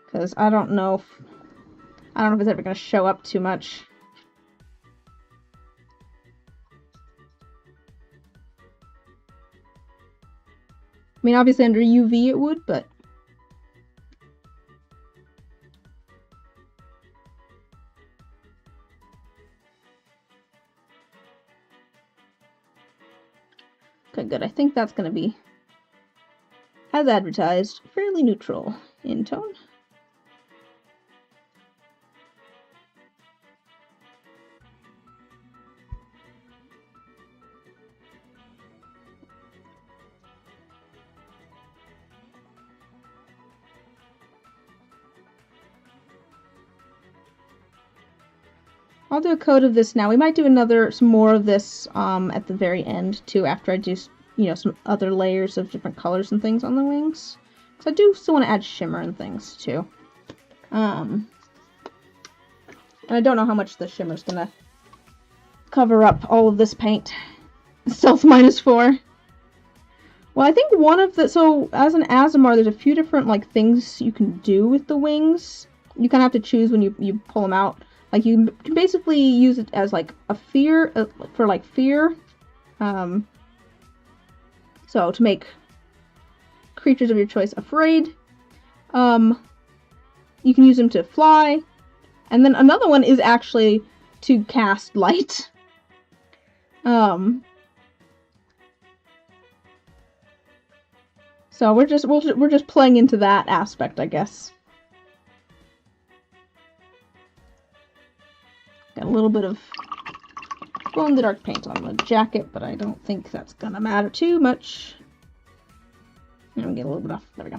Because I don't know if it's ever going to show up too much. I mean, obviously under UV it would, but... Okay, good. I think that's going to be, as advertised, fairly neutral in tone. I'll do a coat of this now. We might do some more of this at the very end too, after I do, you know, some other layers of different colors and things on the wings. So I do still want to add shimmer and things too. And I don't know how much the shimmer's gonna cover up all of this paint. Stealth -4. Well, I think one of the... So, as an Aasimar, there's a few different, like, things you can do with the wings. You kind of have to choose when you pull them out. Like, you can basically use it as, like, a fear... for, like, fear. So, to make creatures of your choice afraid. You can use them to fly. And then another one is actually to cast light. So we're just playing into that aspect, I guess. little bit of glow-in-the-dark paint on the jacket, but I don't think that's gonna matter too much. I'm gonna get a little bit off. There we go.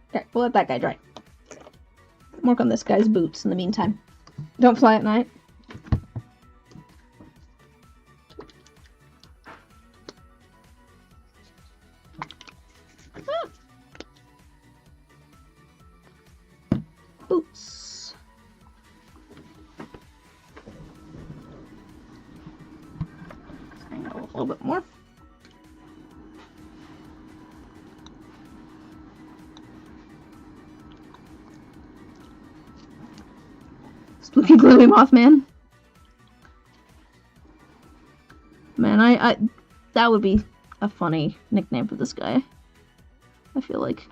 Okay, we'll let that guy dry. Work on this guy's boots in the meantime. Don't fly at night. Ah. Boots. Hang out a little bit more. Spooky Gloomy Mothman. Man, I that would be a funny nickname for this guy. I feel like.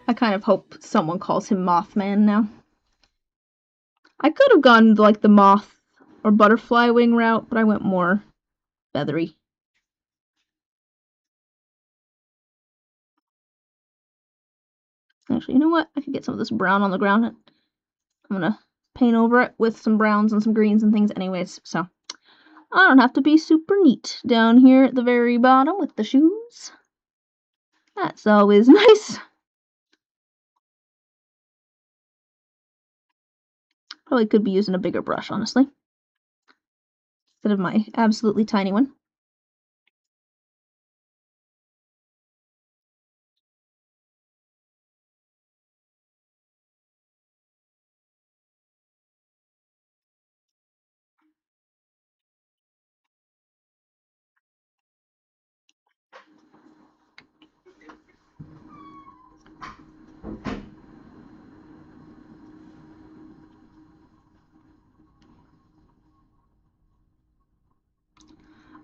I kind of hope someone calls him Mothman now. I could have gone like the moth or butterfly wing route, but I went more feathery. Actually, you know what? I could get some of this brown on the ground. I'm gonna paint over it with some browns and some greens and things anyways, so I don't have to be super neat down here at the very bottom with the shoes. That's always nice. Probably could be using a bigger brush, honestly, instead of my absolutely tiny one.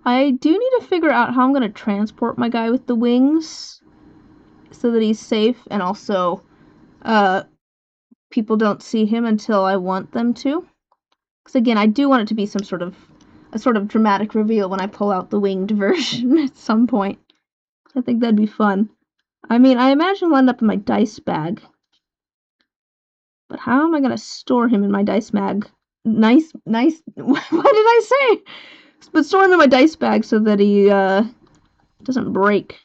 I do need to figure out how I'm going to transport my guy with the wings so that he's safe, and also people don't see him until I want them to. Because again, I do want it to be a sort of dramatic reveal when I pull out the winged version at some point. I think that'd be fun. I mean, I imagine he'll end up in my dice bag. But how am I going to store him in my dice bag? Nice, what did I say? But store him in my dice bag so that he doesn't break.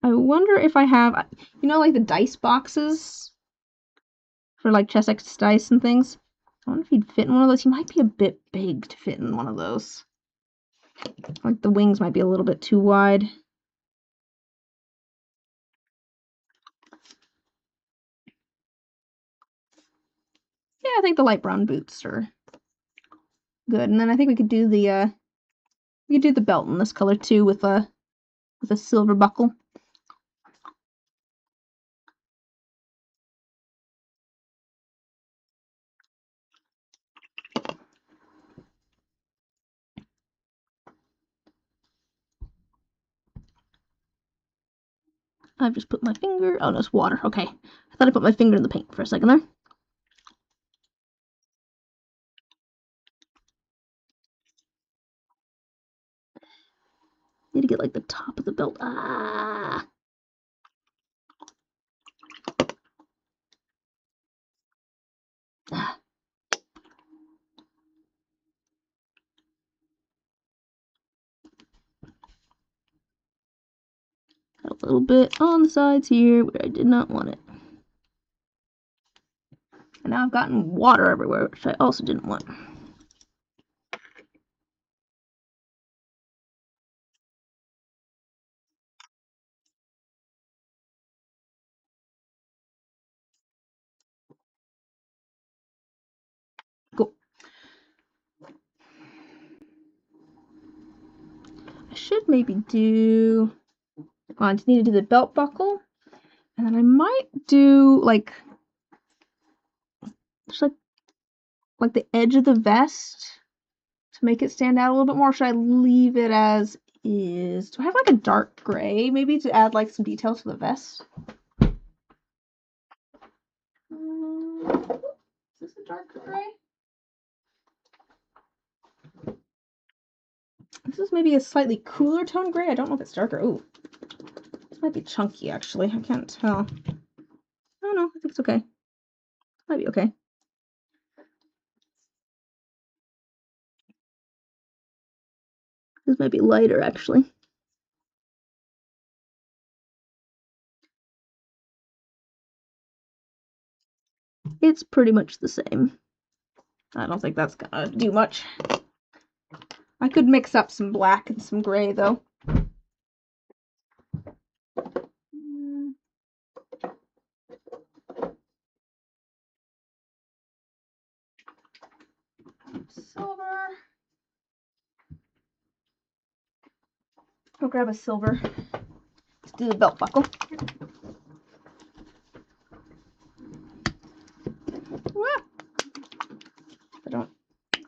I wonder if I have, you know, like the dice boxes for like Chessex dice and things. I wonder if he'd fit in one of those. He might be a bit big to fit in one of those. Like the wings might be a little bit too wide. Yeah, I think the light brown boots are good. And then I think we could do the belt in this color too with a silver buckle. I've just put my finger. Oh, no, it's water. Okay. I thought I put my finger in the paint for a second there. Need to get like the top of the belt. Ah. Ah. Got a little bit on the sides here where I did not want it. And now I've gotten water everywhere, which I also didn't want. Cool. I should maybe do... Well, I just need to do the belt buckle. And then I might do, like... Just like the edge of the vest to make it stand out a little bit more. Should I leave it as is? Do I have like a dark gray maybe to add like some detail to the vest? Is this a darker gray? This is maybe a slightly cooler tone gray. I don't know if it's darker. Ooh. This might be chunky, actually. I can't tell. I don't know. I think it's okay. Might be okay. This might be lighter, actually. It's pretty much the same. I don't think that's gonna do much. I could mix up some black and some gray, though. Silver. I'll grab a silver. Let's do the belt buckle. Ah! I don't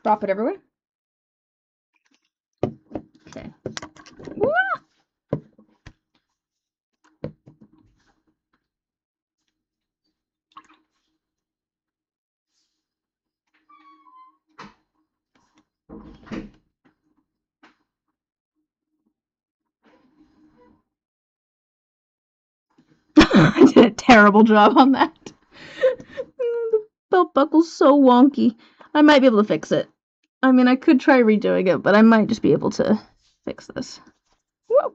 drop it everywhere. Okay. Ah! I did a terrible job on that. The belt buckle's so wonky. I might be able to fix it. I mean, I could try redoing it, but I might just be able to fix this. Whoa!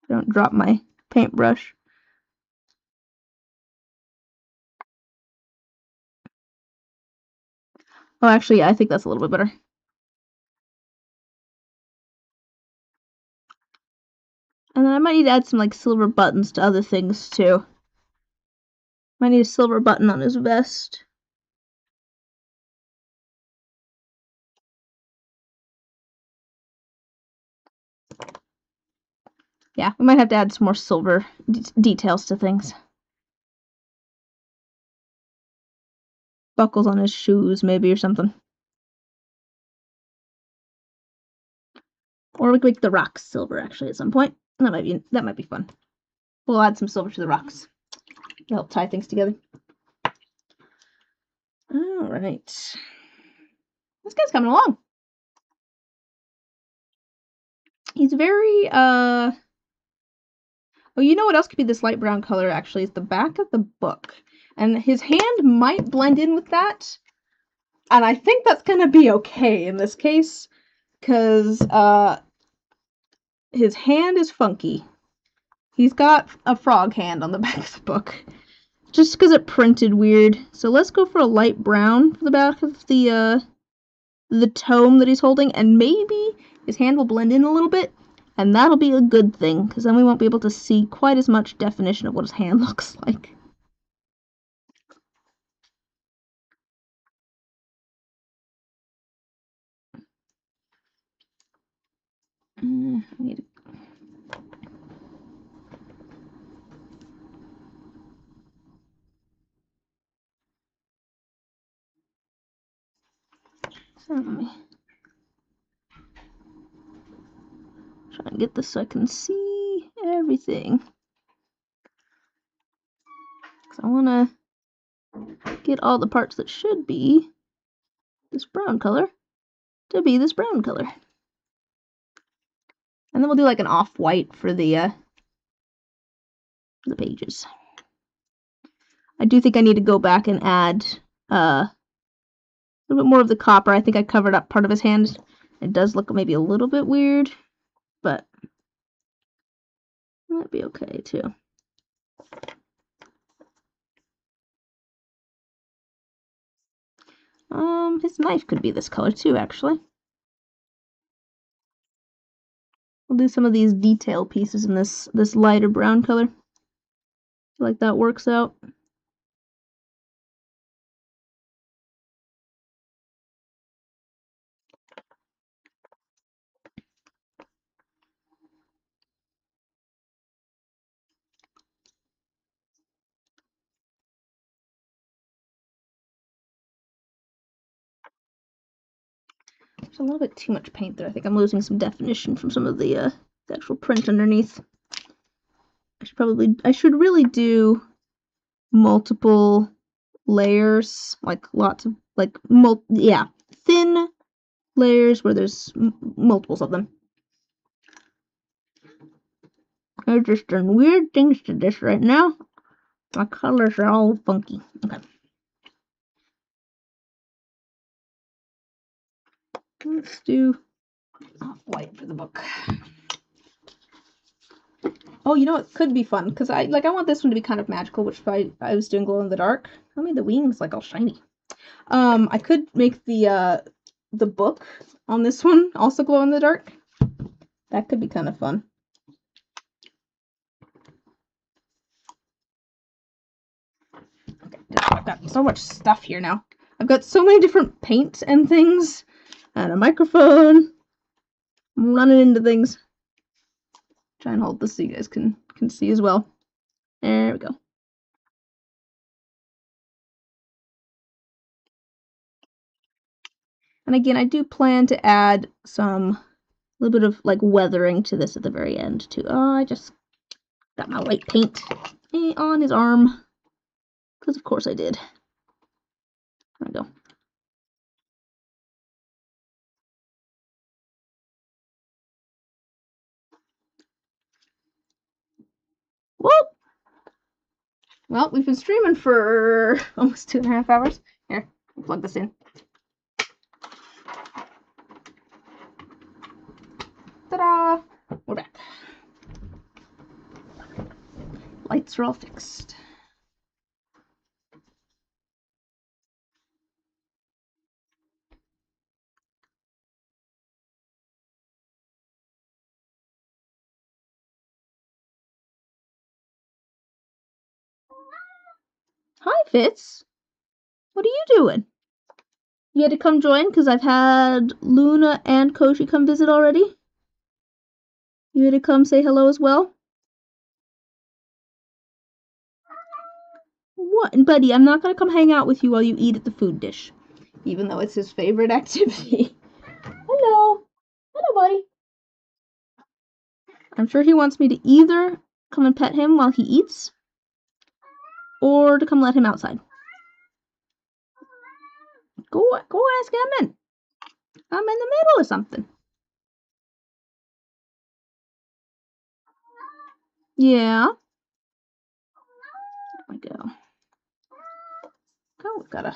Don't drop my paintbrush. Oh, actually, yeah, I think that's a little bit better. And then I might need to add some, like, silver buttons to other things, too. Might need a silver button on his vest. Yeah, we might have to add some more silver details to things. Buckles on his shoes, maybe, or something. Or we could make the rocks silver, actually, at some point. That might be fun. We'll add some silver to the rocks to help tie things together. Alright. This guy's coming along. He's very, Oh, you know what else could be this light brown color, actually, is the back of the book. And his hand might blend in with that. And I think that's gonna be okay in this case. Because, his hand is funky. He's got a frog hand on the back of the book. Just because it printed weird. So let's go for a light brown for the back of the tome that he's holding. And maybe his hand will blend in a little bit. And that'll be a good thing. Because then we won't be able to see quite as much definition of what his hand looks like. I need to... So let me try and get this so I can see everything. Because I want to get all the parts that should be this brown color to be this brown color. And then we'll do like an off-white for the pages. I do think I need to go back and add a little bit more of the copper. I think I covered up part of his hand. It does look maybe a little bit weird, but that'd be okay too. His knife could be this color too, actually. We'll do some of these detail pieces in this lighter brown color. Feel like that works out. There's a little bit too much paint there. I think I'm losing some definition from some of the actual print underneath. I should really do multiple layers, like lots of, like, thin layers where there's multiples of them. There's just some weird things to this right now. My colors are all funky. Okay. Let's do white for the book. Oh, you know it could be fun because I want this one to be kind of magical, which if I was doing glow in the dark, I made the wings like all shiny. I could make the book on this one also glow in the dark. That could be kind of fun. Okay, I've got so much stuff here now. I've got so many different paints and things, and a microphone. I'm running into things. Try and hold this so you guys can see as well. There we go. And again, I do plan to add some little bit of like weathering to this at the very end too. Oh, I just got my white paint on his arm. Because of course I did. There we go. Whoop! Well, we've been streaming for almost 2.5 hours. Here, I'll plug this in. Ta-da! We're back. Lights are all fixed. Hi, Fitz. What are you doing? You had to come join because I've had Luna and Koshi come visit already? You had to come say hello as well? What? And buddy, I'm not going to come hang out with you while you eat at the food dish. Even though it's his favorite activity. Hello. Hello, buddy. I'm sure he wants me to either come and pet him while he eats, or to come let him outside. Go ask Emmett. I'm in the middle of something. Yeah. There we go. Oh, we've got a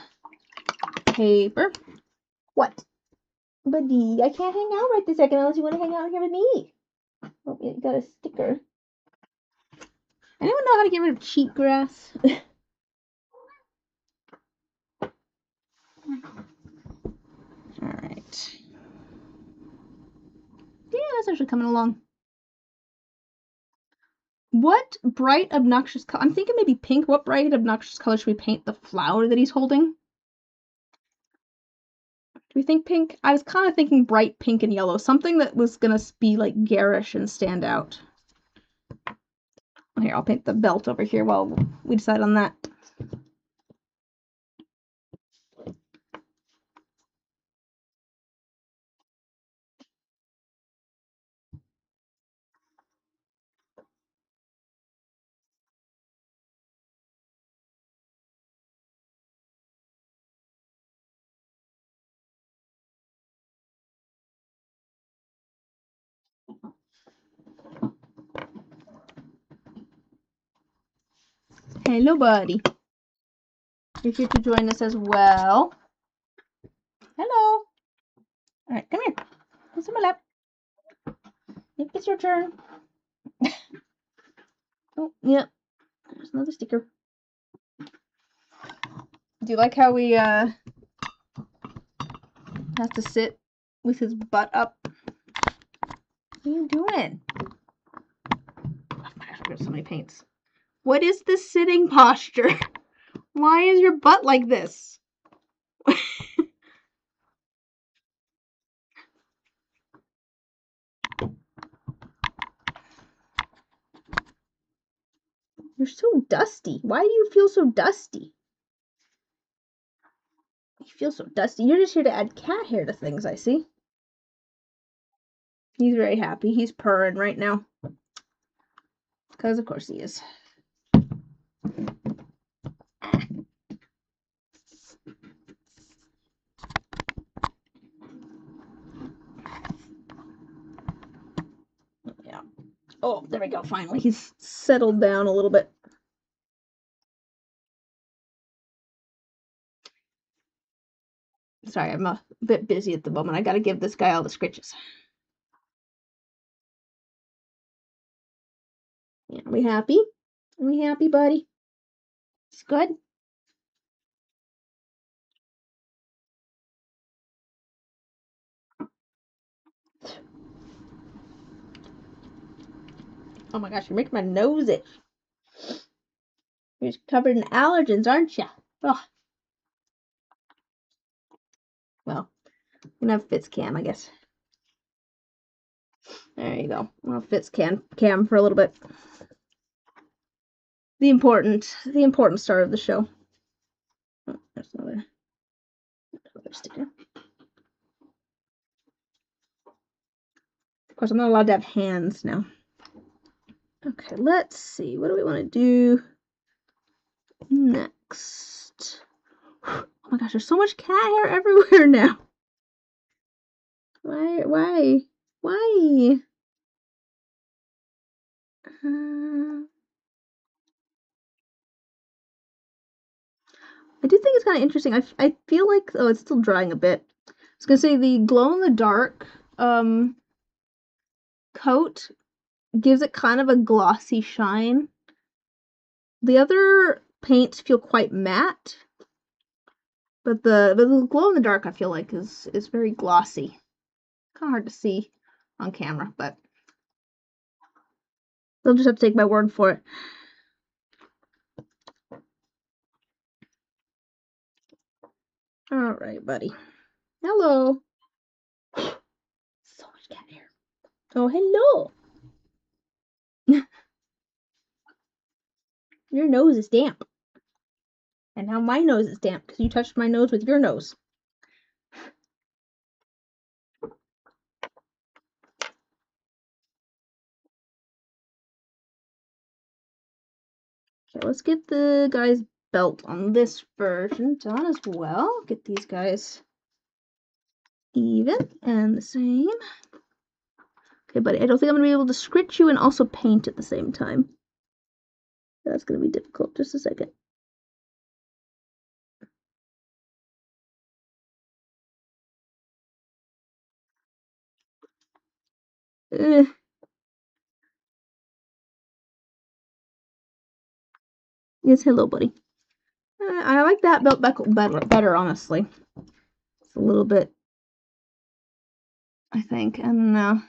paper. What? Buddy, I can't hang out right this second unless you want to hang out here with me. Oh, you got a sticker. Anyone know how to get rid of cheat grass? Alright. Yeah, that's actually coming along. What bright, obnoxious color? I'm thinking maybe pink. What bright, obnoxious color should we paint the flower that he's holding? Do we think pink? I was kind of thinking bright pink and yellow. Something that was going to be like garish and stand out. Here, I'll paint the belt over here while we decide on that. Hello, buddy. You're here to join us as well. Hello. All right, come here. It's in my lap. Yep, it's your turn. Oh, yep. There's another sticker. Do you like how we have to sit with his butt up? What are you doing? Oh, gosh, I've got so many paints. What is this sitting posture? Why is your butt like this? You're so dusty. Why do you feel so dusty? You feel so dusty. You're just here to add cat hair to things, I see. He's very happy. He's purring right now. Because of course he is. Yeah. Oh, there we go, finally. He's settled down a little bit. Sorry, I'm a bit busy at the moment. I gotta give this guy all the scritches. Yeah, are we happy? Are we happy, buddy? It's good? Oh my gosh, you're making my nose itch. You're just covered in allergens, aren't you? Oh. Well, I'm gonna have Fitzcam, I guess. There you go. I'll have Fitzcam for a little bit. The important star of the show. Oh, there's another sticker. Of course, I'm not allowed to have hands now. Okay, let's see. What do we want to do next? Oh my gosh, there's so much cat hair everywhere now. Why? I do think it's kind of interesting. I feel like, oh, it's still drying a bit. I was gonna say the glow-in-the-dark coat gives it kind of a glossy shine. The other paints feel quite matte, but the glow-in-the-dark I feel like is very glossy. Kind of hard to see on camera, but they'll just have to take my word for it. All right, buddy. Hello. So much cat hair. Oh, hello. Your nose is damp. And now my nose is damp because you touched my nose with your nose. Okay, let's get the guy's belt on this version done as well. Get these guys even and the same. Okay, buddy, I don't think I'm going to be able to scritch you and also paint at the same time. That's going to be difficult. Just a second. Yes, hello, buddy. I like that belt buckle better, honestly. It's a little bit, I think, and I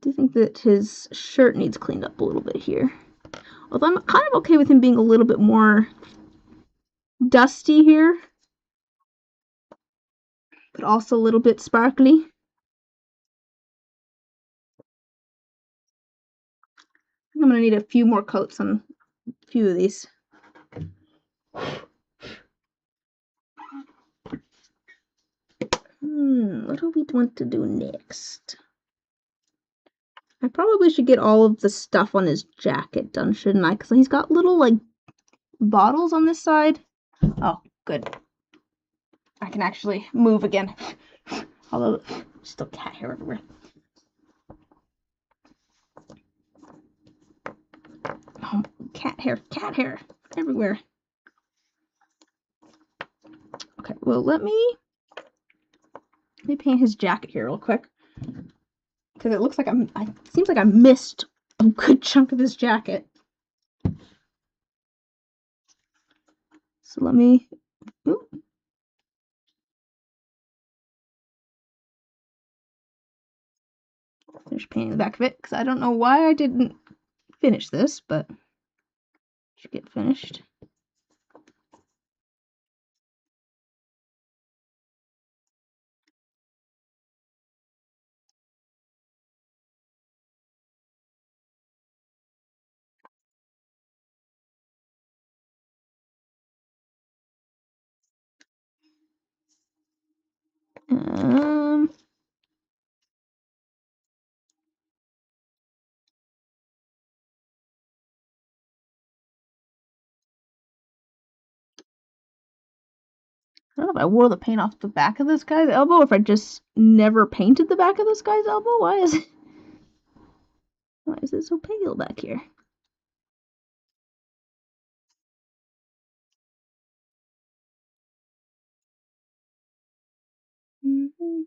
do think that his shirt needs cleaned up a little bit here. Although I'm kind of okay with him being a little bit more dusty here, but also a little bit sparkly. I'm going to need a few more coats on a few of these. What do we want to do next? I probably should get all of the stuff on his jacket done, shouldn't I? Because he's got little, like, bottles on this side. Oh, good. I can actually move again. Although, still cat hair everywhere. Oh, cat hair everywhere. Okay, well, let me paint his jacket here real quick. Because it looks like it seems like I missed a good chunk of his jacket. So let me, finish painting the back of it, because I don't know why I didn't finish this, but it should get finished. I don't know if I wore the paint off the back of this guy's elbow, or if I just never painted the back of this guy's elbow. Why is it? Why is it so pale back here? Mm-hmm.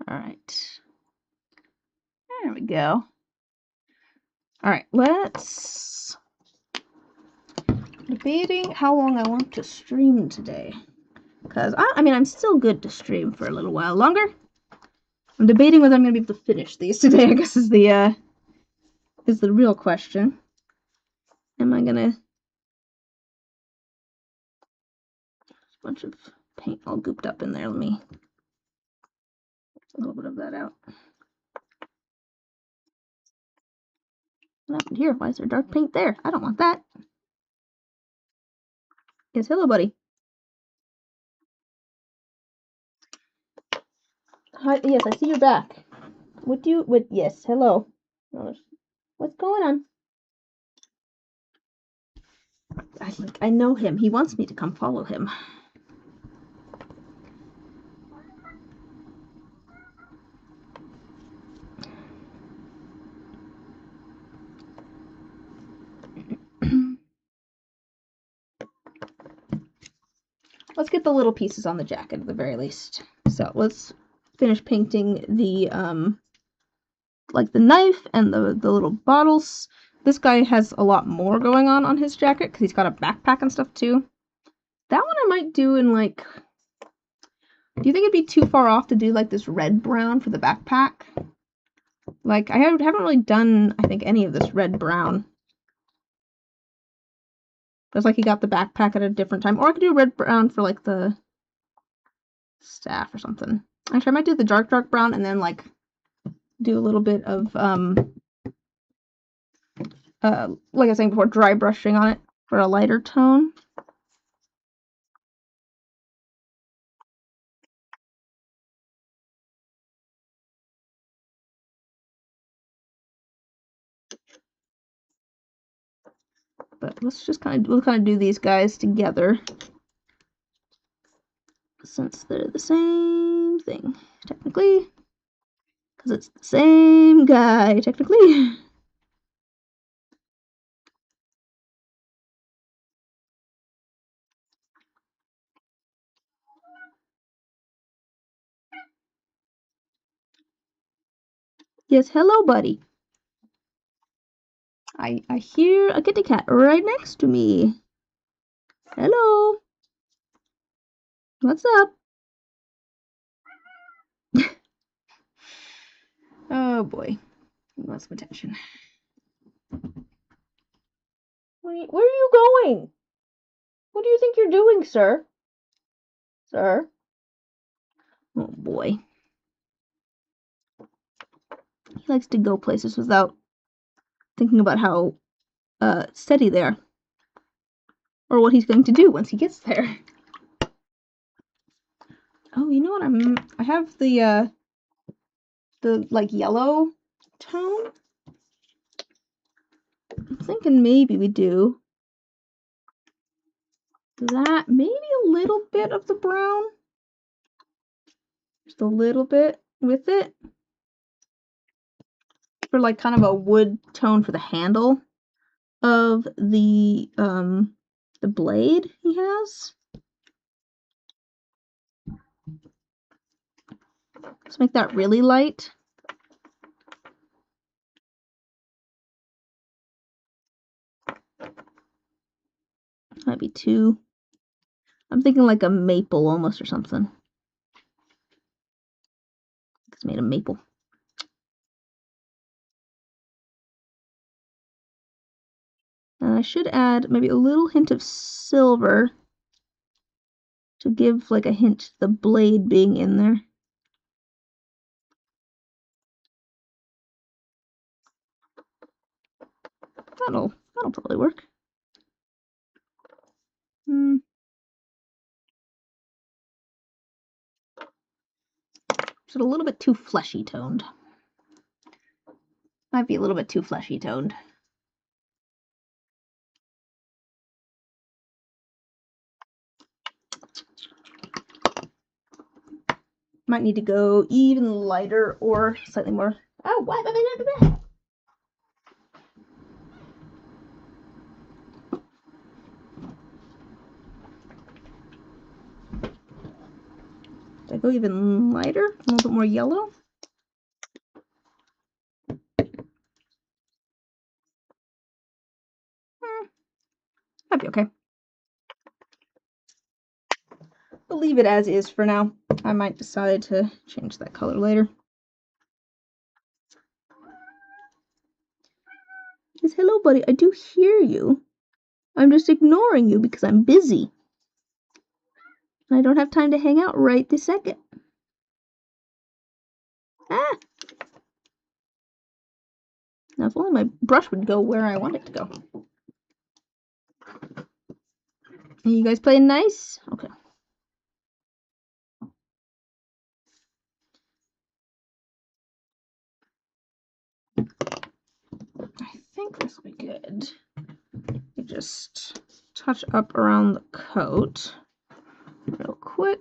All right. There we go. All right, let's... Debating how long I want to stream today. Because, I mean, I'm still good to stream for a little while longer. I'm debating whether I'm going to be able to finish these today, I guess is the real question. Am I going to... Bunch of paint all gooped up in there. Let me... a little bit of that out. What happened here? Why is there dark paint there? I don't want that. Yes, hello, buddy. Hi, yes, I see you're back. Yes, hello. What's going on? I know him. He wants me to come follow him. Let's get the little pieces on the jacket at the very least. So let's finish painting the like the knife and the little bottles. This guy has a lot more going on his jacket because he's got a backpack and stuff too. That one I might do in like... Do you think it'd be too far off to do like this red brown for the backpack? Like I haven't really done, I think, any of this red brown. But it's like he got the backpack at a different time. Or I could do red brown for like the staff or something. Actually, I might do the dark brown and then like do a little bit of like I was saying before, dry brushing on it for a lighter tone. But let's just we'll kind of do these guys together, since they're the same thing technically, because it's the same guy technically. Yes, hello, buddy. I hear a kitty cat right next to me. Hello. What's up? Oh boy. He wants some attention. Where are you going? What do you think you're doing, sir? Sir? Oh boy. He likes to go places without thinking about how steady they are. Or what he's going to do once he gets there. Oh, you know what? I have the like yellow tone. I'm thinking maybe we do that. Maybe a little bit of the brown. Just a little bit with it. For like kind of a wood tone for the handle of the blade he has. Let's make that really light. Might be too... I'm thinking like a maple almost or something. It's made of maple. And I should add maybe a little hint of silver to give like a hint to the blade being in there. That'll probably work. Just a little bit too fleshy toned. Might be a little bit too fleshy toned. Might need to go even lighter or slightly more. Oh, why have I been under that? Did I go even lighter? A little bit more yellow? That'd be okay. We'll leave it as is for now. I might decide to change that color later. Yes, hello, buddy. I do hear you. I'm just ignoring you because I'm busy. I don't have time to hang out right this second. Ah! Now, if only my brush would go where I want it to go. Are you guys playing nice? Okay. I think this will be good. You just touch up around the coat real quick.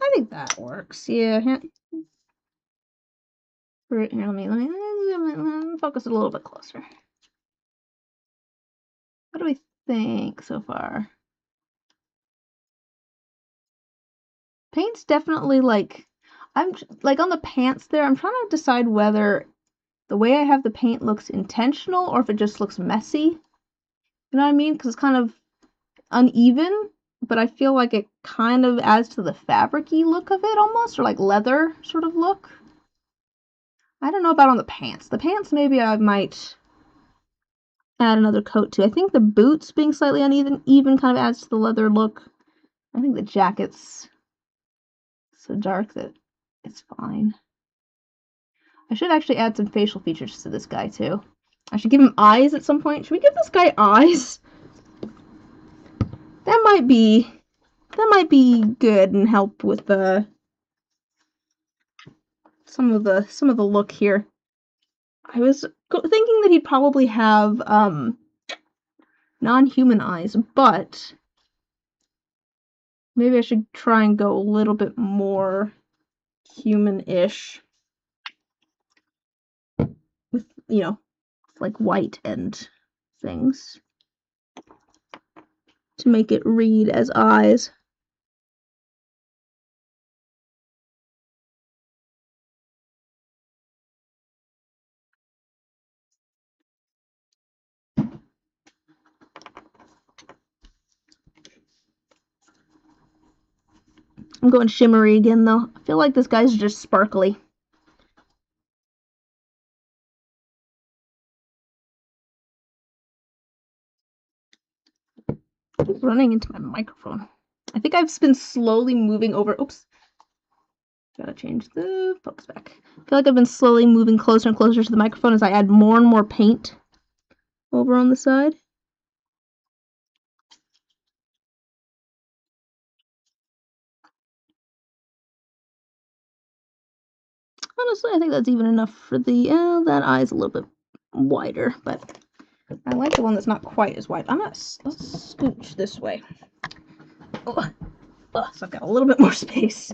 I think that works. Yeah. Right here, let me focus it a little bit closer. What do we think so far? Paint's definitely I'm like on the pants there. I'm trying to decide whether the way I have the paint looks intentional or if it just looks messy. You know what I mean? Because it's kind of uneven, but I feel like it kind of adds to the fabric-y look of it almost, or like leather sort of look. I don't know about on the pants. The pants maybe I might add another coat to. I think the boots being slightly uneven kind of adds to the leather look. I think the jacket's so dark that it's fine. I should actually add some facial features to this guy too. I should give him eyes at some point. Should we give this guy eyes? That might be good and help with the some of the look here. I was thinking that he'd probably have non-human eyes, but maybe I should try and go a little bit more human-ish with, you know, like white and things to make it read as eyes. I'm going shimmery again, though. I feel like this guy's just sparkly. I keep running into my microphone. I think I've been slowly moving over. Oops. Gotta change the focus back. I feel like I've been slowly moving closer and closer to the microphone as I add more and more paint over on the side. Honestly, I think that's even enough for the, that eye's a little bit wider, but I like the one that's not quite as wide. Let's scooch this way. Oh, so I've got a little bit more space.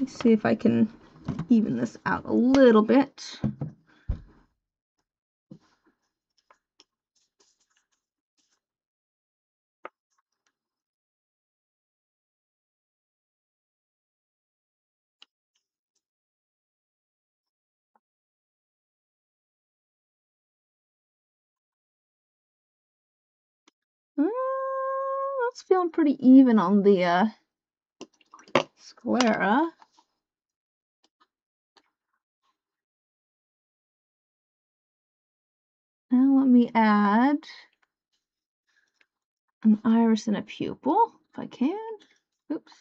Let's see if I can even this out a little bit. it's feeling pretty even on the sclera. Now let me add an iris and a pupil, if I can. Oops,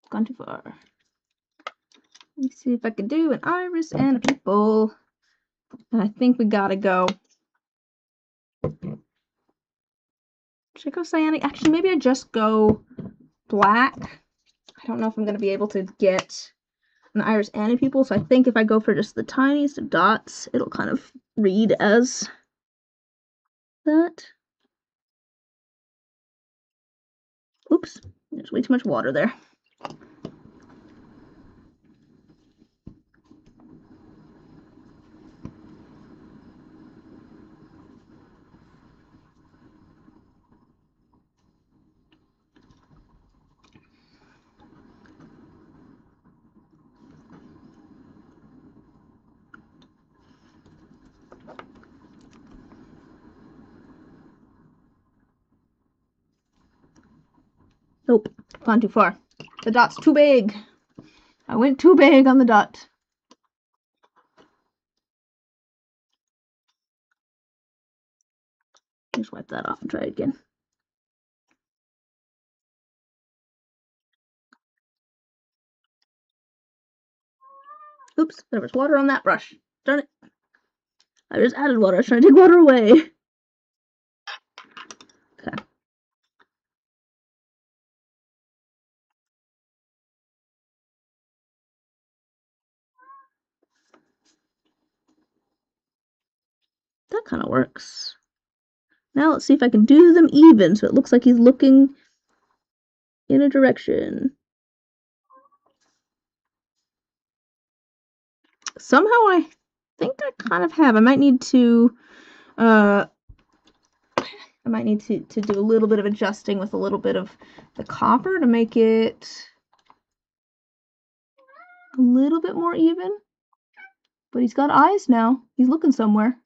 gone too far. Let me see if I can do an iris and a pupil. And I think we gotta go. Should I go cyanic? Actually, maybe I just go black. I don't know if I'm gonna be able to get an iris and a pupil, so I think if I go for just the tiniest of dots, it'll kind of read as that. Oops, there's way too much water there. Nope, gone too far. The dot's too big. I went too big on the dot. Just wipe that off and try it again. Oops, there was water on that brush. Darn it. I just added water. I was trying to take water away. Okay. That kind of works. Now let's see if I can do them even so it looks like he's looking in a direction. Somehow I think I kind of have. I might need to do a little bit of adjusting with a little bit of the copper to make it a little bit more even. But he's got eyes now. He's looking somewhere.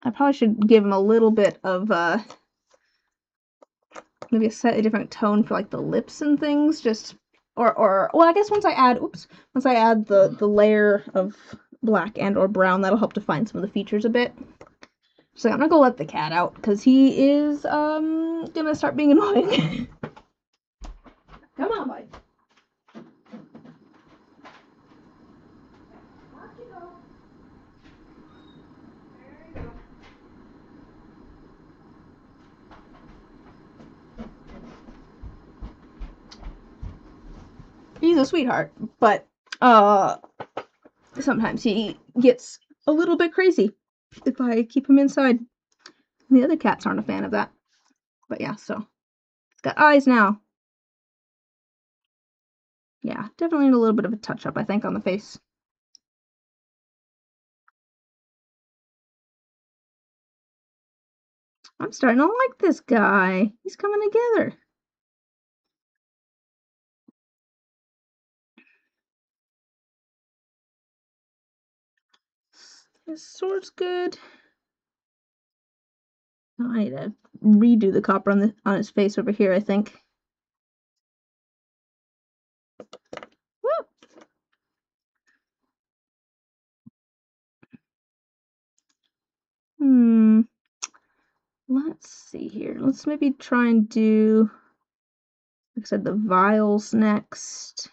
I probably should give him a little bit of maybe a slightly different tone for like the lips and things, just or well, I guess once I add the layer of black and or brown, that'll help define some of the features a bit. So I'm not gonna let the cat out because he is gonna start being annoying. Come on, bud. He's a sweetheart, but sometimes he gets a little bit crazy if I keep him inside. The other cats aren't a fan of that. But yeah, so it's got eyes now. Yeah, definitely need a little bit of a touch-up, I think, on the face. I'm starting to like this guy. He's coming together. His sword's good. Oh, I need to redo the copper on his face over here, I think. Woo! Let's see here. Let's maybe try and do, like I said, the vials next.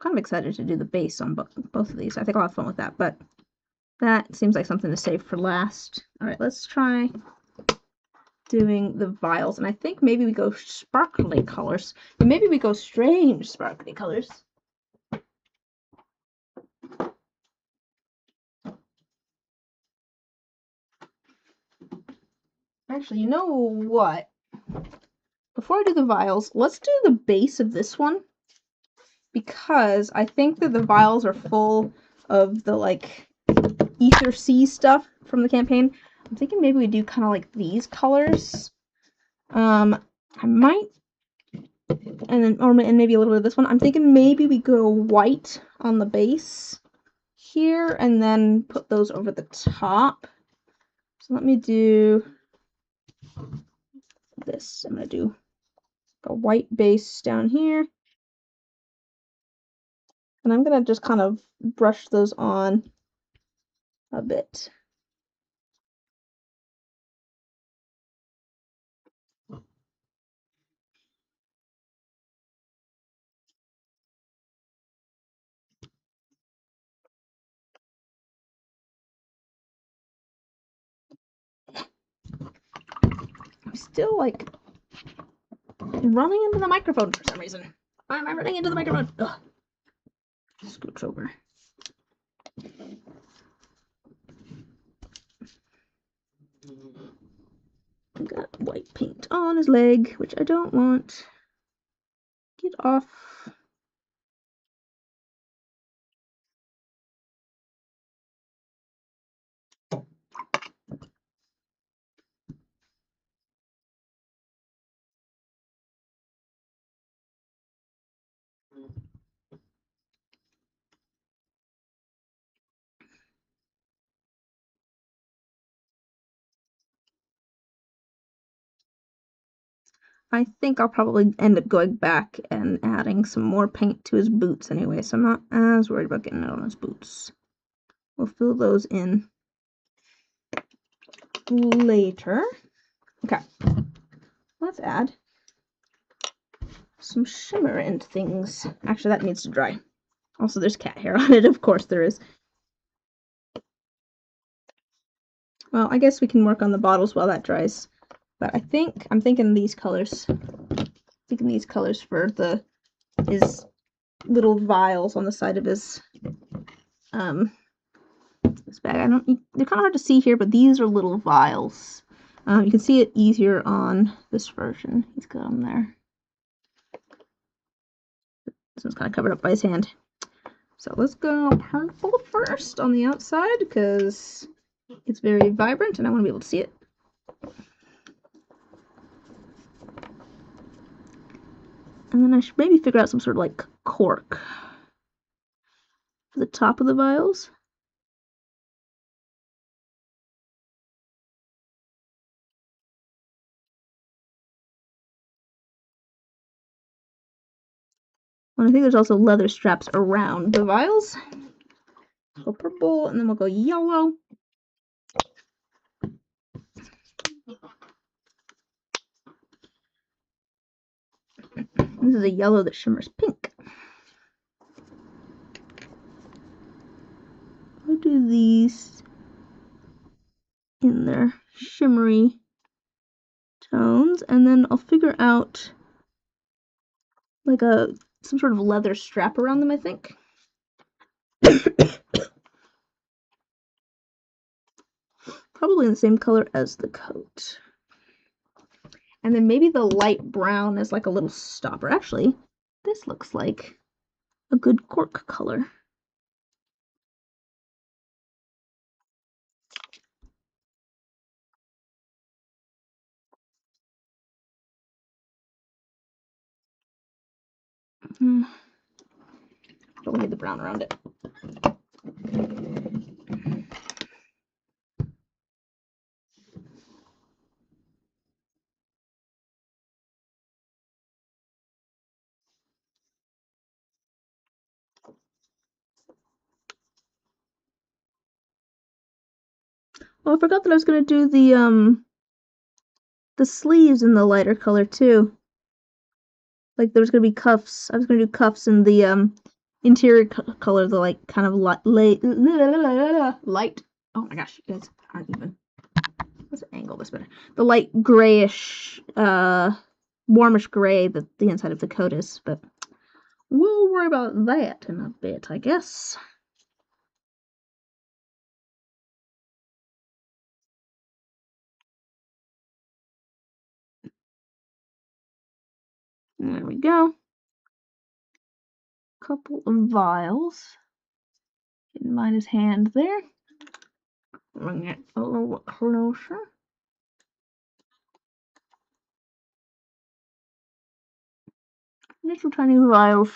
Kind of excited to do the base on both of these. I think I'll have fun with that, but that seems like something to save for last. All right, let's try doing the vials, and I think maybe we go sparkly colors, and maybe we go strange sparkly colors. Actually, you know what? Before I do the vials, let's do the base of this one, because I think that the vials are full of the like Ether Sea stuff from the campaign. I'm thinking maybe we do kind of like these colors. I might, and maybe a little bit of this one. I'm thinking maybe we go white on the base here and then put those over the top. So let me do this. I'm going to do a white base down here. And I'm going to just kind of brush those on a bit. I'm still like running into the microphone for some reason. Why am I running into the microphone? Ugh. Scooch over. Got white paint on his leg, which I don't want. Get off. I think I'll probably end up going back and adding some more paint to his boots anyway, so I'm not as worried about getting it on his boots. We'll fill those in later. Okay, let's add some shimmer into things. Actually, that needs to dry. Also, there's cat hair on it, of course there is. Well, I guess we can work on the bottles while that dries. But I'm thinking these colors. These colors for his little vials on the side of his this bag. They're kind of hard to see here, but these are little vials. You can see it easier on this version. He's got them there. This one's kind of covered up by his hand. So let's go purple first on the outside because it's very vibrant and I want to be able to see it. And then I should maybe figure out some sort of like cork for the top of the vials. And I think there's also leather straps around the vials. Go purple, and then we'll go yellow. This is a yellow that shimmers pink. I'll do these in their shimmery tones, and then I'll figure out like some sort of leather strap around them, I think. Probably in the same color as the coat. And then maybe the light brown is like a little stopper. Actually, this looks like a good cork color. Don't need the brown around it. Oh, I forgot that I was gonna do the sleeves in the lighter color too. Like there's gonna be cuffs. I was gonna do cuffs in the interior color, the like kind of light. Oh my gosh, you guys aren't even. Let's angle this better. The light grayish, warmish gray that the inside of the coat is, but we'll worry about that in a bit, I guess. There we go. Couple of vials. Didn't mind his hand there. Bring it a little closer. Little tiny vials.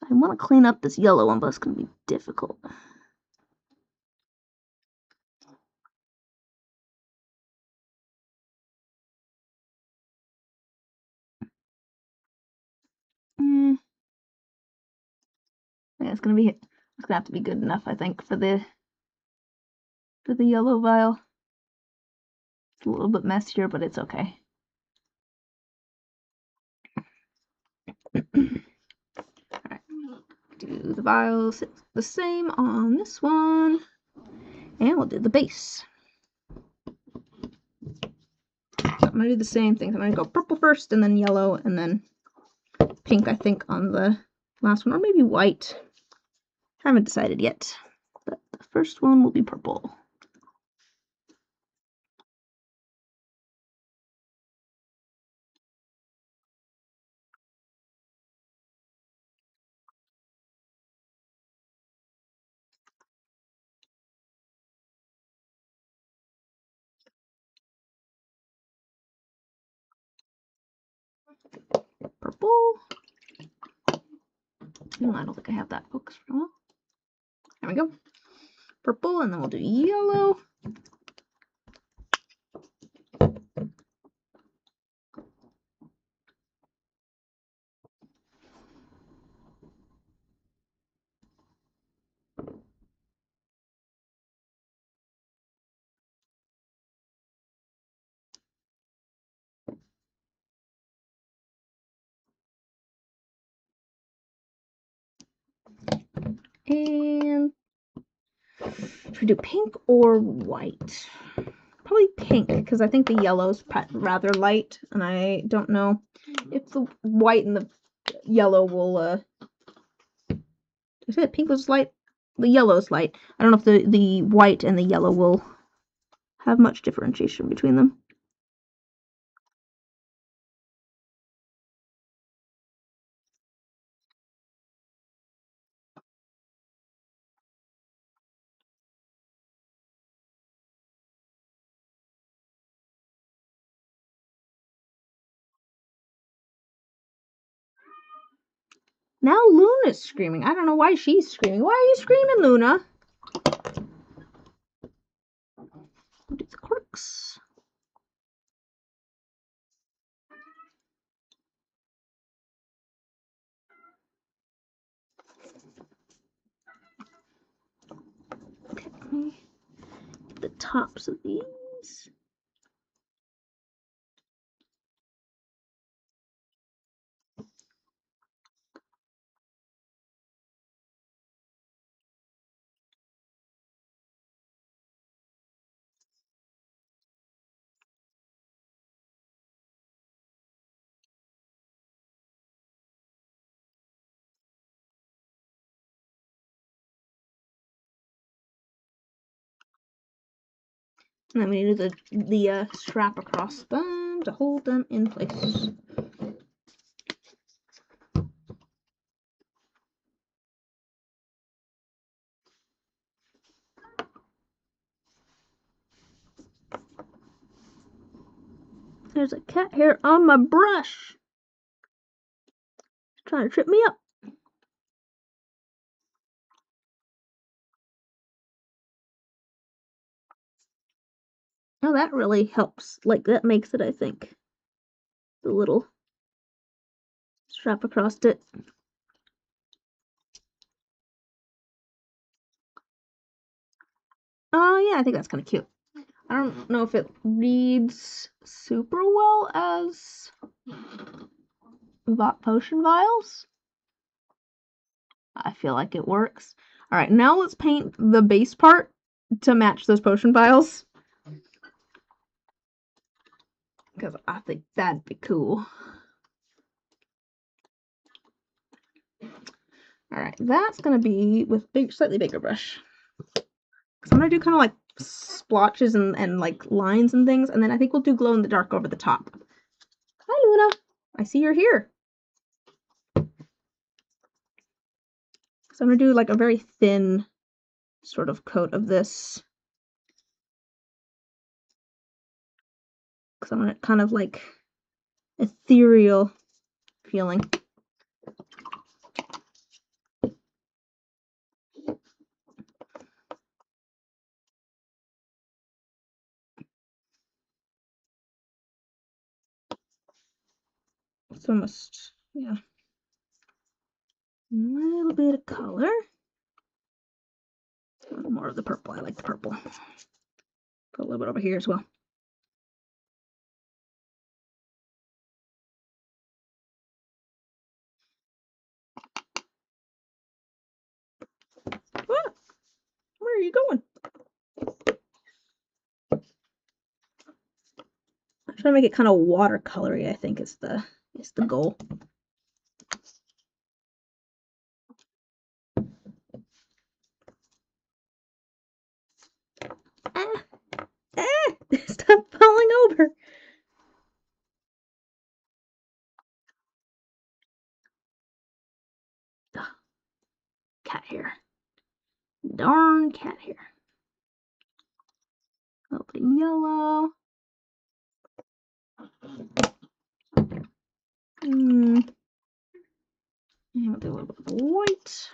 I want to clean up this yellow one, but it's going to be difficult. Yeah, it's gonna have to be good enough, I think, for the yellow vial. It's a little bit messier, but it's okay. Alright, do the vials the same on this one, and we'll do the base. So I'm gonna do the same thing. I'm gonna go purple first, and then yellow, and then pink, I think, on the last one, or maybe white. Haven't decided yet, but the first one will be purple. Purple. No, I don't think I have that focus for a while. There we go. Purple, and then we'll do yellow. And should we do pink or white? Probably pink, because I think the yellow's rather light, and I don't know if the white and the yellow will, did I say the pink was light? The yellow's light. I don't know if the white and the yellow will have much differentiation between them. Now Luna's screaming. I don't know why she's screaming. Why are you screaming, Luna? We'll do the quirks. Okay, let me get the tops of these. And then we do the strap across them to hold them in place. There's a cat hair on my brush. It's trying to trip me up. Oh, that really helps. Like, that makes it, I think. The little strap across it. Oh, yeah, I think that's kind of cute. I don't know if it reads super well as potion vials. I feel like it works. Alright, now let's paint the base part to match those potion vials. Because I think that'd be cool. Alright, that's going to be with slightly bigger brush. So I'm going to do kind of like splotches and like lines and things, and then I think we'll do glow in the dark over the top. Hi, Luna. I see you're here. So I'm going to do like a very thin sort of coat of this. Because I want it kind of like ethereal feeling. almost, yeah. A little bit of color. A little more of the purple. I like the purple. Put a little bit over here as well. Ah, where are you going? I'm trying to make it kind of watercolory, I think is the goal. Ah, ah, stop falling over. Ugh, cat hair. Darn cat hair. A little bit of yellow. And we'll do a little bit of white.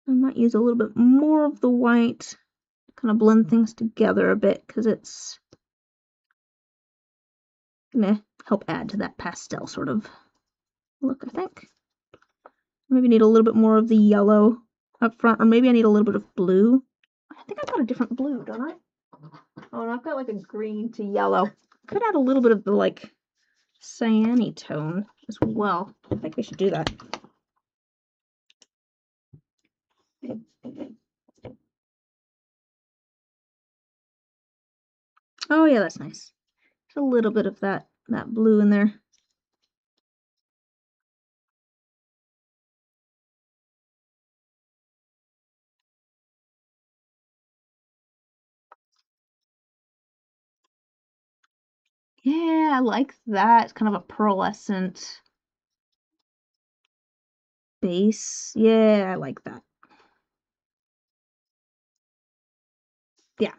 I might use a little bit more of the white to kind of blend things together a bit because it's gonna help add to that pastel sort of look, I think. Maybe need a little bit more of the yellow up front, or maybe I need a little bit of blue. I think I've got a different blue, don't I? Oh, and I've got like a green to yellow. Could add a little bit of the like cyan-y tone as well. I think we should do that. Oh yeah, that's nice. Just a little bit of that blue in there. Yeah, I like that. It's kind of a pearlescent base. Yeah, I like that. Yeah.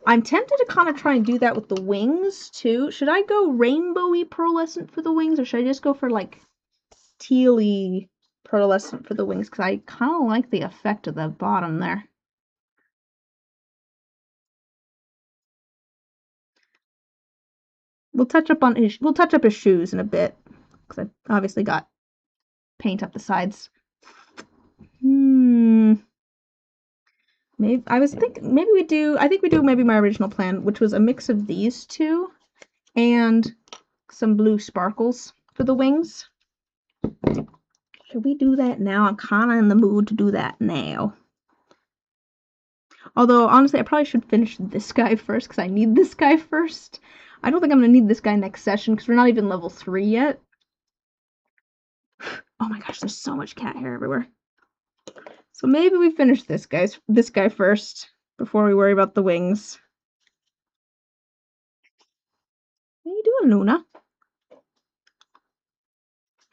I'm tempted to kind of try and do that with the wings too. Should I go rainbowy pearlescent for the wings, or should I just go for like tealy pearlescent for the wings? Because I kind of like the effect of the bottom there. We'll touch up his shoes in a bit, because I've obviously got paint up the sides. Maybe I was thinking maybe we do. I think we do maybe my original plan, which was a mix of these two and some blue sparkles for the wings. Should we do that now? I'm kind of in the mood to do that now. Although, honestly, I probably should finish this guy first, because I need this guy first. I don't think I'm going to need this guy next session, because we're not even level 3 yet. Oh my gosh, there's so much cat hair everywhere. So maybe we finish this guy first, before we worry about the wings. What are you doing, Luna?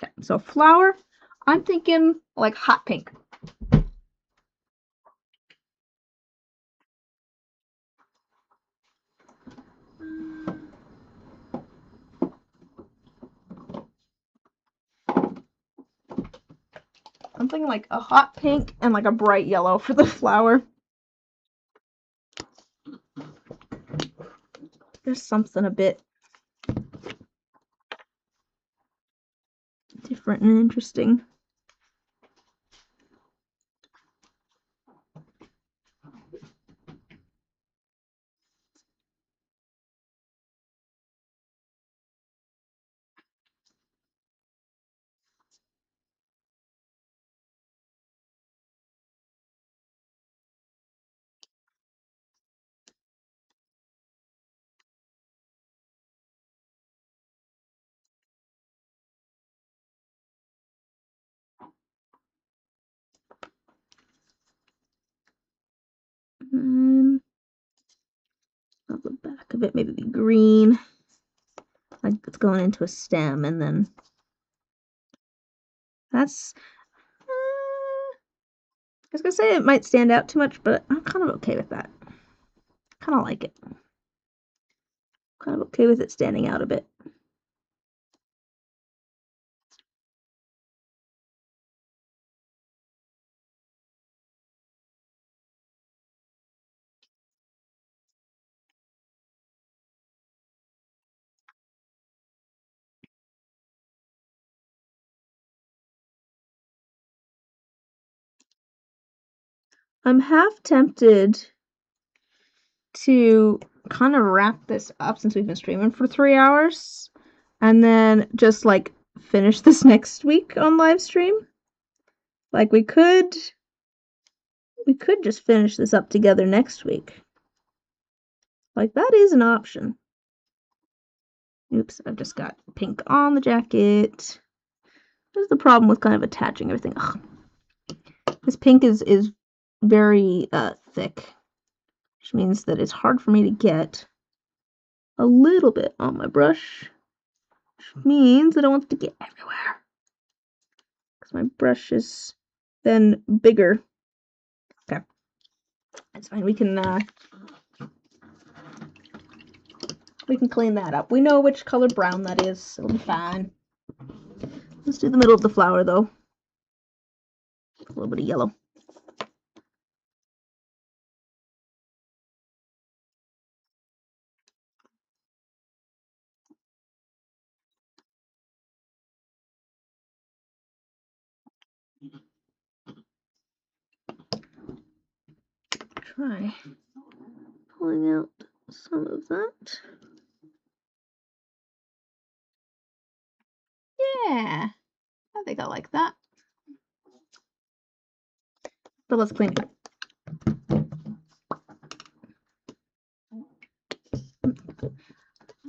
Okay, so flower, I'm thinking like hot pink. I'm thinking like a hot pink and like a bright yellow for the flower. There's something a bit different and interesting. On the back of it, maybe be green, like it's going into a stem, and then that's. I was gonna say it might stand out too much, but I'm kind of okay with that. Kind of like it. Kind of okay with it standing out a bit. I'm half tempted to kind of wrap this up since we've been streaming for 3 hours and then just like finish this next week on live stream. Like we could just finish this up together next week. Like that is an option. Oops, I've just got pink on the jacket. This is the problem with kind of attaching everything. Ugh. This pink is very thick, which means that it's hard for me to get a little bit on my brush, which means I don't want it to get everywhere because my brush is then bigger. Okay, that's fine. We can clean that up. We know which color brown that is. It'll be fine. Let's do the middle of the flower though. A little bit of yellow. Try pulling out some of that. Yeah, I think I like that. But let's clean it.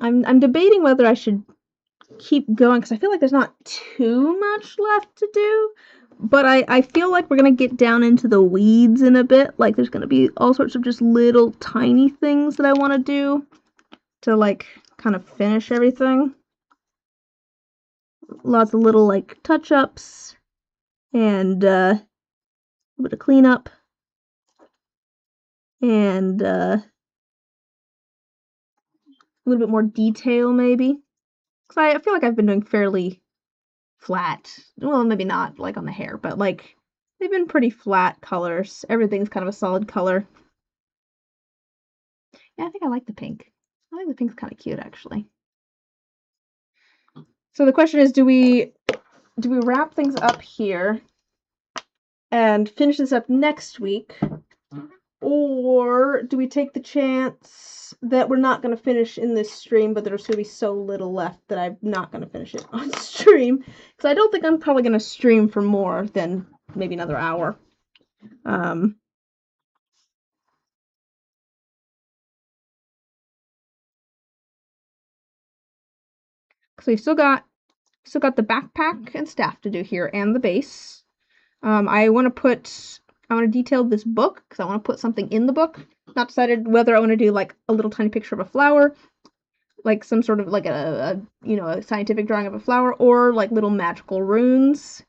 I'm debating whether I should keep going because I feel like there's not too much left to do. But I feel like we're going to get down into the weeds in a bit. Like, there's going to be all sorts of just little tiny things that I want to do to, like, kind of finish everything. Lots of little, like, touch-ups and a little bit of cleanup. And a little bit more detail, maybe. Because I feel like I've been doing fairly flat. Well, maybe not, like, on the hair, but, like, they've been pretty flat colors. Everything's kind of a solid color. Yeah, I think I like the pink. I think the pink's kind of cute, actually. So the question is, do we wrap things up here and finish this up next week? Or do we take the chance that we're not going to finish in this stream, but there's going to be so little left that I'm not going to finish it on stream? Because I don't think I'm probably going to stream for more than maybe another hour. So we've still got the backpack and staff to do here, and the base. I want to detail this book because I want to put something in the book. Not decided whether I want to do like a little tiny picture of a flower, like some sort of like a scientific drawing of a flower, or like little magical runes.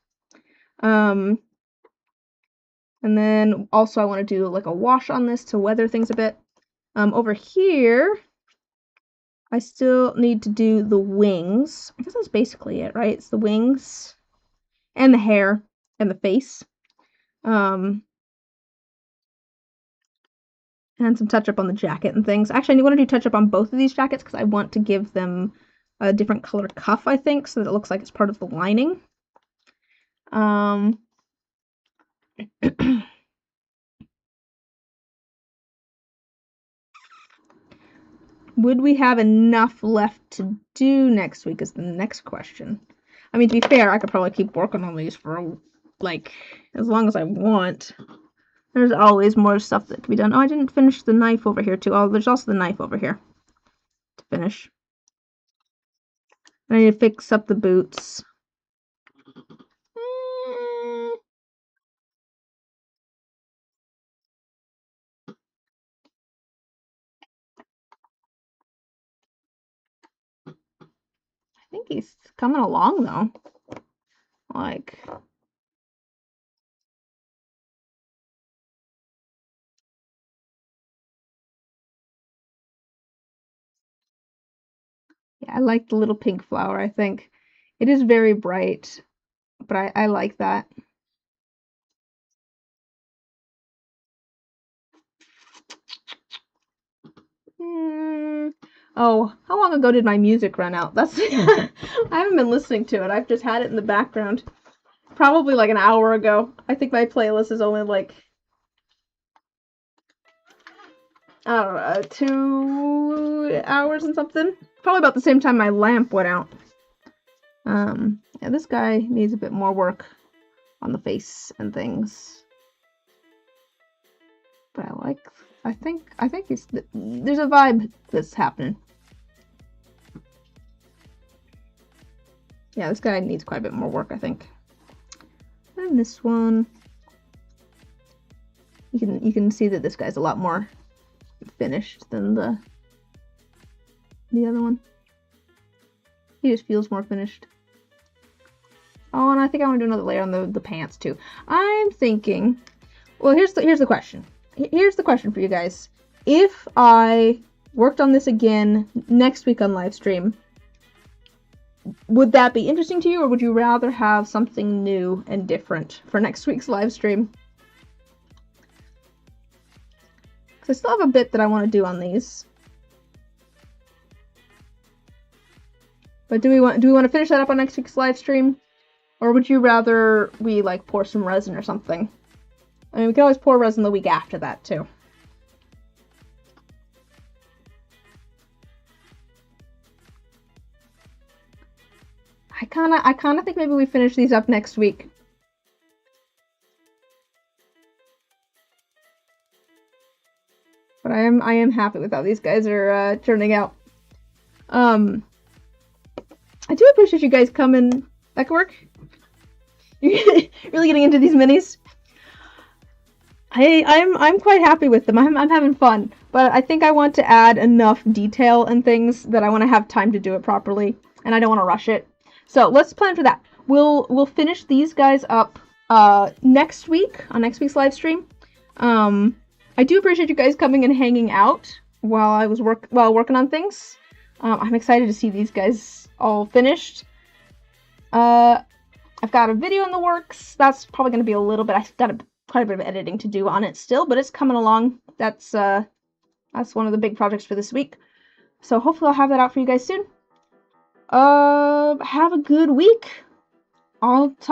And then also I want to do like a wash on this to weather things a bit. Over here, I still need to do the wings. I guess that's basically it, right? It's the wings and the hair and the face. And some touch-up on the jacket and things. Actually, I want to do touch-up on both of these jackets because I want to give them a different color cuff, I think, so that it looks like it's part of the lining. Would we have enough left to do next week is the next question. I mean, to be fair, I could probably keep working on these for, like, as long as I want. There's always more stuff that can be done. Oh, I didn't finish the knife over here, too. Oh, there's also the knife over here to finish. I need to fix up the boots. I think he's coming along, though. Like... Yeah, I like the little pink flower, I think. It is very bright, but I like that. Oh, how long ago did my music run out? That's I haven't been listening to it. I've just had it in the background. Probably like an hour ago. I think my playlist is only like I don't know, 2 hours and something. Probably about the same time my lamp went out. Yeah, this guy needs a bit more work on the face and things. But I think there's a vibe that's happening. Yeah, this guy needs quite a bit more work, I think. And this one, you can see that this guy's a lot more finished than the other one. He just feels more finished. Oh, and I think I want to do another layer on the pants too. I'm thinking, well, here's the question. Here's the question for you guys. If I worked on this again next week on live stream, would that be interesting to you, or would you rather have something new and different for next week's live stream? Because I still have a bit that I want to do on these. But do we want to finish that up on next week's live stream? Or would you rather we like pour some resin or something? I mean, we can always pour resin the week after that too. I kinda think maybe we finish these up next week. But I am happy with how these guys are turning out. I do appreciate you guys coming. That could work. You're really getting into these minis. I'm quite happy with them. I'm having fun, but I think I want to add enough detail and things that I want to have time to do it properly, and I don't want to rush it. So let's plan for that. We'll finish these guys up next week on next week's live stream. I do appreciate you guys coming and hanging out while I was working on things. I'm excited to see these guys all finished. I've got a video in the works. That's probably going to be a little bit. I've got quite a bit of editing to do on it still, but it's coming along. That's one of the big projects for this week. So hopefully I'll have that out for you guys soon. Have a good week. I'll talk